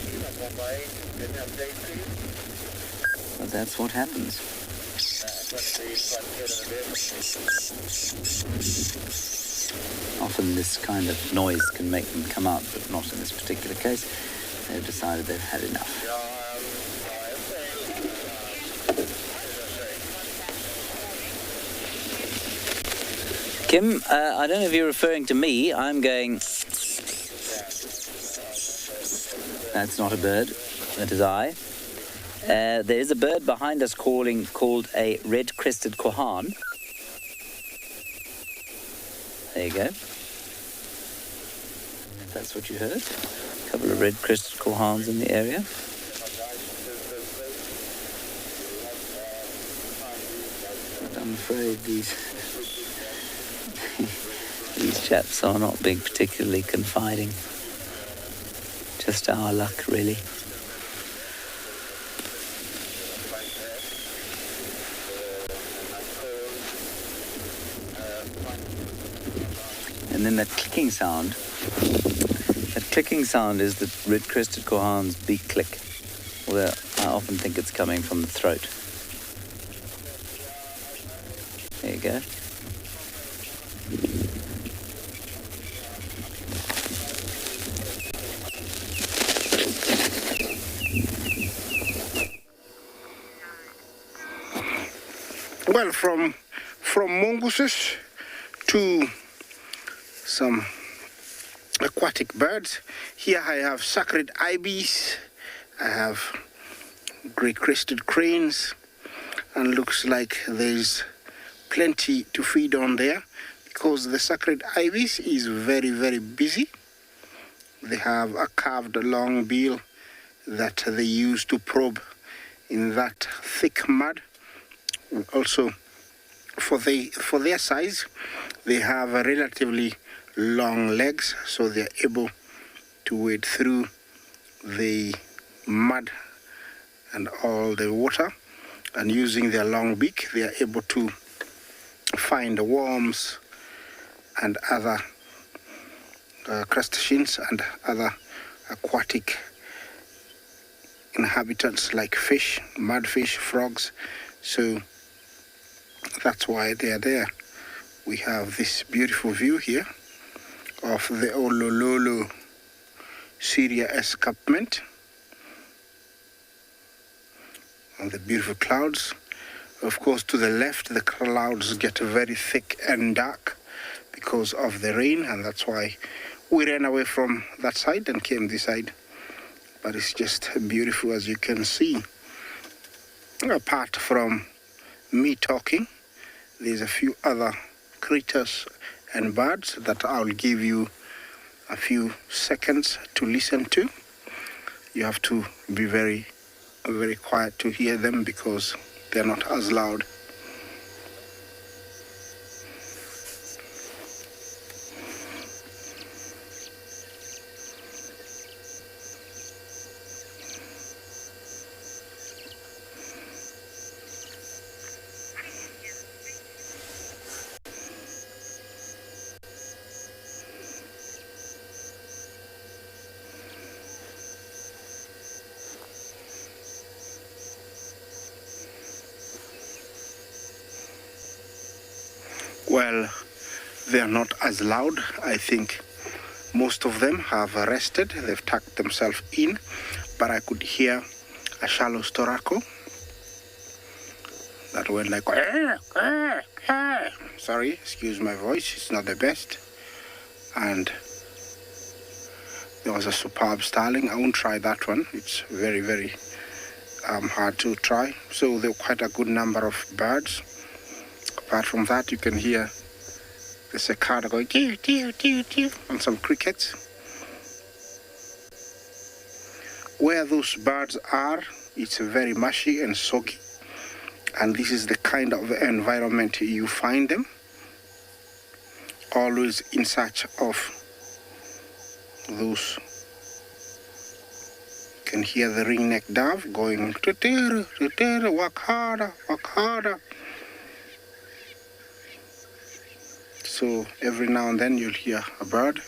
S2: But that's what happens. Often this kind of noise can make them come out, but not in this particular case. They've decided they've had enough. Kim, I don't know if you're referring to me. I'm going... That's not a bird. That is I. There is a bird behind us called a red-crested quahan. There you go. If that's what you heard. A couple of red-crested quahans in the area. But I'm afraid these chaps are not being particularly confiding. Just our luck, really. And then that clicking sound is the red-crested quahan's beak click. Although I often think it's coming from the throat. There you go.
S4: Well, from mongooses to some aquatic birds. Here I have sacred ibis, I have grey-crested cranes, and looks like there's plenty to feed on there because the sacred ibis is very, very busy. They have a carved long bill that they use to probe in that thick mud. Also, for their size, they have a relatively long legs, so they're able to wade through the mud and all the water, and using their long beak they are able to find worms and other crustaceans and other aquatic inhabitants like fish, mudfish, frogs. So that's why they are there. We have this beautiful view here of the Olololo Syria escarpment and the beautiful clouds. Of course, to the left, the clouds get very thick and dark because of the rain, and that's why we ran away from that side and came this side. But it's just beautiful, as you can see. Apart from me talking, there's a few other critters and birds that I'll give you a few seconds to listen to. You have to be very, very quiet to hear them because they're not as loud. Well, they are not as loud. I think most of them have rested. They've tucked themselves in, but I could hear a shallow storaco that went like, sorry, excuse my voice, it's not the best. And there was a superb starling. I won't try that one. It's very, very hard to try. So there were quite a good number of birds. Apart from that, you can hear the cicada going tew, tew, tew, tew, and some crickets. Where those birds are It's very mushy and soggy. And this is the kind of environment you find them. Always in search of those. You can hear the ring-necked dove going, work harder, work harder. So every now and then you'll hear a bird.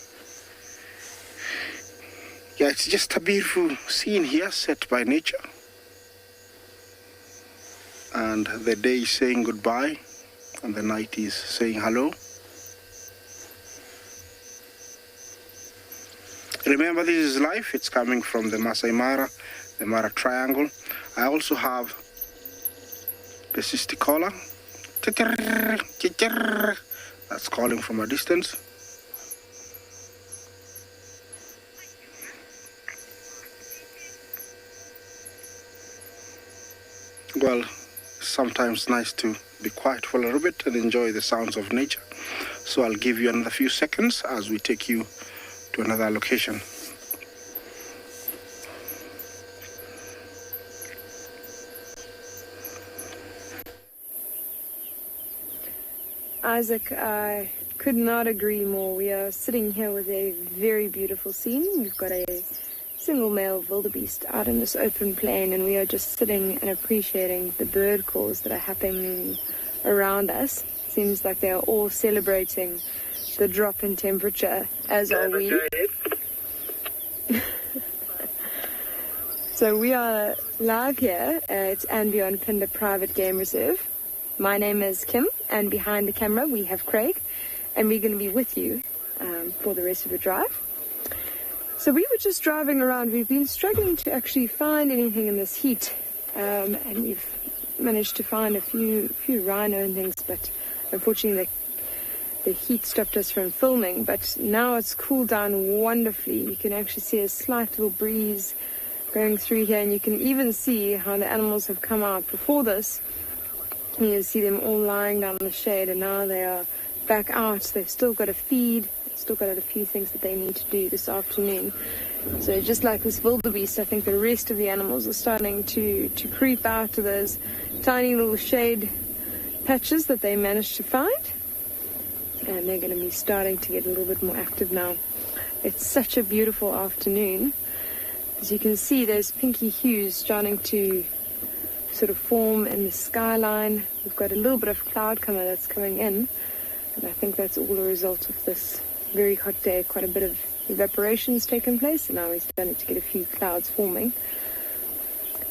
S4: Yeah, it's just a beautiful scene here set by nature. And the day is saying goodbye, and the night is saying hello. Remember, this is live. It's coming from the Masai Mara, the Mara Triangle. I also have the Sisticola. That's calling from a distance. Well, sometimes nice to be quiet for a little bit and enjoy the sounds of nature. So I'll give you another few seconds as we take you to another location.
S7: Isaac, I could not agree more. We are sitting here with a very beautiful scene. We've got a single male wildebeest out in this open plain, and we are just sitting and appreciating the bird calls that are happening around us. Seems like they are all celebrating the drop in temperature, as are we. So we are live here at Anbion Pinder Private Game Reserve. My name is Kim, and behind the camera we have Craig, and we're going to be with you for the rest of the drive. So we were just driving around. We've been struggling to actually find anything in this heat, and we've managed to find a few rhino and things, but unfortunately the heat stopped us from filming. But now it's cooled down wonderfully. You can actually see a slight little breeze going through here, and you can even see how the animals have come out. Before this, you see them all lying down in the shade, and now they are back out. They've still got to feed, still got a few things that they need to do this afternoon. So just like this wildebeest, I think the rest of the animals are starting to creep out to those tiny little shade patches that they managed to find, and they're going to be starting to get a little bit more active now. It's such a beautiful afternoon. As you can see, there's pinky hues starting to sort of form in the skyline. We've got a little bit of cloud cover that's coming in, and I think that's all a result of this very hot day. Quite a bit of evaporation's taken place, and now we're starting to get a few clouds forming.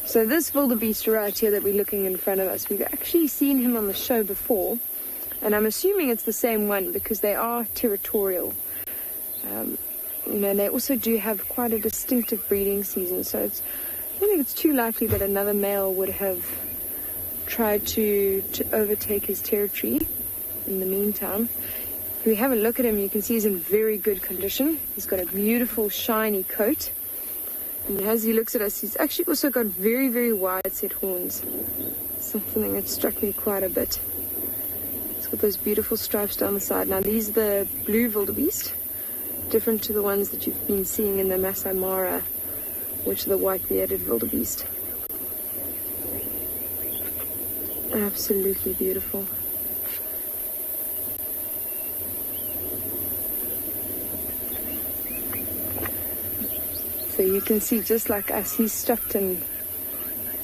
S7: So this wildebeest right here that we're looking in front of us, we've actually seen him on the show before, and I'm assuming it's the same one because they are territorial. They also do have quite a distinctive breeding season, so I don't think it's too likely that another male would have tried to overtake his territory in the meantime. If we have a look at him, you can see he's in very good condition. He's got a beautiful shiny coat, and as he looks at us, he's actually also got very, very wide set horns. Something that struck me quite a bit. He's got those beautiful stripes down the side. Now these are the blue wildebeest, different to the ones that you've been seeing in the Masai Mara, which are the white-bearded wildebeest. Absolutely beautiful. So you can see, just like us, he stopped and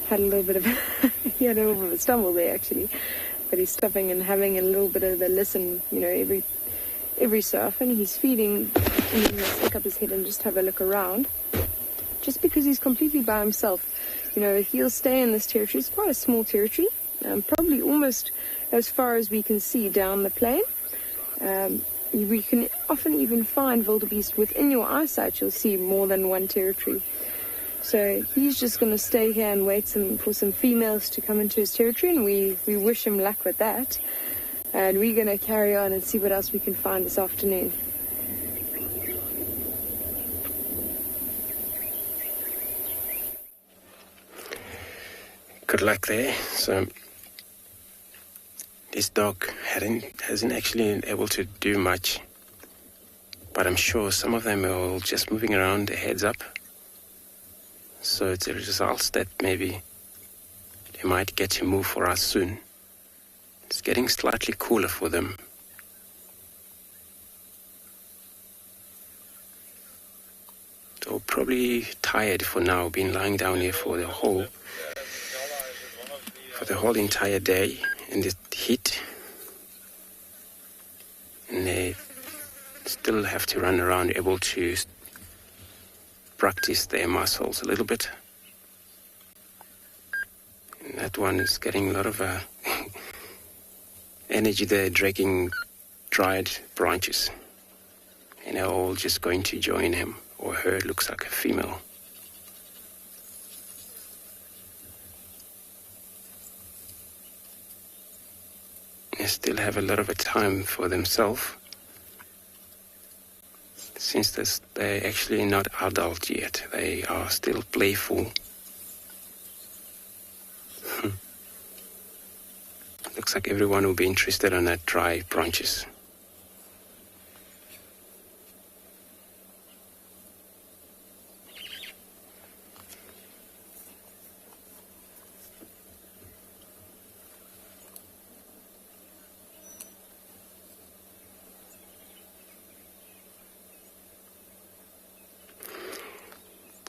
S7: had a little bit of he had a little bit of a stumble there actually, but he's stopping and having a little bit of a listen, every so often. He's feeding, and then he'll stick up his head and just have a look around. Just because he's completely by himself, he'll stay in this territory. It's quite a small territory, probably almost as far as we can see down the plain. We can often even find wildebeest within your eyesight. You'll see more than one territory. So he's just going to stay here and wait for some females to come into his territory, and we wish him luck with that. And we're going to carry on and see what else we can find this afternoon.
S5: Good luck there. So this dog hasn't actually been able to do much, but I'm sure some of them are all just moving around, their heads up. So it's a result that maybe they might get to move for us soon. It's getting slightly cooler for them. So probably tired for now, been lying down here for the whole entire day in the heat. And they still have to run around, able to practice their muscles a little bit. And that one is getting a lot of energy there, dragging dried branches. And they're all just going to join him or her. Looks like a female. They still have a lot of a time for themselves, since they're actually not adult yet. They are still playful. Looks like everyone will be interested in that dry branches.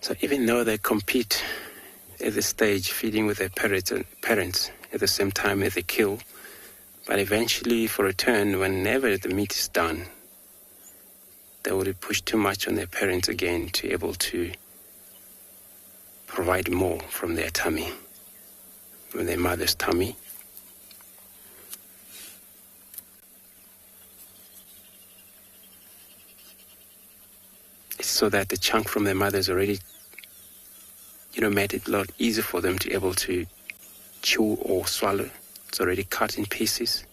S5: So even though they compete at this stage, feeding with their parents at the same time as they kill, but eventually for a turn, whenever the meat is done, they will push too much on their parents again to be able to provide more from their tummy, from their mother's tummy. It's so that the chunk from their mother is already, made it a lot easier for them to be able to chew or swallow. It's already cut in pieces.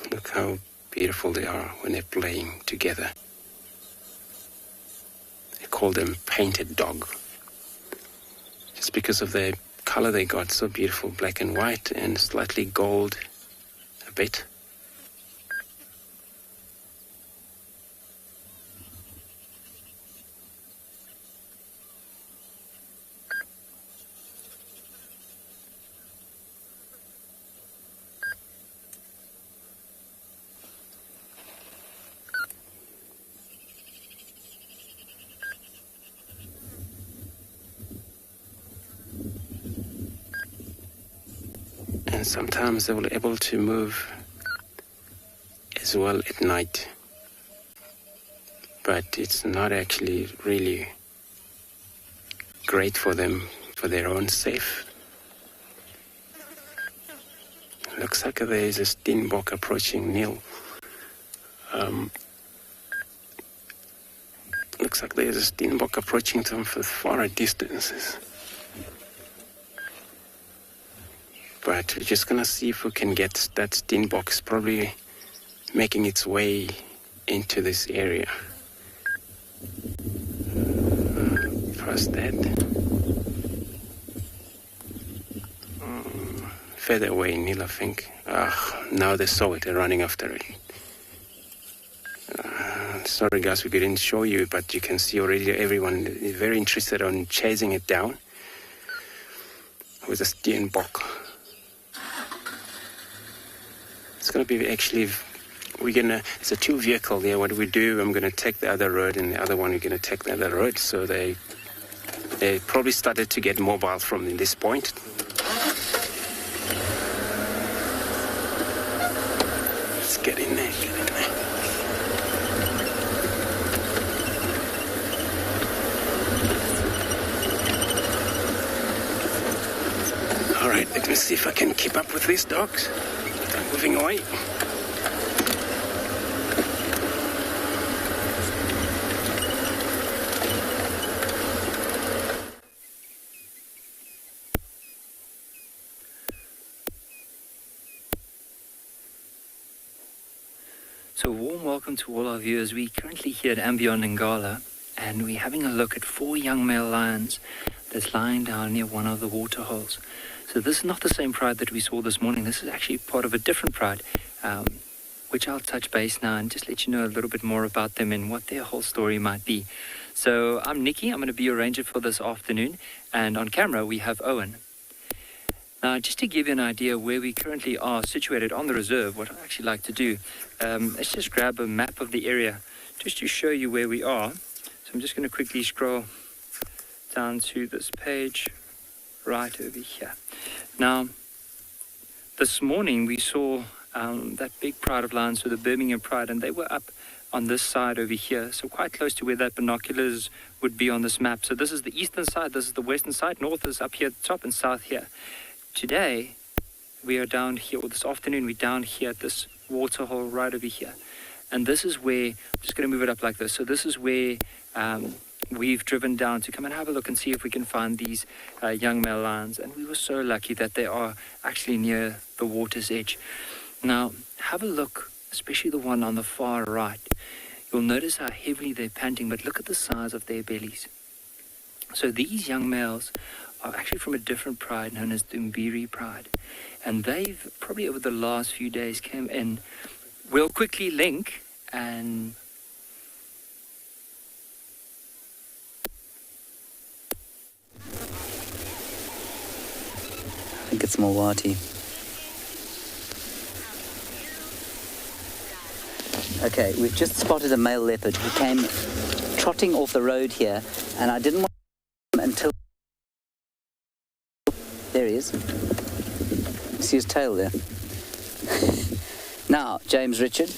S5: Look how beautiful they are when they're playing together. They call them painted dog, just because of their color they got, so beautiful, black and white and slightly gold a bit. And sometimes they will be able to move as well at night. But it's not actually really great for them, for their own safe. Looks like there is a steenbok approaching Neil. Looks like there is a steenbok approaching them from far distances. But we're just going to see if we can get that steenbok. It's probably making its way into this area. Past that. Further away, Neil, I think. Now they saw it. They're running after it. Sorry, guys, we didn't show you, but you can see already everyone is very interested on chasing it down with a steenbok. It's going to be actually, it's a two vehicle there. What we do, I'm going to take the other road and the other one, we're going to take the other road. So they probably started to get mobile from this point. Let's get in there, All right, let me see if I can keep up with these dogs. They're moving away.
S8: So a warm welcome to all our viewers. We're currently here at Beyond Ngala, and we're having a look at 4 young male lions that's lying down near one of the water holes. So this is not the same pride that we saw this morning. This is actually part of a different pride. which I'll touch base now and just let you know a little bit more about them and what their whole story might be. So I'm Nikki, I'm going to be your ranger for this afternoon, and on camera we have Owen. Now, just to give you an idea where we currently are situated on the reserve, what I actually like to do, let's just grab a map of the area just to show you where we are. So I'm just going to quickly scroll down to this page right over here. Now, this morning we saw that big pride of lions, so the Birmingham Pride, and they were up on this side over here, so quite close to where that binoculars would be on this map. So this is the eastern side, this is the western side, north is up here at the top and south here. Today, we are down here, or this afternoon, we're down here at this waterhole right over here. And this is where, I'm just going to move it up like this. So this is where we've driven down to come and have a look and see if we can find these young male lions. And we were so lucky that they are actually near the water's edge. Now, have a look, especially the one on the far right. You'll notice how heavily they're panting, but look at the size of their bellies. So these young males are actually from a different pride known as the MCCURDY pride. And they've probably over the last few days came in. We'll quickly link and
S2: I think it's MAURITZ. Okay, we've just spotted a male leopard who came trotting off the road here, and I didn't want him until... There he is. See his tail there. Now, James Richard,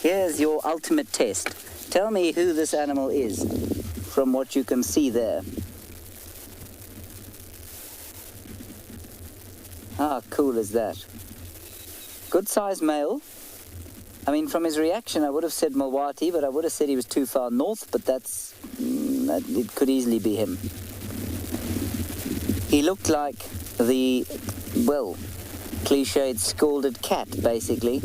S2: here's your ultimate test. Tell me who this animal is from what you can see there. How cool is that? Good sized male. I mean, from his reaction, I would have said MAURITZ, but I would have said he was too far north, but it could easily be him. He looked like the, well, cliched scalded cat, basically.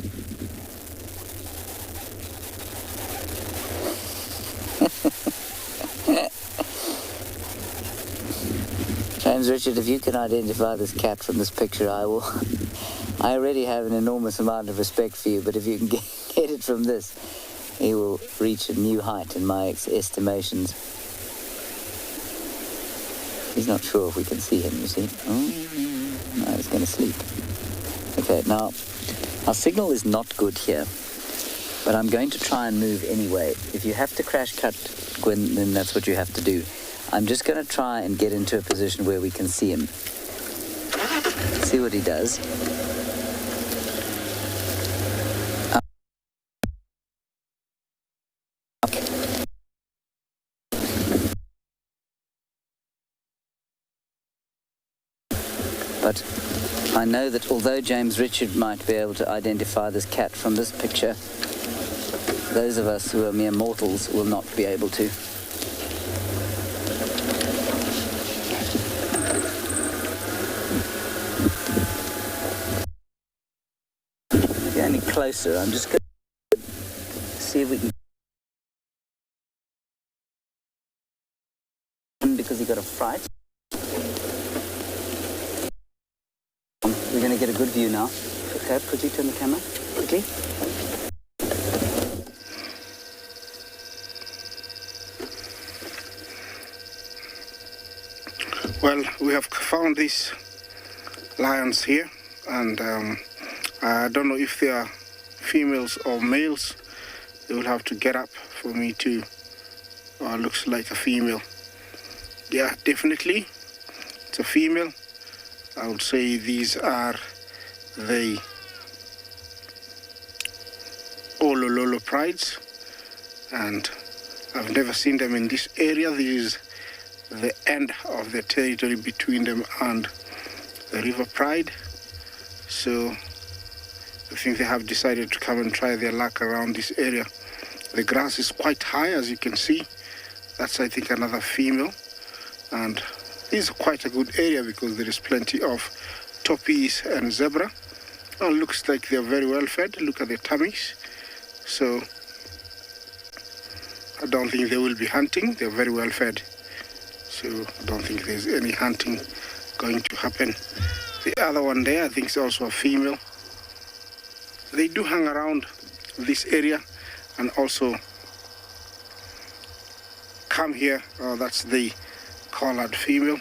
S2: James Richard, if you can identify this cat from this picture, I will. I already have an enormous amount of respect for you, but if you can get it from this, he will reach a new height in my estimations. He's not sure if we can see him, you see. Oh, no, he's going to sleep. Okay, now, our signal is not good here, but I'm going to try and move anyway. If you have to crash cut, Gwen, then that's what you have to do. I'm just going to try and get into a position where we can see him. See what he does. But I know that although James Richard might be able to identify this cat from this picture, those of us who are mere mortals will not be able to. Get any closer, I'm just going to see if we can, because he got a fright. We're going to get a good view now. Okay, quickly turn the camera. Quickly.
S4: Well, we have found these lions here, and I don't know if they are females or males. They will have to get up for me to... looks like a female. Yeah, definitely. It's a female. I would say these are the Olololo prides, and I've never seen them in this area. This is the end of the territory between them and the River Pride. So I think they have decided to come and try their luck around this area. The grass is quite high, as you can see. That's, I think, another female, and this is quite a good area because there is plenty of toppies and zebra. Oh, looks like they're very well fed. Look at their tummies. So I don't think they will be hunting. They're very well fed. So I don't think there's any hunting going to happen. The other one there, I think, is also a female. They do hang around this area and also come here. That's the collared female.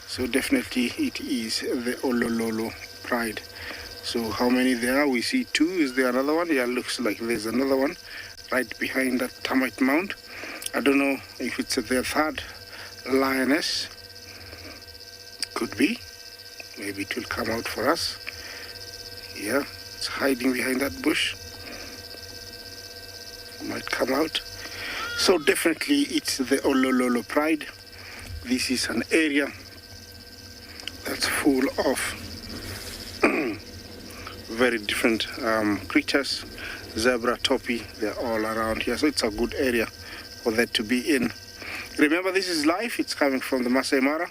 S4: So definitely it is the Olololo pride. So how many there are? We see two. Is there another one? Yeah, looks like there's another one right behind that termite mound. I don't know if it's their third lioness. Could be. Maybe it will come out for us. Yeah, it's hiding behind that bush. Might come out. So definitely it's the Olololo pride. This is an area that's full of very different creatures. Zebra, topi, they're all around here. So it's a good area for that to be in. Remember, this is live. It's coming from the Masai Mara.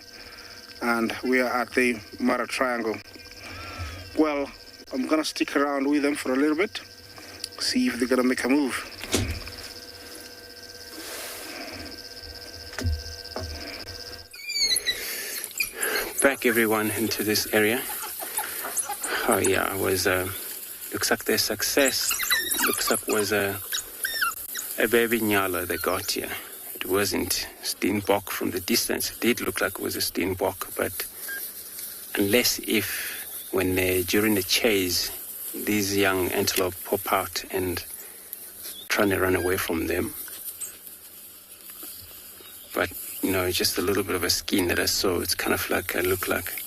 S4: And we are at the Mara Triangle. Well, I'm going to stick around with them for a little bit. See if they're going to make a move.
S5: Back everyone into this area. Oh yeah, it was looks like their success. Looks like was a baby nyala they got here. It wasn't steenbok from the distance. It did look like it was a steenbok, but unless if when during the chase these young antelope pop out and trying to run away from them. But you know, just a little bit of a skin that I saw. It's kind of like, looked like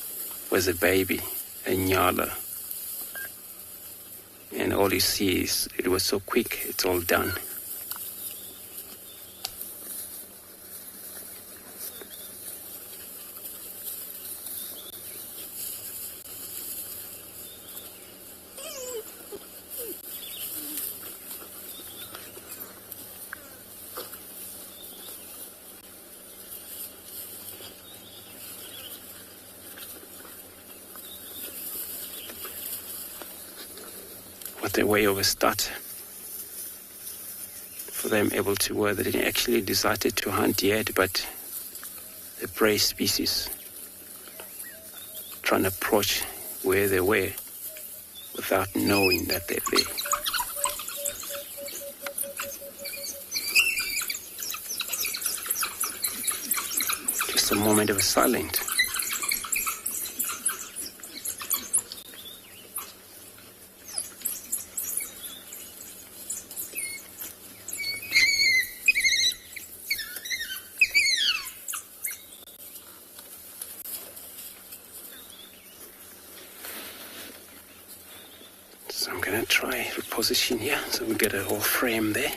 S5: was a baby, a nyala. And all you see is, it was so quick, it's all done. What a way of a start for them, able to where they didn't actually decided to hunt yet, but the prey species trying to approach where they were without knowing that they're there. Just a moment of silence. So I'm going to try reposition here so we get a whole frame there.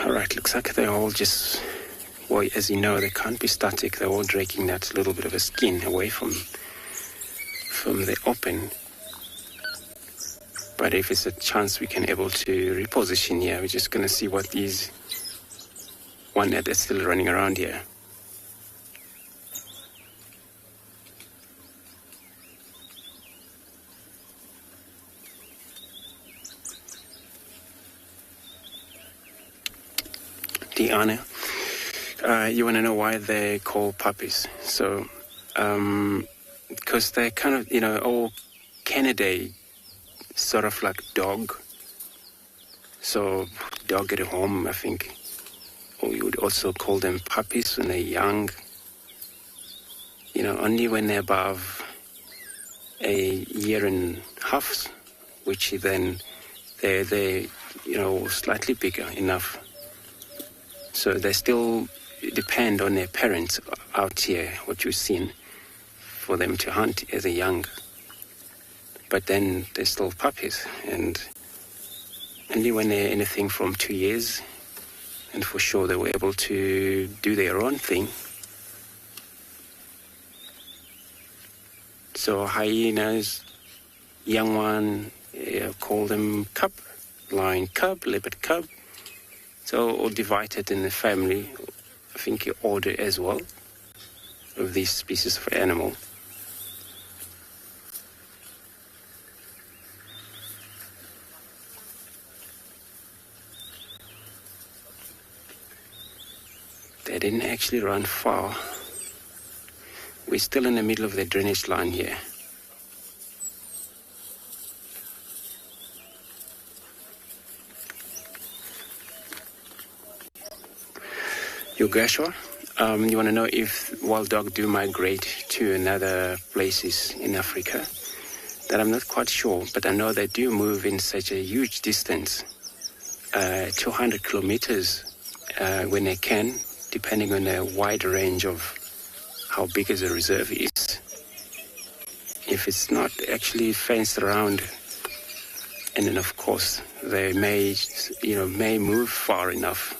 S5: Alright, looks like they're all just, well, as you know, they can't be static. They're all dragging that little bit of a skin away from the open. But if it's a chance we can able to reposition here, we're just going to see what these one that's still running around here. Diana, you want to know why they're called puppies? So, because they're kind of, you know, all Canada, sort of like dog. So, dog at home, I think. Or you would also call them puppies when they're young. You know, only when they're above a year and a half, which then they're you know, slightly bigger enough. So they still depend on their parents out here, what you've seen, for them to hunt as a young. But then they're still puppies, and only when they're anything from 2 years, and for sure they were able to do their own thing, So hyenas, young one, call them cub, lion cub, leopard cub. So all divided in the family, I think order as well, of these species of animal. They didn't actually run far. We're still in the middle of the drainage line here. Yogeshwar, you want to know if wild dog do migrate to another places in Africa? That I'm not quite sure, but I know they do move in such a huge distance, 200 kilometers when they can, depending on the wide range of how big as a reserve is. If it's not actually fenced around, and then of course they may move far enough.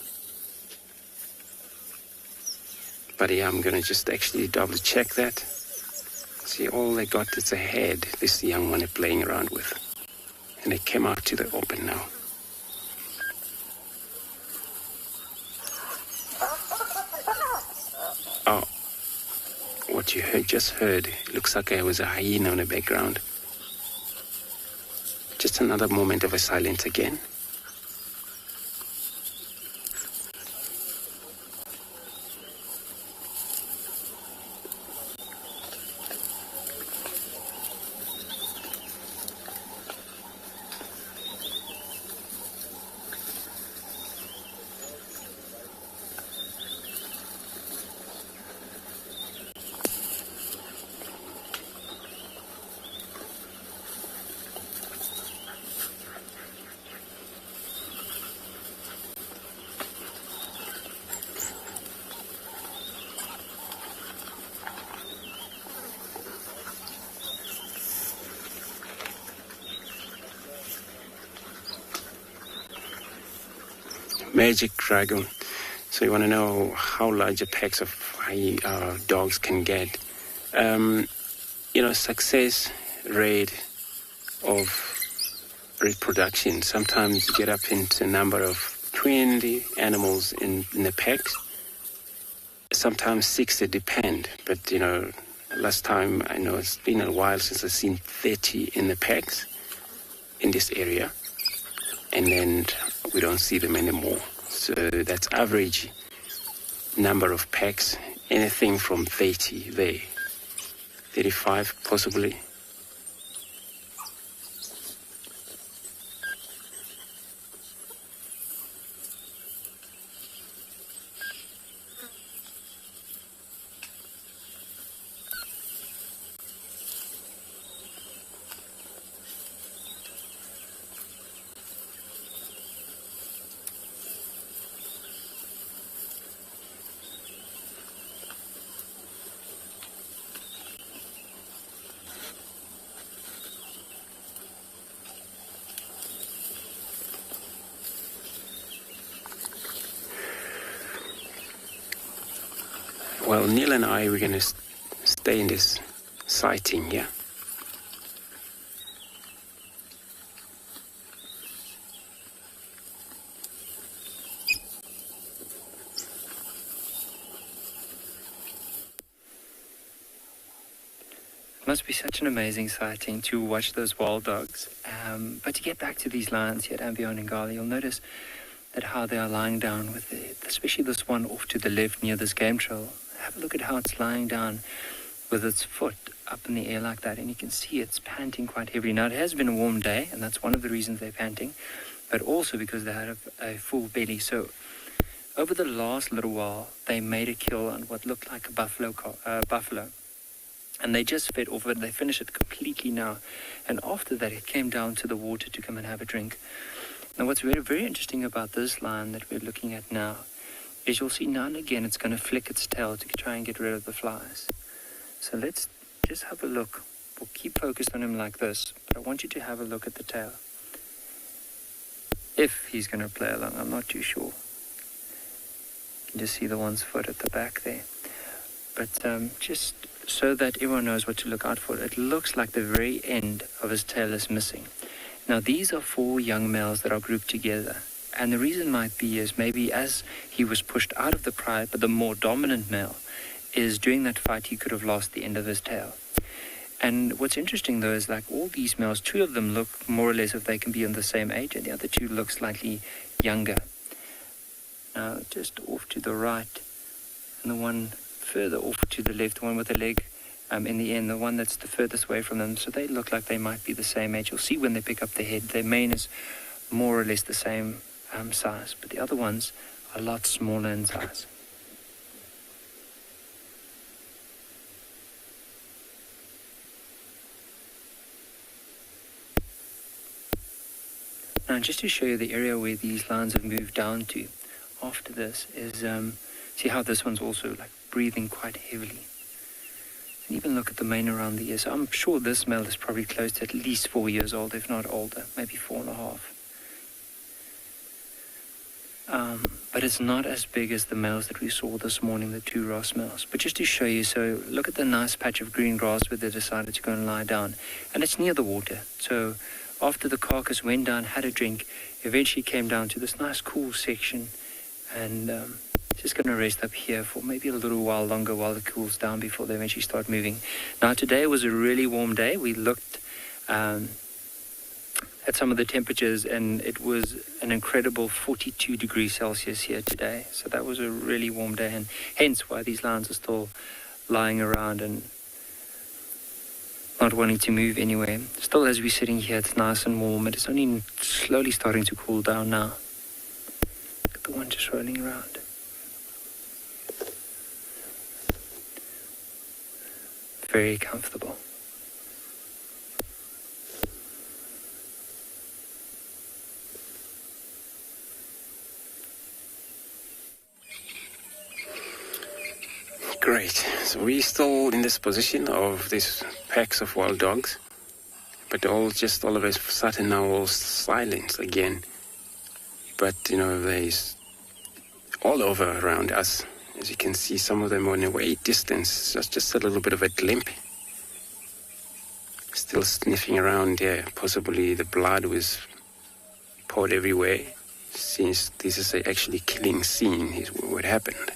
S5: But yeah, I'm gonna just actually double check that. See, all they got is a head, this young one is playing around with. And they came out to the open now. Oh, what you just heard, looks like there was a hyena in the background. Just another moment of a silence again. Magic dragon. So you want to know how large a packs of dogs can get. Success rate of reproduction. Sometimes you get up into a number of 20 animals in the packs. Sometimes 60, depend. But, last time, I know it's been a while since I've seen 30 in the packs in this area. And then we don't see them anymore. So that's average number of packs, anything from 30 there, 35 possibly. Well, Neil and I, we're going to stay in this sighting here.
S8: It must be such an amazing sighting to watch those wild dogs. But to get back to these lions here at Ambion and Gali, you'll notice that how they are lying down with especially this one off to the left near this game trail. Have a look at how it's lying down with its foot up in the air like that, and you can see it's panting quite heavily. Now, it has been a warm day, and that's one of the reasons they're panting, but also because they had a full belly. So over the last little while, they made a kill on what looked like a buffalo. And they just fed off it. They finished it completely now. And after that, it came down to the water to come and have a drink. Now, what's very, very interesting about this lion that we're looking at now is you'll see now and again it's going to flick its tail to try and get rid of the flies. So let's just have a look. We'll keep focused on him like this, but I want you to have a look at the tail. If he's going to play along, I'm not too sure. You can just see the one's foot at the back there. But just so that everyone knows what to look out for, it looks like the very end of his tail is missing. Now, these are 4 young males that are grouped together. And the reason might be is maybe as he was pushed out of the pride, but the more dominant male, is during that fight he could have lost the end of his tail. And what's interesting though is like all these males, 2 of them look more or less if they can be on the same age, and the other 2 look slightly younger. Now, just off to the right, and the one further off to the left, the one with the leg in the end, the one that's the furthest away from them, so they look like they might be the same age. You'll see when they pick up their head, their mane is more or less the same size, but the other ones are a lot smaller in size. Now, just to show you the area where these lines have moved down to after this is, see how this one's also like breathing quite heavily. And even look at the mane around the ears. So I'm sure this male is probably close to at least 4 years old, if not older, maybe 4.5. But it's not as big as the males that we saw this morning, the 2 Ross males. But just to show you, so look at the nice patch of green grass where they decided to go and lie down. And it's near the water. So after the carcass went down, had a drink, eventually came down to this nice cool section, and just going to rest up here for maybe a little while longer while it cools down before they eventually start moving. Now, today was a really warm day. We looked at some of the temperatures, and it was an incredible 42 degrees Celsius here today. So that was a really warm day, and hence why these lions are still lying around and not wanting to move anywhere. Still, as we're sitting here, it's nice and warm. It's only slowly starting to cool down now. Look at the one just rolling around. Very comfortable.
S5: Great. So we're still in this position of these packs of wild dogs, but all of a sudden now all silence again. But there's all over around us. As you can see, some of them are in a way distance. Just a little bit of a glimpse. Still sniffing around there. Possibly the blood was poured everywhere, since this is actually killing scene is what happened.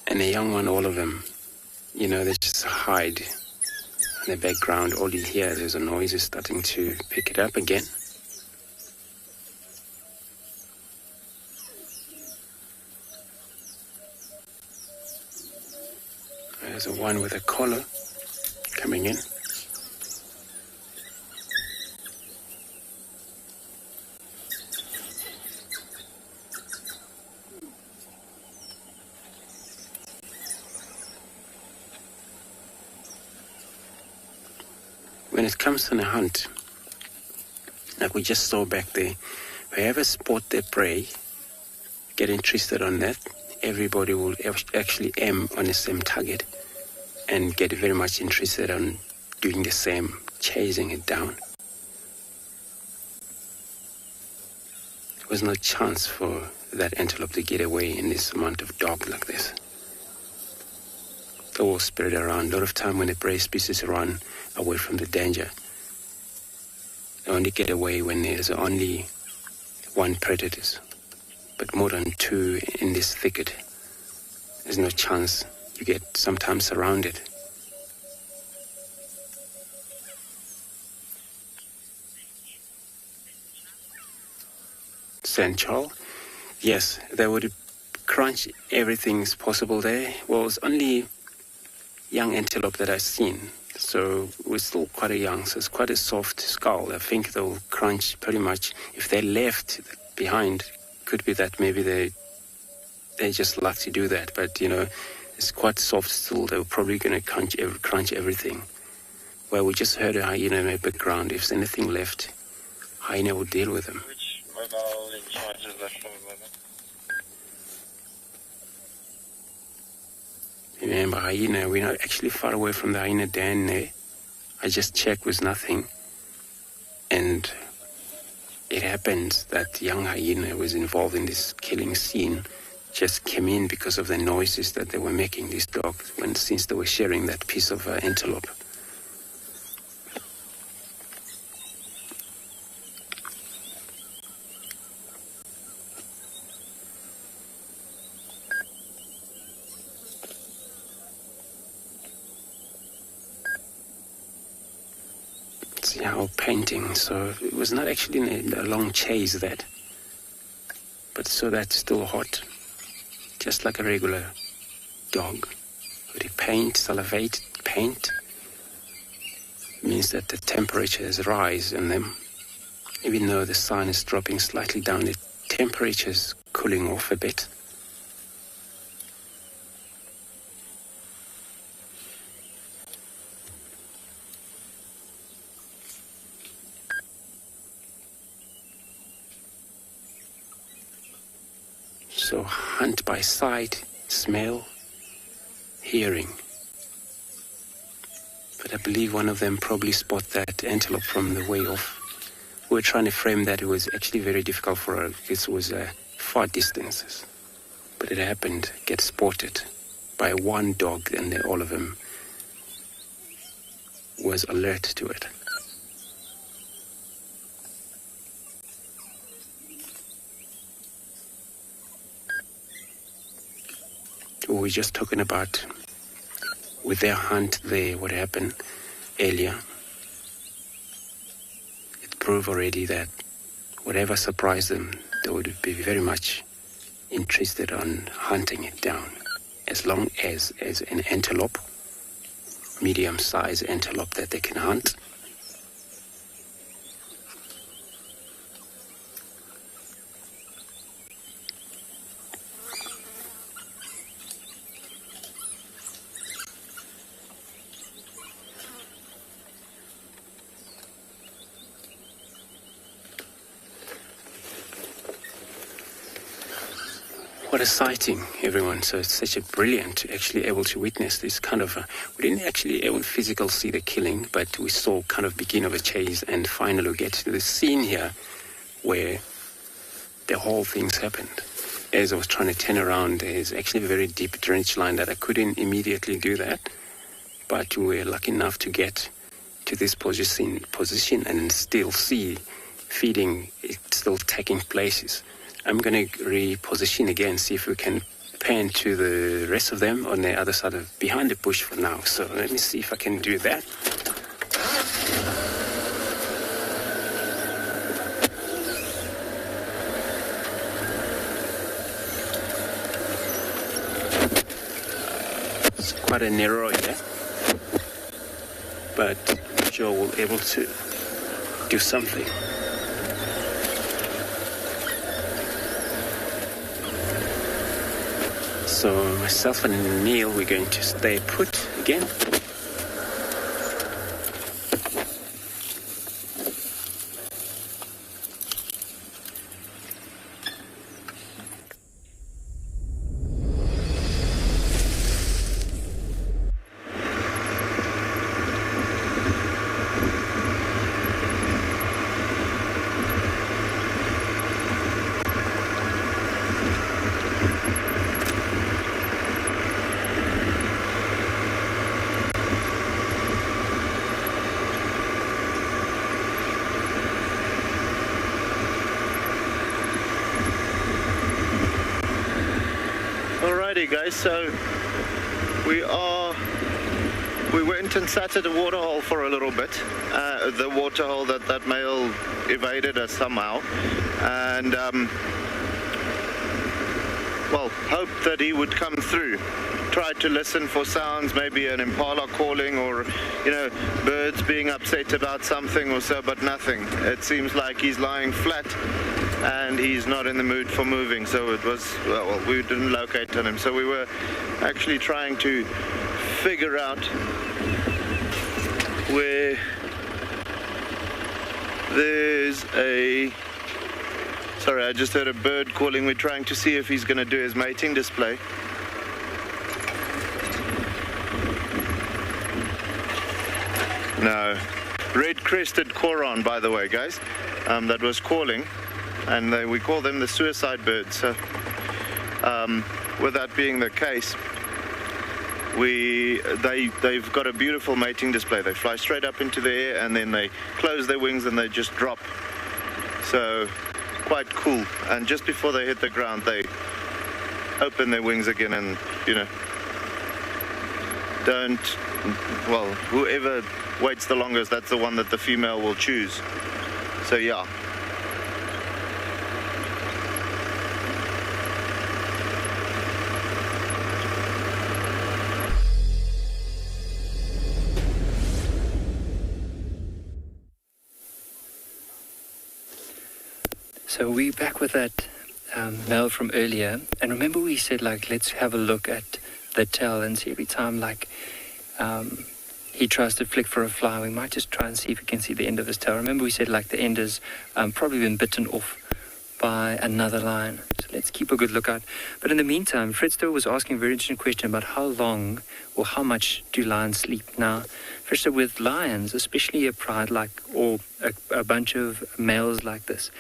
S5: And the young one, all of them, they just hide in the background. All you hear is a noise is starting to pick it up again. There's a one with a collar coming in. When it comes to the hunt, like we just saw back there, whoever spot their prey, get interested on that, everybody will actually aim on the same target and get very much interested on doing the same, chasing it down. There was no chance for that antelope to get away in this amount of dog like this. They all spread around. A lot of time when the prey species run away from the danger, they only get away when there's only one predator. But more than 2 in this thicket, there's no chance. You get sometimes surrounded. Central, yes, they would crunch everything's possible there. Well, it's only young antelope that I've seen, so we're still quite a young, so it's quite a soft skull. I think they'll crunch pretty much. If they're left behind, could be that maybe they just like to do that, but it's quite soft still. They're probably going to crunch everything. Well, we just heard a hyena in the background. If there's anything left, hyena will deal with them.
S9: Which mobile in charge of that mobile?
S5: Remember, hyena, we're not actually far away from the hyena den there. I just checked with nothing. And it happened that young hyena was involved in this killing scene, just came in because of the noises that they were making, these dogs, since they were sharing that piece of antelope. See how painting, so it was not actually a long chase that, but so that's still hot, just like a regular dog. Would he paint, salivate, paint? Means that the temperatures rise in them. Even though the sun is dropping slightly down, the temperature's cooling off a bit. So hunt by sight, smell, hearing. But I believe one of them probably spot that antelope from the way off. We were trying to frame that. It was actually very difficult for her because it was far distances. But it happened, get spotted by one dog, and then all of them was alert to it. We were just talking about with their hunt there, what happened earlier. It proved already that whatever surprised them, they would be very much interested on hunting it down. As long as an antelope, medium-sized antelope that they can hunt. What a sighting, everyone. So it's such a brilliant to actually able to witness this kind of, we didn't actually able to physically see the killing, but we saw kind of begin of a chase, and finally we get to the scene here where the whole thing's happened. As I was trying to turn around, there's actually a very deep drainage line that I couldn't immediately do that, but we were lucky enough to get to this position and still see feeding it still taking places. I'm going to reposition again, see if we can pan to the rest of them on the other side of behind the bush for now. So let me see if I can do that. It's quite a narrow area, but Joe will be able to do something. So myself and Neil, we're going to stay put again. Guys, so we went and sat at the waterhole for a little bit, the waterhole that male evaded us somehow, and well, hoped that he would come through. Tried to listen for sounds, maybe an impala calling, or birds being upset about something or so, but nothing. It seems like he's lying flat and he's not in the mood for moving, so it was, well, we didn't locate on him. So we were actually trying to figure out where there's a, sorry, I just heard a bird calling. We're trying to see if he's going to do his mating display. No,
S6: red-crested coron, by the way, guys, that was calling, and we call them the suicide birds. So with that being the case, they've got a beautiful mating display. They fly straight up into the air and then they close their wings and they just drop. So quite cool. And just before they hit the ground, they open their wings again, and whoever waits the longest, that's the one that the female will choose. So yeah.
S8: So we're back with that male from earlier, and remember we said, like, let's have a look at the tail and see every time, like, he tries to flick for a fly, we might just try and see if we can see the end of his tail. Remember we said, like, the end has probably been bitten off by another lion. So let's keep a good lookout. But in the meantime, Fred Stowe was asking a very interesting question about how long or how much do lions sleep. Now, first, with lions, especially a pride or a bunch of males like this,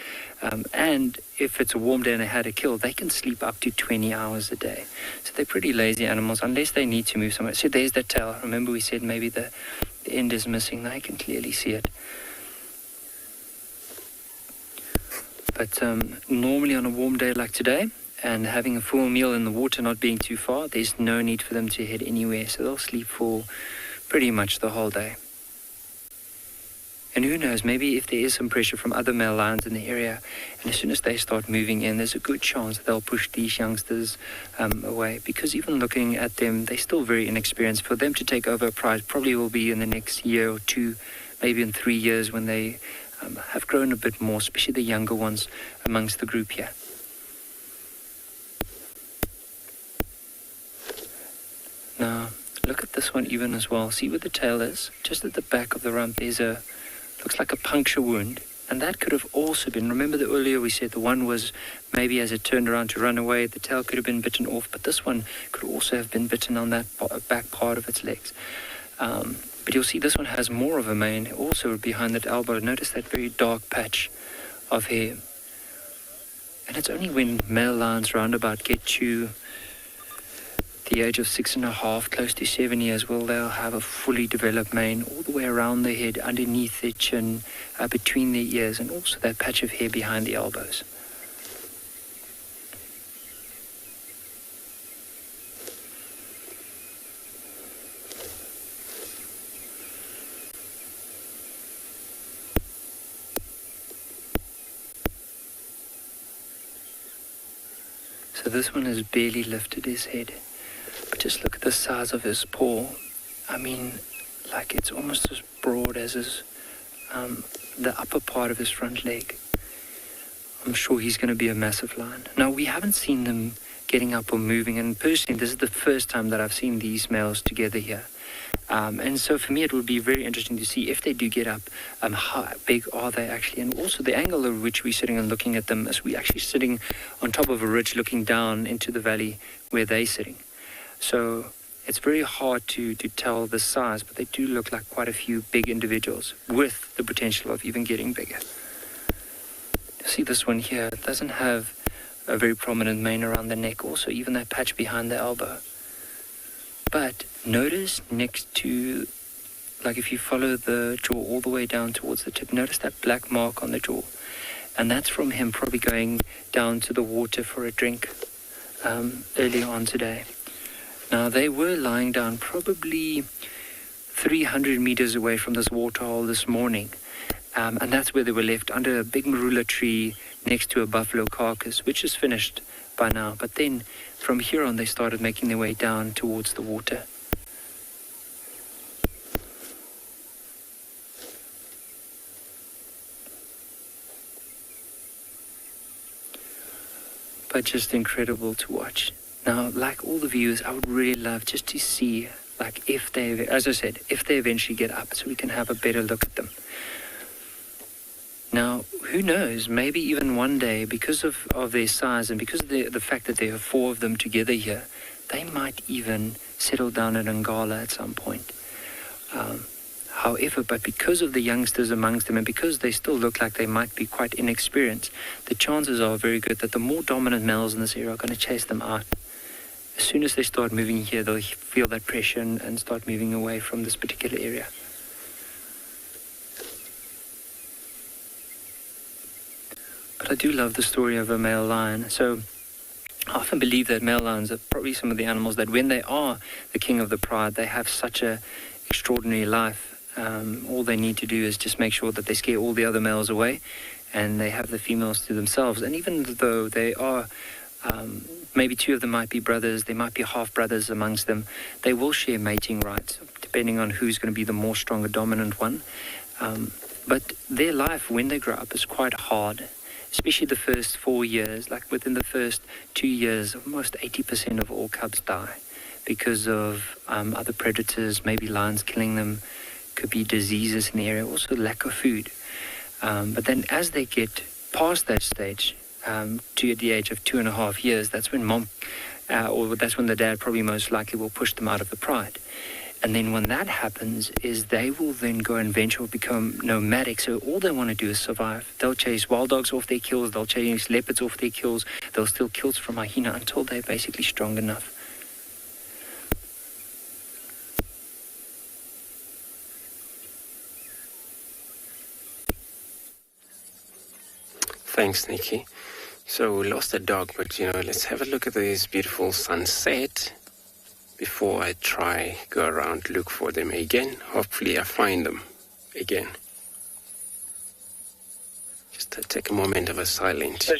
S8: and if it's a warm day and they had a kill, they can sleep up to 20 hours a day. So they're pretty lazy animals unless they need to move somewhere. So there's that tail. Remember we said maybe the end is missing. Now you can clearly see it. But normally on a warm day like today, and having a full meal in the water not being too far, there's no need for them to head anywhere. So they'll sleep for pretty much the whole day. And who knows, maybe if there is some pressure from other male lions in the area, and as soon as they start moving in, there's a good chance that they'll push these youngsters away. Because even looking at them, they're still very inexperienced. For them to take over a pride probably will be in the next year or two, maybe in 3 years, when they have grown a bit more, especially the younger ones amongst the group here. Now, look at this one even as well. See where the tail is? Just at the back of the rump, there's looks like a puncture wound. And that could have also been, remember that earlier we said the one was maybe as it turned around to run away, the tail could have been bitten off, but this one could also have been bitten on that back part of its legs. But you'll see this one has more of a mane also behind that elbow. Notice that very dark patch of hair. And it's only when male lions roundabout get to the age of 6.5, close to 7 years, will they'll have a fully developed mane all the way around their head, underneath their chin, between their ears, and also that patch of hair behind the elbows. So this one has barely lifted his head. But just look at the size of his paw. I mean, like, it's almost as broad as his, the upper part of his front leg. I'm sure he's going to be a massive lion. Now, we haven't seen them getting up or moving, and personally, this is the first time that I've seen these males together here. And so for me, it would be very interesting to see if they do get up, how big are they actually, and also the angle at which we're sitting and looking at them, as we're actually sitting on top of a ridge looking down into the valley where they're sitting. So it's very hard to tell the size, but they do look like quite a few big individuals with the potential of even getting bigger. See this one here, it doesn't have a very prominent mane around the neck, also even that patch behind the elbow. But notice next to, like if you follow the jaw all the way down towards the tip, notice that black mark on the jaw. And that's from him probably going down to the water for a drink earlier on today. Now, they were lying down probably 300 meters away from this waterhole this morning. And that's where they were left, under a big marula tree next to a buffalo carcass, which is finished by now. But then from here on, they started making their way down towards the water. But just incredible to watch. Now, like all the viewers, I would really love just to see, like, if they, as I said, if they eventually get up, so we can have a better look at them. Now, who knows, maybe even one day, because of their size and because of the fact that there are 4 of them together here, they might even settle down in Ngala at some point. However, but because of the youngsters amongst them and because they still look like they might be quite inexperienced, the chances are very good that the more dominant males in this area are going to chase them out. As soon as they start moving here, they'll feel that pressure and start moving away from this particular area. But I do love the story of a male lion. So I often believe that male lions are probably some of the animals that when they are the king of the pride, they have such a extraordinary life. All they need to do is just make sure that they scare all the other males away and they have the females to themselves. And even though they are, maybe two of them might be brothers, there might be half brothers amongst them, they will share mating rights depending on who's going to be the more stronger dominant one. But their life when they grow up is quite hard, especially the first 4 years. Like within the first 2 years, almost 80% of all cubs die because of other predators, maybe lions killing them, could be diseases in the area, also lack of food. But then as they get past that stage, to the age of 2.5 years, that's when mom, or that's when the dad probably most likely will push them out of the pride. And then when that happens is they will then go and venture or become nomadic. So all they want to do is survive. They'll chase wild dogs off their kills. They'll chase leopards off their kills. They'll steal kills from hyena until they're basically strong enough.
S5: Thanks, Nikki. So we lost a dog, but let's have a look at this beautiful sunset before I go around, look for them again. Hopefully I find them again. Just to take a moment of a silence.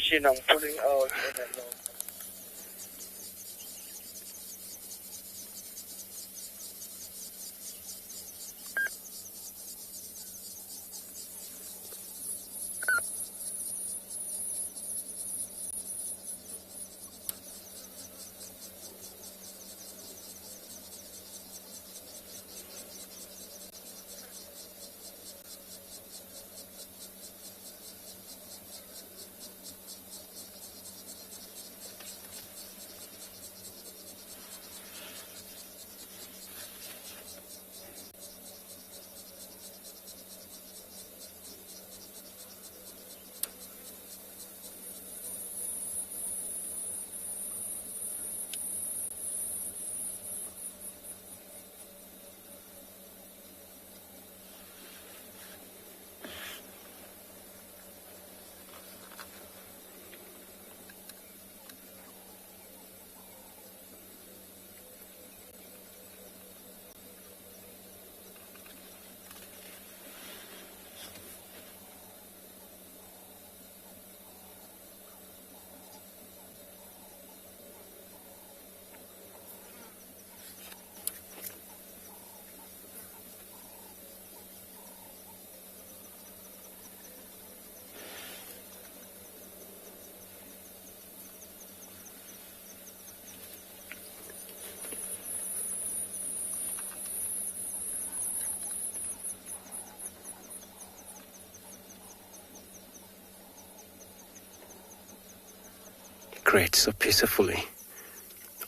S5: Great, so peacefully.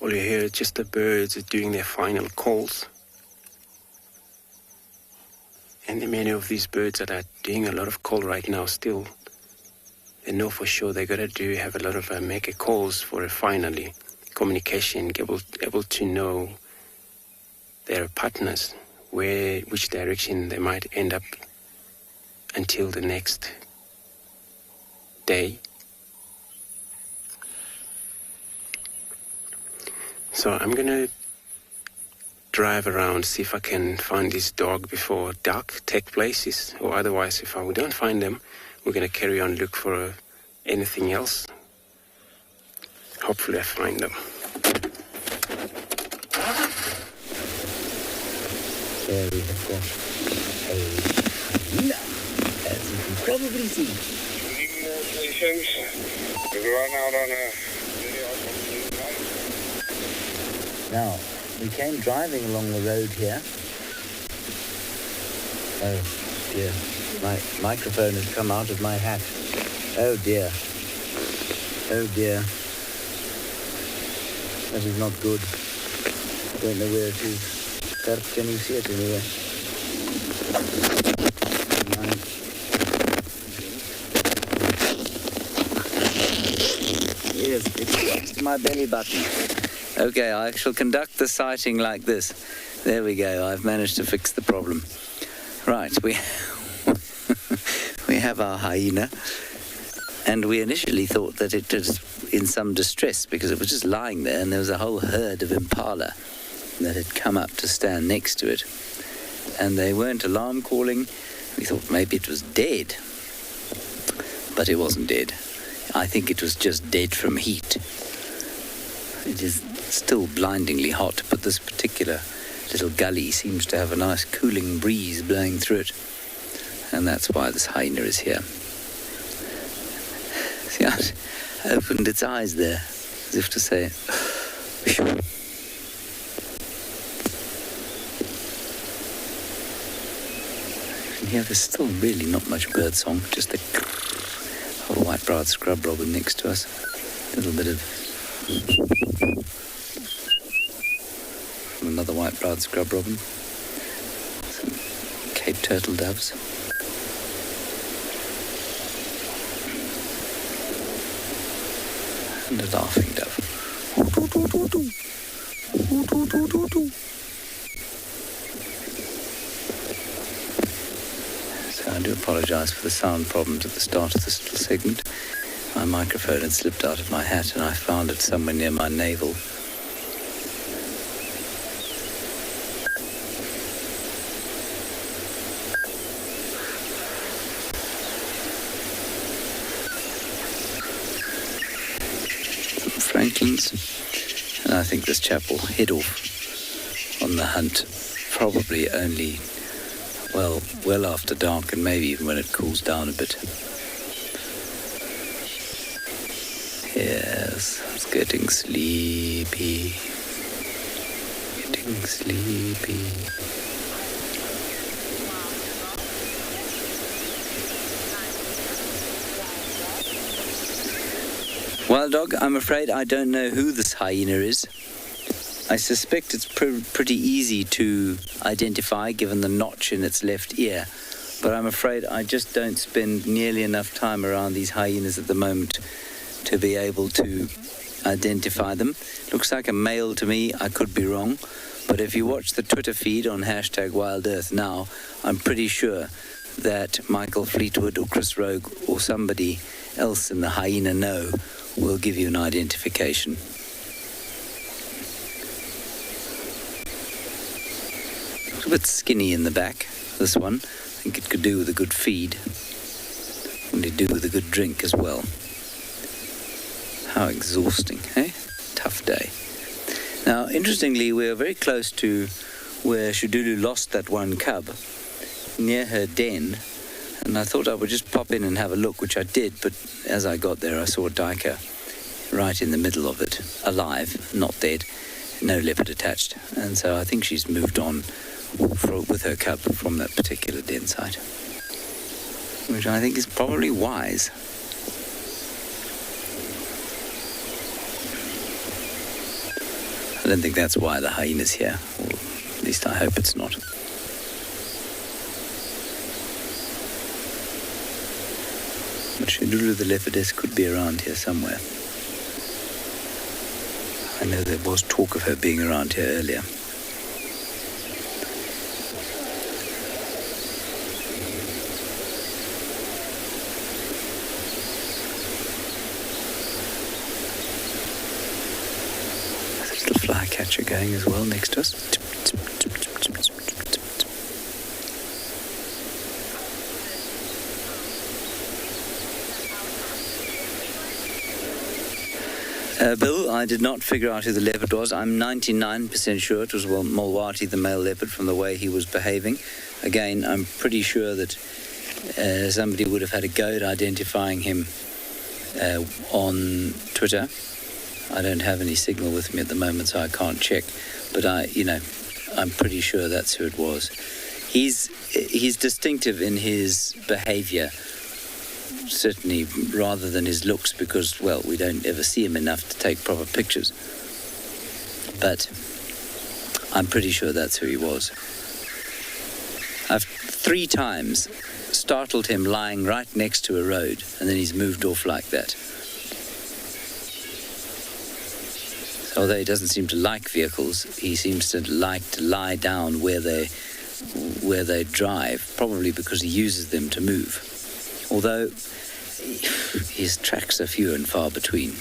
S5: All you hear is just the birds doing their final calls. And many of these birds that are doing a lot of call right now still, they know for sure they're going to have a lot of make calls for a finally communication, able to know their partners, which direction they might end up until the next day. So I'm going to drive around, see if I can find this dog before dark take place, or otherwise if we don't find them, we're going to carry on look for anything else. Hopefully I find them.
S2: There we have got a hyena, as you can probably see.
S9: We're going out on a video.
S2: Now, we came driving along the road here. Oh dear, my microphone has come out of my hat. Oh dear. Oh dear. That is not good. I don't know where it is. Can you see it anywhere? because it's next to my belly button. Okay, I shall conduct the sighting like this. There we go. I've managed to fix the problem. Right, we have our hyena, and we initially thought that it was in some distress because it was just lying there, and there was a whole herd of impala that had come up to stand next to it, and they weren't alarm calling. We thought maybe it was dead, but it wasn't dead. I think it was just dead from heat. It is still blindingly hot, but this particular little gully seems to have a nice cooling breeze blowing through it, and that's why this hyena is here. See how it opened its eyes there, as if to say, and here there's still really not much bird song, just the whole white-browed scrub robin next to us. A little bit of from another white-browed scrub robin. Some Cape turtle doves. And a laughing dove. So I do apologise for the sound problems at the start of this little segment. My microphone had slipped out of my hat and I found it somewhere near my navel. Franklin's, and I think this chap will head off on the hunt probably only well after dark, and maybe even when it cools down a bit. Yes, it's getting sleepy. Getting sleepy. Wild dog, I'm afraid I don't know who this hyena is. I suspect it's pretty easy to identify given the notch in its left ear, but I'm afraid I just don't spend nearly enough time around these hyenas at the moment to be able to identify them. Looks like a male to me, I could be wrong, but if you watch the Twitter feed on #WildEarth now, I'm pretty sure that Michael Fleetwood or Chris Rogue or somebody else in the hyena know will give you an identification. It's a bit skinny in the back, this one. I think it could do with a good feed. And it do with a good drink as well. How exhausting, eh? Tough day. Now, interestingly, we are very close to where Shudulu lost that one cub, near her den, and I thought I would just pop in and have a look, which I did, but as I got there I saw a duiker right in the middle of it, alive, not dead, no leopard attached, and so I think she's moved on with her cub from that particular den site, which I think is probably wise. I don't think that's why the hyena's here, or at least I hope it's not. But Shudulu the leopardess could be around here somewhere. I know there was talk of her being around here earlier. There's a little flycatcher going as well next to us. Bill, I did not figure out who the leopard was. I'm 99% sure it was Mulwati, the male leopard, from the way he was behaving. Again, I'm pretty sure that somebody would have had a go at identifying him on Twitter. I don't have any signal with me at the moment, so I can't check. But I'm pretty sure that's who it was. He's distinctive in his behavior, certainly rather than his looks, because, well, we don't ever see him enough to take proper pictures. But I'm pretty sure that's who he was. I've 3 times startled him lying right next to a road, and then he's moved off like that. although he doesn't seem to like vehicles, he seems to like to lie down where they drive, probably because he uses them to move. Although his tracks are few and far between.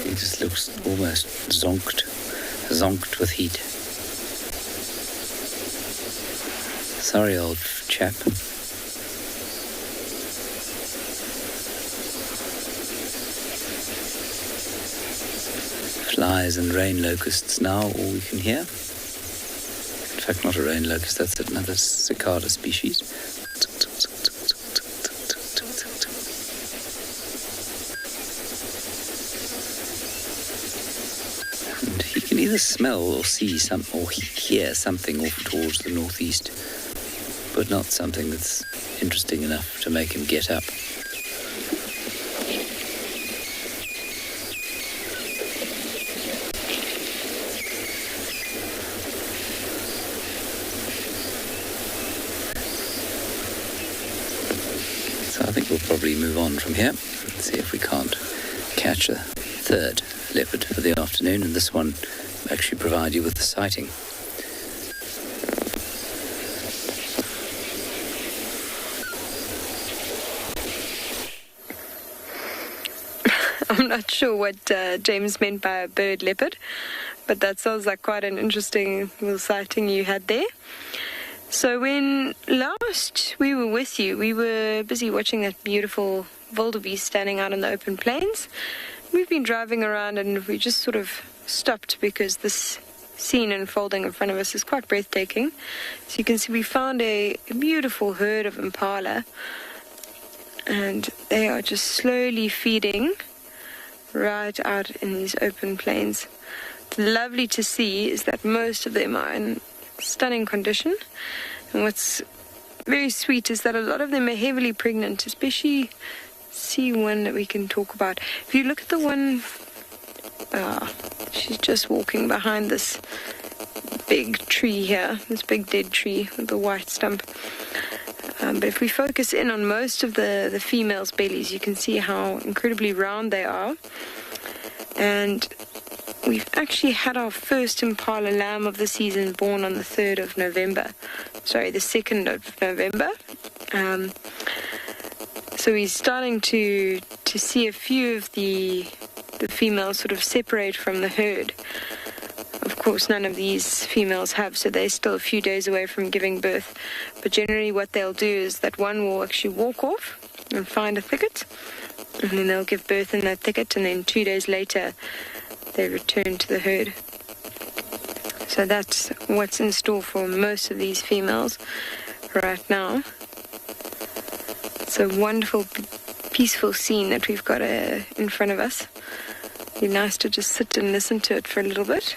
S2: He just looks almost zonked with heat. Sorry, old chap. Flies and rain locusts now, all we can hear. In fact, not a rain locust, that's another cicada species. And he can either smell or see or hear something off towards the northeast, but not something that's interesting enough to make him get up. I think we'll probably move on from here and see if we can't catch a third leopard for the afternoon, and this one will actually provide you with the sighting.
S7: I'm not sure what James meant by a bird leopard, but that sounds like quite an interesting little sighting you had there. So when last we were with you, we were busy watching that beautiful wildebeest standing out in the open plains. We've been driving around and we just sort of stopped because this scene unfolding in front of us is quite breathtaking. So you can see we found a beautiful herd of impala, and they are just slowly feeding right out in these open plains. What's lovely to see is that most of them are in stunning condition, and what's very sweet is that a lot of them are heavily pregnant, especially see one that we can talk about. If you look at the one, she's just walking behind this big tree here, this big dead tree with the white stump. But if we focus in on most of the females' bellies, you can see how incredibly round they are. And we've actually had our first impala lamb of the season born on the 3rd of November. Sorry, the 2nd of November. So we're starting to see a few of the females sort of separate from the herd. Of course, none of these females have, so they're still a few days away from giving birth. But generally what they'll do is that one will actually walk off and find a thicket, and then they'll give birth in that thicket, and then 2 days later they return to the herd. So that's what's in store for most of these females right now. It's a wonderful, peaceful scene that we've got in front of us. It'd be nice to just sit and listen to it for a little bit.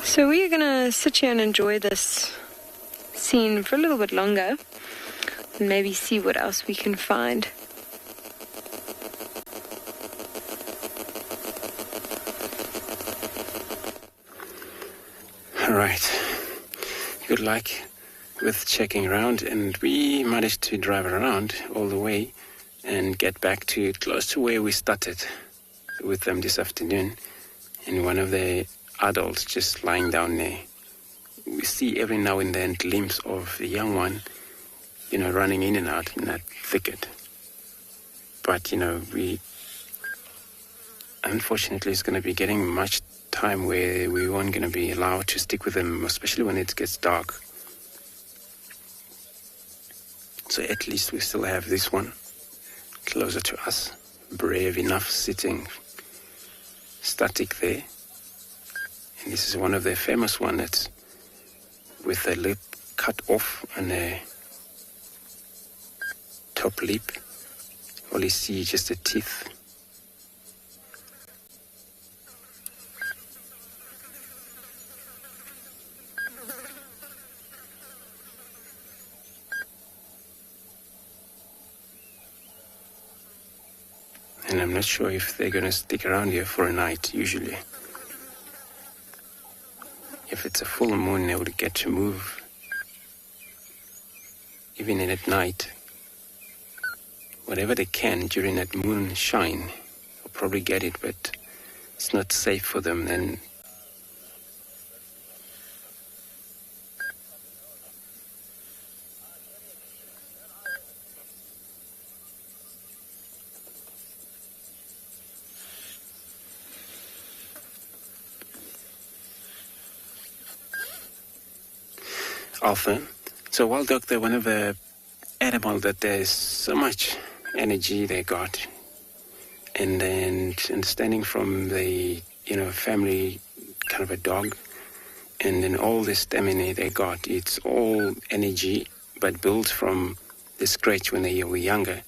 S7: So we're going to sit here and enjoy this scene for a little bit longer and maybe see what else we can find.
S5: All right. Good luck with checking around, and we managed to drive around all the way and get back to close to where we started with them this afternoon, and one of the adults just lying down there. We see every now and then glimpse of the young one, running in and out in that thicket. But, we unfortunately is going to be getting much time where we weren't going to be allowed to stick with them, especially when it gets dark. So at least we still have this one closer to us, brave enough, sitting static there. And this is one of the famous ones that's with a lip cut off and top lip. All you see is just the teeth. And I'm not sure if they're going to stick around here for a night, usually. If it's a full moon, they would get to move. Even in at night, whatever they can during that moon shine, will probably get it, but it's not safe for them then. Alpha. So wild dog, they're one of the animals that there's so much energy they got. And then understanding from the, family kind of a dog, and then all the stamina they got, it's all energy, but built from the scratch when they were younger.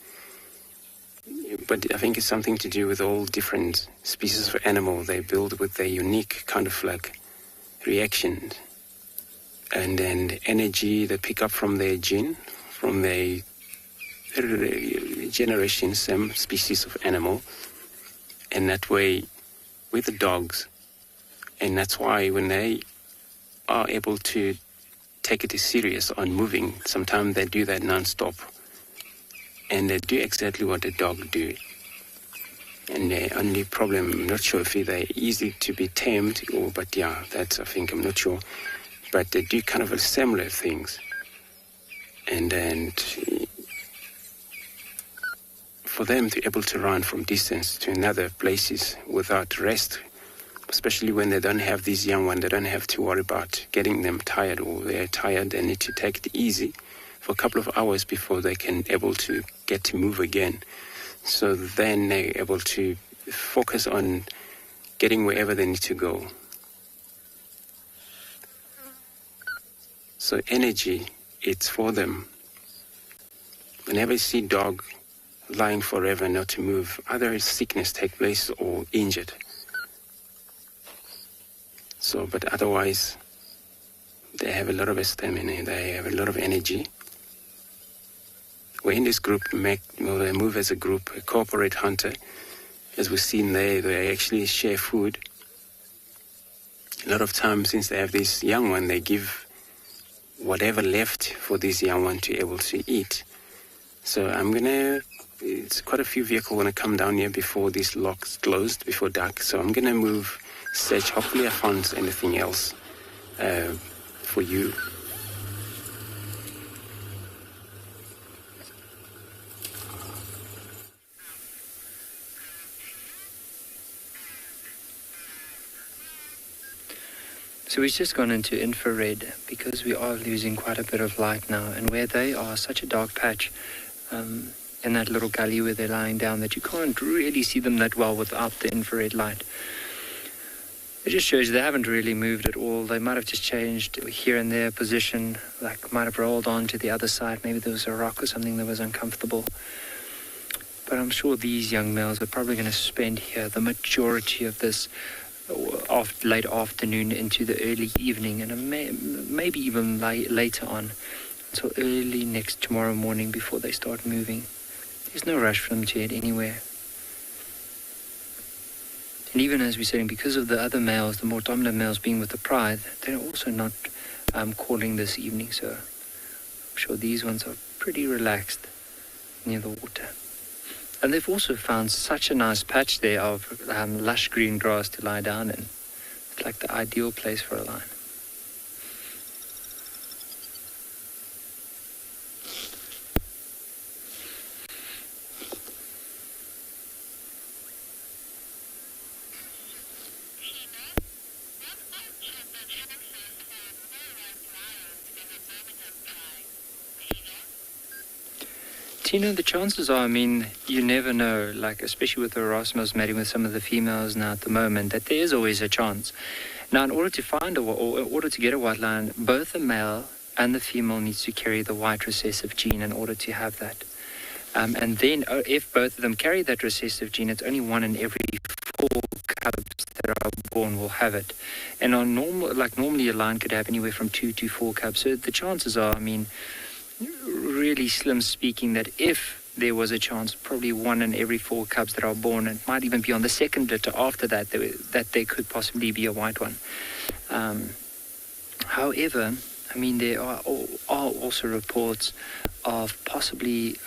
S5: But I think it's something to do with all different species of animal. They build with their unique kind of like reactions. And then the energy they pick up from their gene, from their generation, some species of animal. And that way, with the dogs, and that's why when they are able to take it serious on moving, sometimes they do that non-stop. And they do exactly what the dog do. And the only problem, I'm not sure if they're easy to be tamed, but yeah, that's, I think, I'm not sure. But they do kind of similar things. And then for them to be able to run from distance to another places without rest, especially when they don't have these young ones, they don't have to worry about getting them tired, or they're tired, they need to take it easy for a couple of hours before they can able to get to move again. So then they're able to focus on getting wherever they need to go. So energy, it's for them. Whenever you see dog lying forever not to move, either sickness take place or injured. So, but otherwise, they have a lot of stamina, they have a lot of energy. We're in this group, they move as a group, a corporate hunter. As we've seen there, they actually share food. A lot of times, since they have this young one, they give whatever left for this young one to be able to eat. So it's quite a few vehicles want to come down here before this lock's closed, before dark. So I'm gonna move, search, hopefully I found anything else for you.
S8: So we've just gone into infrared because we are losing quite a bit of light now, and where they are such a dark patch in that little gully where they're lying down that you can't really see them that well without the infrared light. It just shows you they haven't really moved at all. They might have just changed here and there position, like might have rolled on to the other side. Maybe there was a rock or something that was uncomfortable. But I'm sure these young males are probably going to spend here the majority of this late afternoon into the early evening, and maybe even later on until early tomorrow morning before they start moving. There's no rush for them to head anywhere. And even as we're saying, because of the other males, the more dominant males being with the pride, they're also not calling this evening, so I'm sure these ones are pretty relaxed near the water. And they've also found such a nice patch there of lush green grass to lie down in. It's like the ideal place for a lion. Tina, the chances are, you never know, like especially with the Erasmus mating with some of the females now at the moment, that there is always a chance. Now, in order to find or in order to get a white lion, both the male and the female needs to carry the white recessive gene in order to have that. And then if both of them carry that recessive gene, it's only 1 in every 4 cubs that are born will have it. And on normally a lion could have anywhere from 2 to 4 cubs. So the chances are, really slim speaking, that if there was a chance, probably 1 in every 4 cubs that are born, and it might even be on the second litter after that, that there could possibly be a white one. However, there are also reports of possibly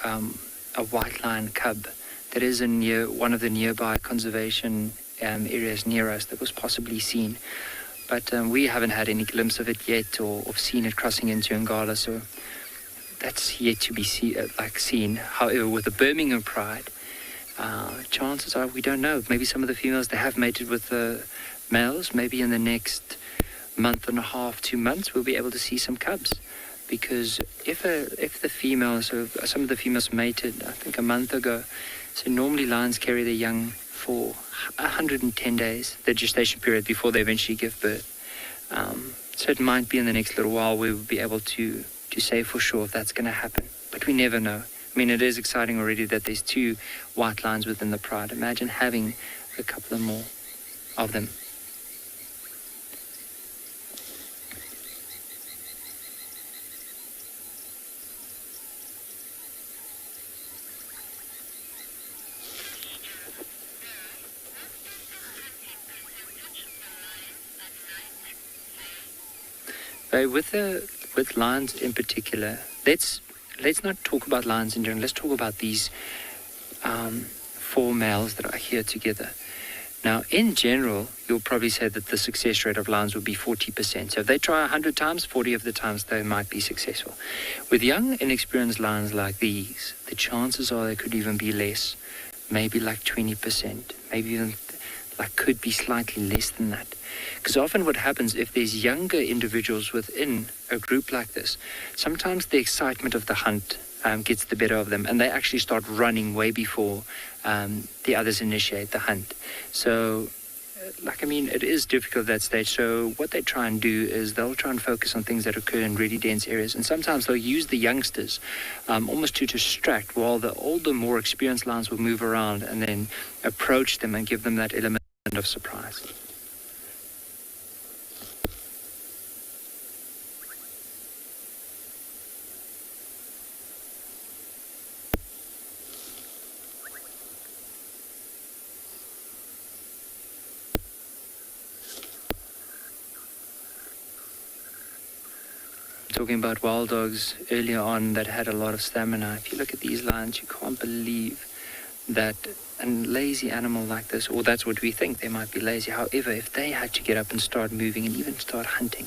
S8: a white lion cub that is in one of the nearby conservation areas near us that was possibly seen. But we haven't had any glimpse of it yet or seen it crossing into Ngala, so that's yet to be seen. However, with the Birmingham Pride, chances are we don't know. Maybe some of the females, they have mated with the males. Maybe in the next month and a half, 2 months, we'll be able to see some cubs. Because if the females, so some of the females mated, I think a month ago, so normally lions carry their young for 110 days, the gestation period, before they eventually give birth. So it might be in the next little while we will be able to say for sure if that's going to happen. But we never know. It is exciting already that there's 2 white lions within the pride. Imagine having a couple of more of them. With lions in particular, let's not talk about lions in general. Let's talk about these 4 males that are here together. Now, in general, you'll probably say that the success rate of lions would be 40%. So if they try 100 times, 40 of the times they might be successful. With young, inexperienced lions like these, the chances are they could even be less, maybe like 20%, maybe even could be slightly less than that. Because often what happens if there's younger individuals within a group like this, sometimes the excitement of the hunt gets the better of them, and they actually start running way before the others initiate the hunt. So, it is difficult at that stage. So what they try and do is they'll try and focus on things that occur in really dense areas, and sometimes they'll use the youngsters almost to distract, while the older, more experienced lions will move around and then approach them and give them that element of surprise. Talking about wild dogs earlier on that had a lot of stamina. If you look at these lions, you can't believe that a lazy animal like this, or that's what we think, they might be lazy. However, if they had to get up and start moving and even start hunting,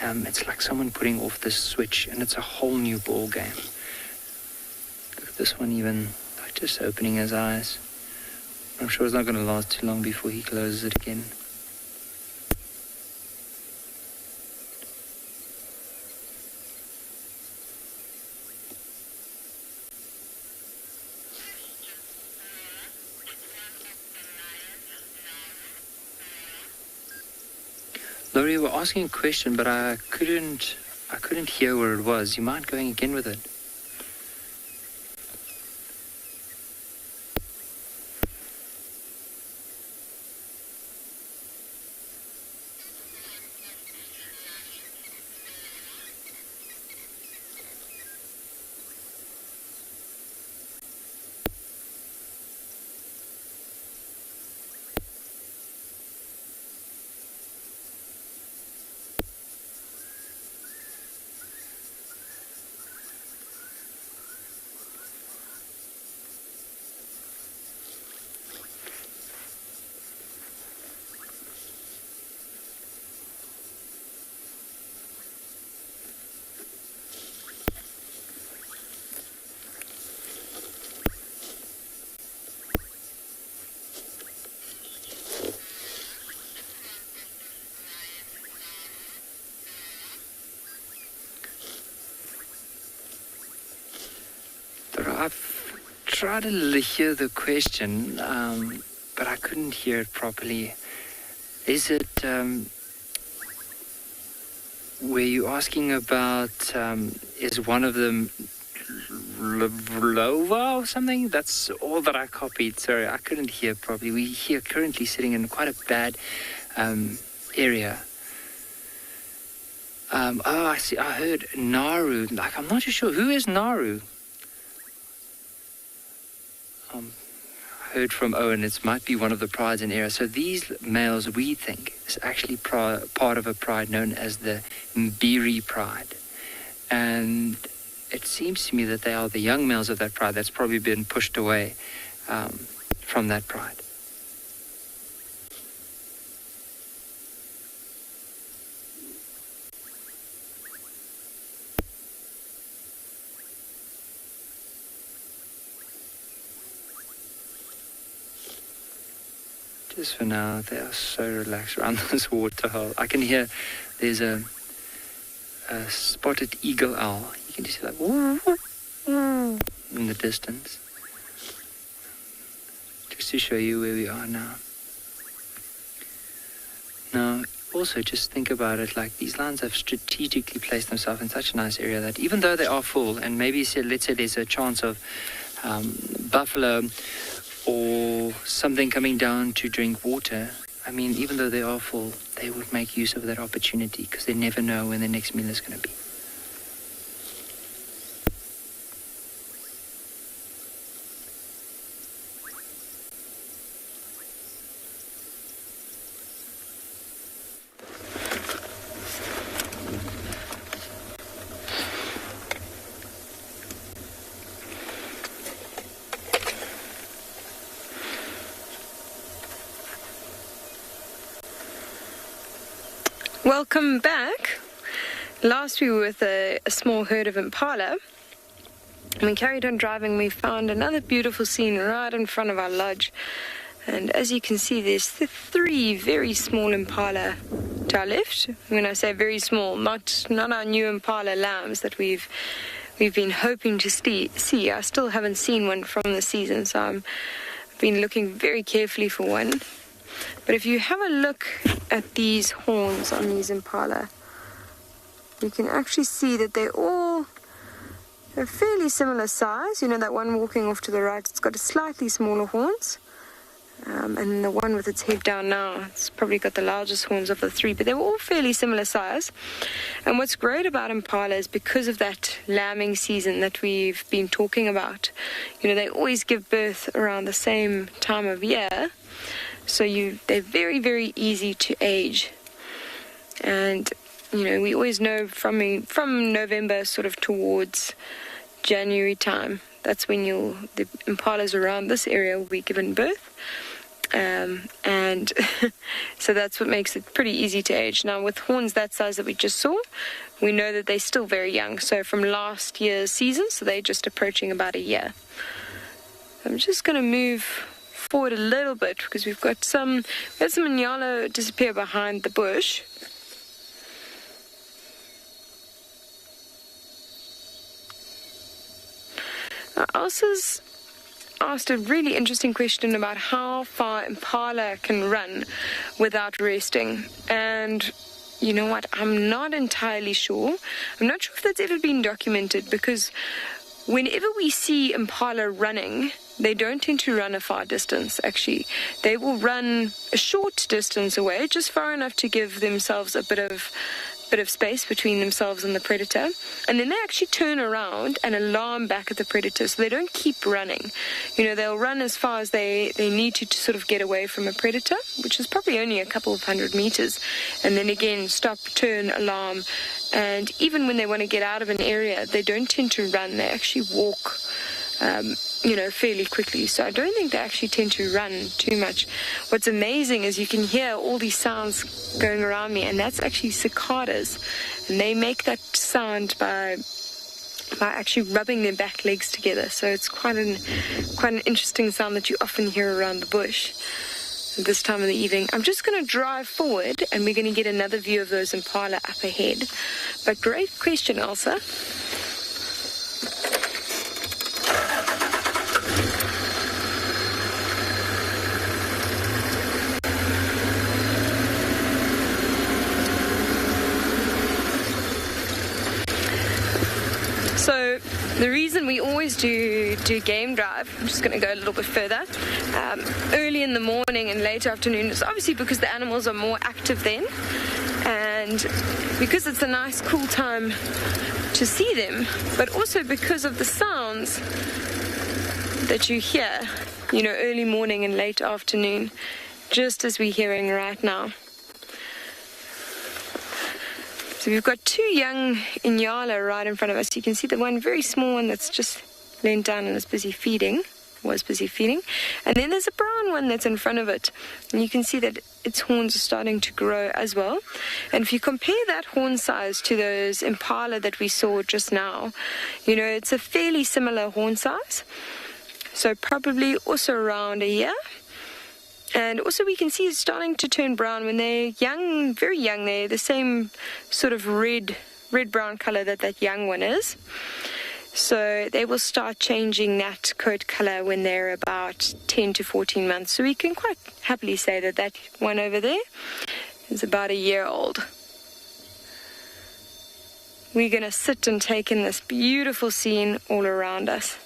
S8: it's like someone putting off this switch, and it's a whole new ball game. Look at this one, even just opening his eyes. I'm sure it's not going to last too long before he closes it again. Laurie, you were asking a question, but I couldn't hear where it was. You mind going again with it? I've tried to hear the question, but I couldn't hear it properly. Is it, were you asking about, is one of them Vlova or something. That's all that I copied. Sorry, I couldn't hear properly. We're here currently sitting in quite a bad area. I see. I heard Naru. Like, I'm not too sure. Who is Naru? Heard from Owen, it might be one of the prides in the area. So these males, we think, is actually part of a pride known as the Mbiri pride. And it seems to me that they are the young males of that pride that's probably been pushed away from that pride. Just for now, they are so relaxed around this waterhole. I can hear there's a spotted eagle owl. You can just hear like in the distance. Just to show you where we are now. Now, also just think about it, like these lions have strategically placed themselves in such a nice area that even though they are full, and maybe let's say there's a chance of buffalo or something coming down to drink water, I mean, even though they are full, they would make use of that opportunity because they never know when the next meal is going to be.
S7: Welcome back. Last we were with a small herd of impala. When we carried on driving, we found another beautiful scene right in front of our lodge. And as you can see, there's 3 very small impala to our left. When I say very small, not our new impala lambs that we've been hoping to see. I still haven't seen one from the season, so I've been looking very carefully for one. But if you have a look at these horns on these impala, you can actually see that they're fairly similar size. You know, that one walking off to the right, it's got a slightly smaller horns. And the one with its head down now, it's probably got the largest horns of the 3, but they're all fairly similar size. And what's great about impala is because of that lambing season that we've been talking about, you know, they always give birth around the same time of year. So they're very, very easy to age. And, you know, we always know from November sort of towards January time, that's when the impalas around this area will be given birth. And so that's what makes it pretty easy to age. Now, with horns that size that we just saw, we know that they're still very young. So from last year's season, so they're just approaching about a year. I'm just going to move forward a little bit because we had some Nyala disappear behind the bush. Now, Elsa's asked a really interesting question about how far impala can run without resting. And you know what? I'm not entirely sure. I'm not sure if that's ever been documented, because whenever we see impala running, they don't tend to run a far distance, actually. They will run a short distance away, just far enough to give themselves a bit of space between themselves and the predator, and then they actually turn around and alarm back at the predator, so they don't keep running. You know, they'll run as far as they need to sort of get away from a predator, which is probably only a couple of 100 meters, and then again stop, turn, alarm. And even when they want to get out of an area, they don't tend to run, they actually walk fairly quickly. So I don't think they actually tend to run too much. What's amazing is you can hear all these sounds going around me, and that's actually cicadas, and they make that sound by actually rubbing their back legs together. So it's quite an interesting sound that you often hear around the bush at this time of the evening. I'm just going to drive forward and we're going to get another view of those impala up ahead. But great question, Elsa. So The reason we always do game drive, I'm just going to go a little bit further, early in the morning and late afternoon is obviously because the animals are more active then, and because it's a nice cool time to see them, but also because of the sounds that you hear, you know, early morning and late afternoon, just as we're hearing right now. So we've got two young Inyala right in front of us. You can see the one very small one that's just leaned down and was busy feeding. And then there's a brown one that's in front of it. And you can see that its horns are starting to grow as well. And if you compare that horn size to those impala that we saw just now, you know, it's a fairly similar horn size. So probably also around a year. And also we can see it's starting to turn brown when they're young, very young. They're the same sort of red-brown color that young one is. So they will start changing that coat color when they're about 10 to 14 months. So we can quite happily say that one over there is about a year old. We're going to sit and take in this beautiful scene all around us.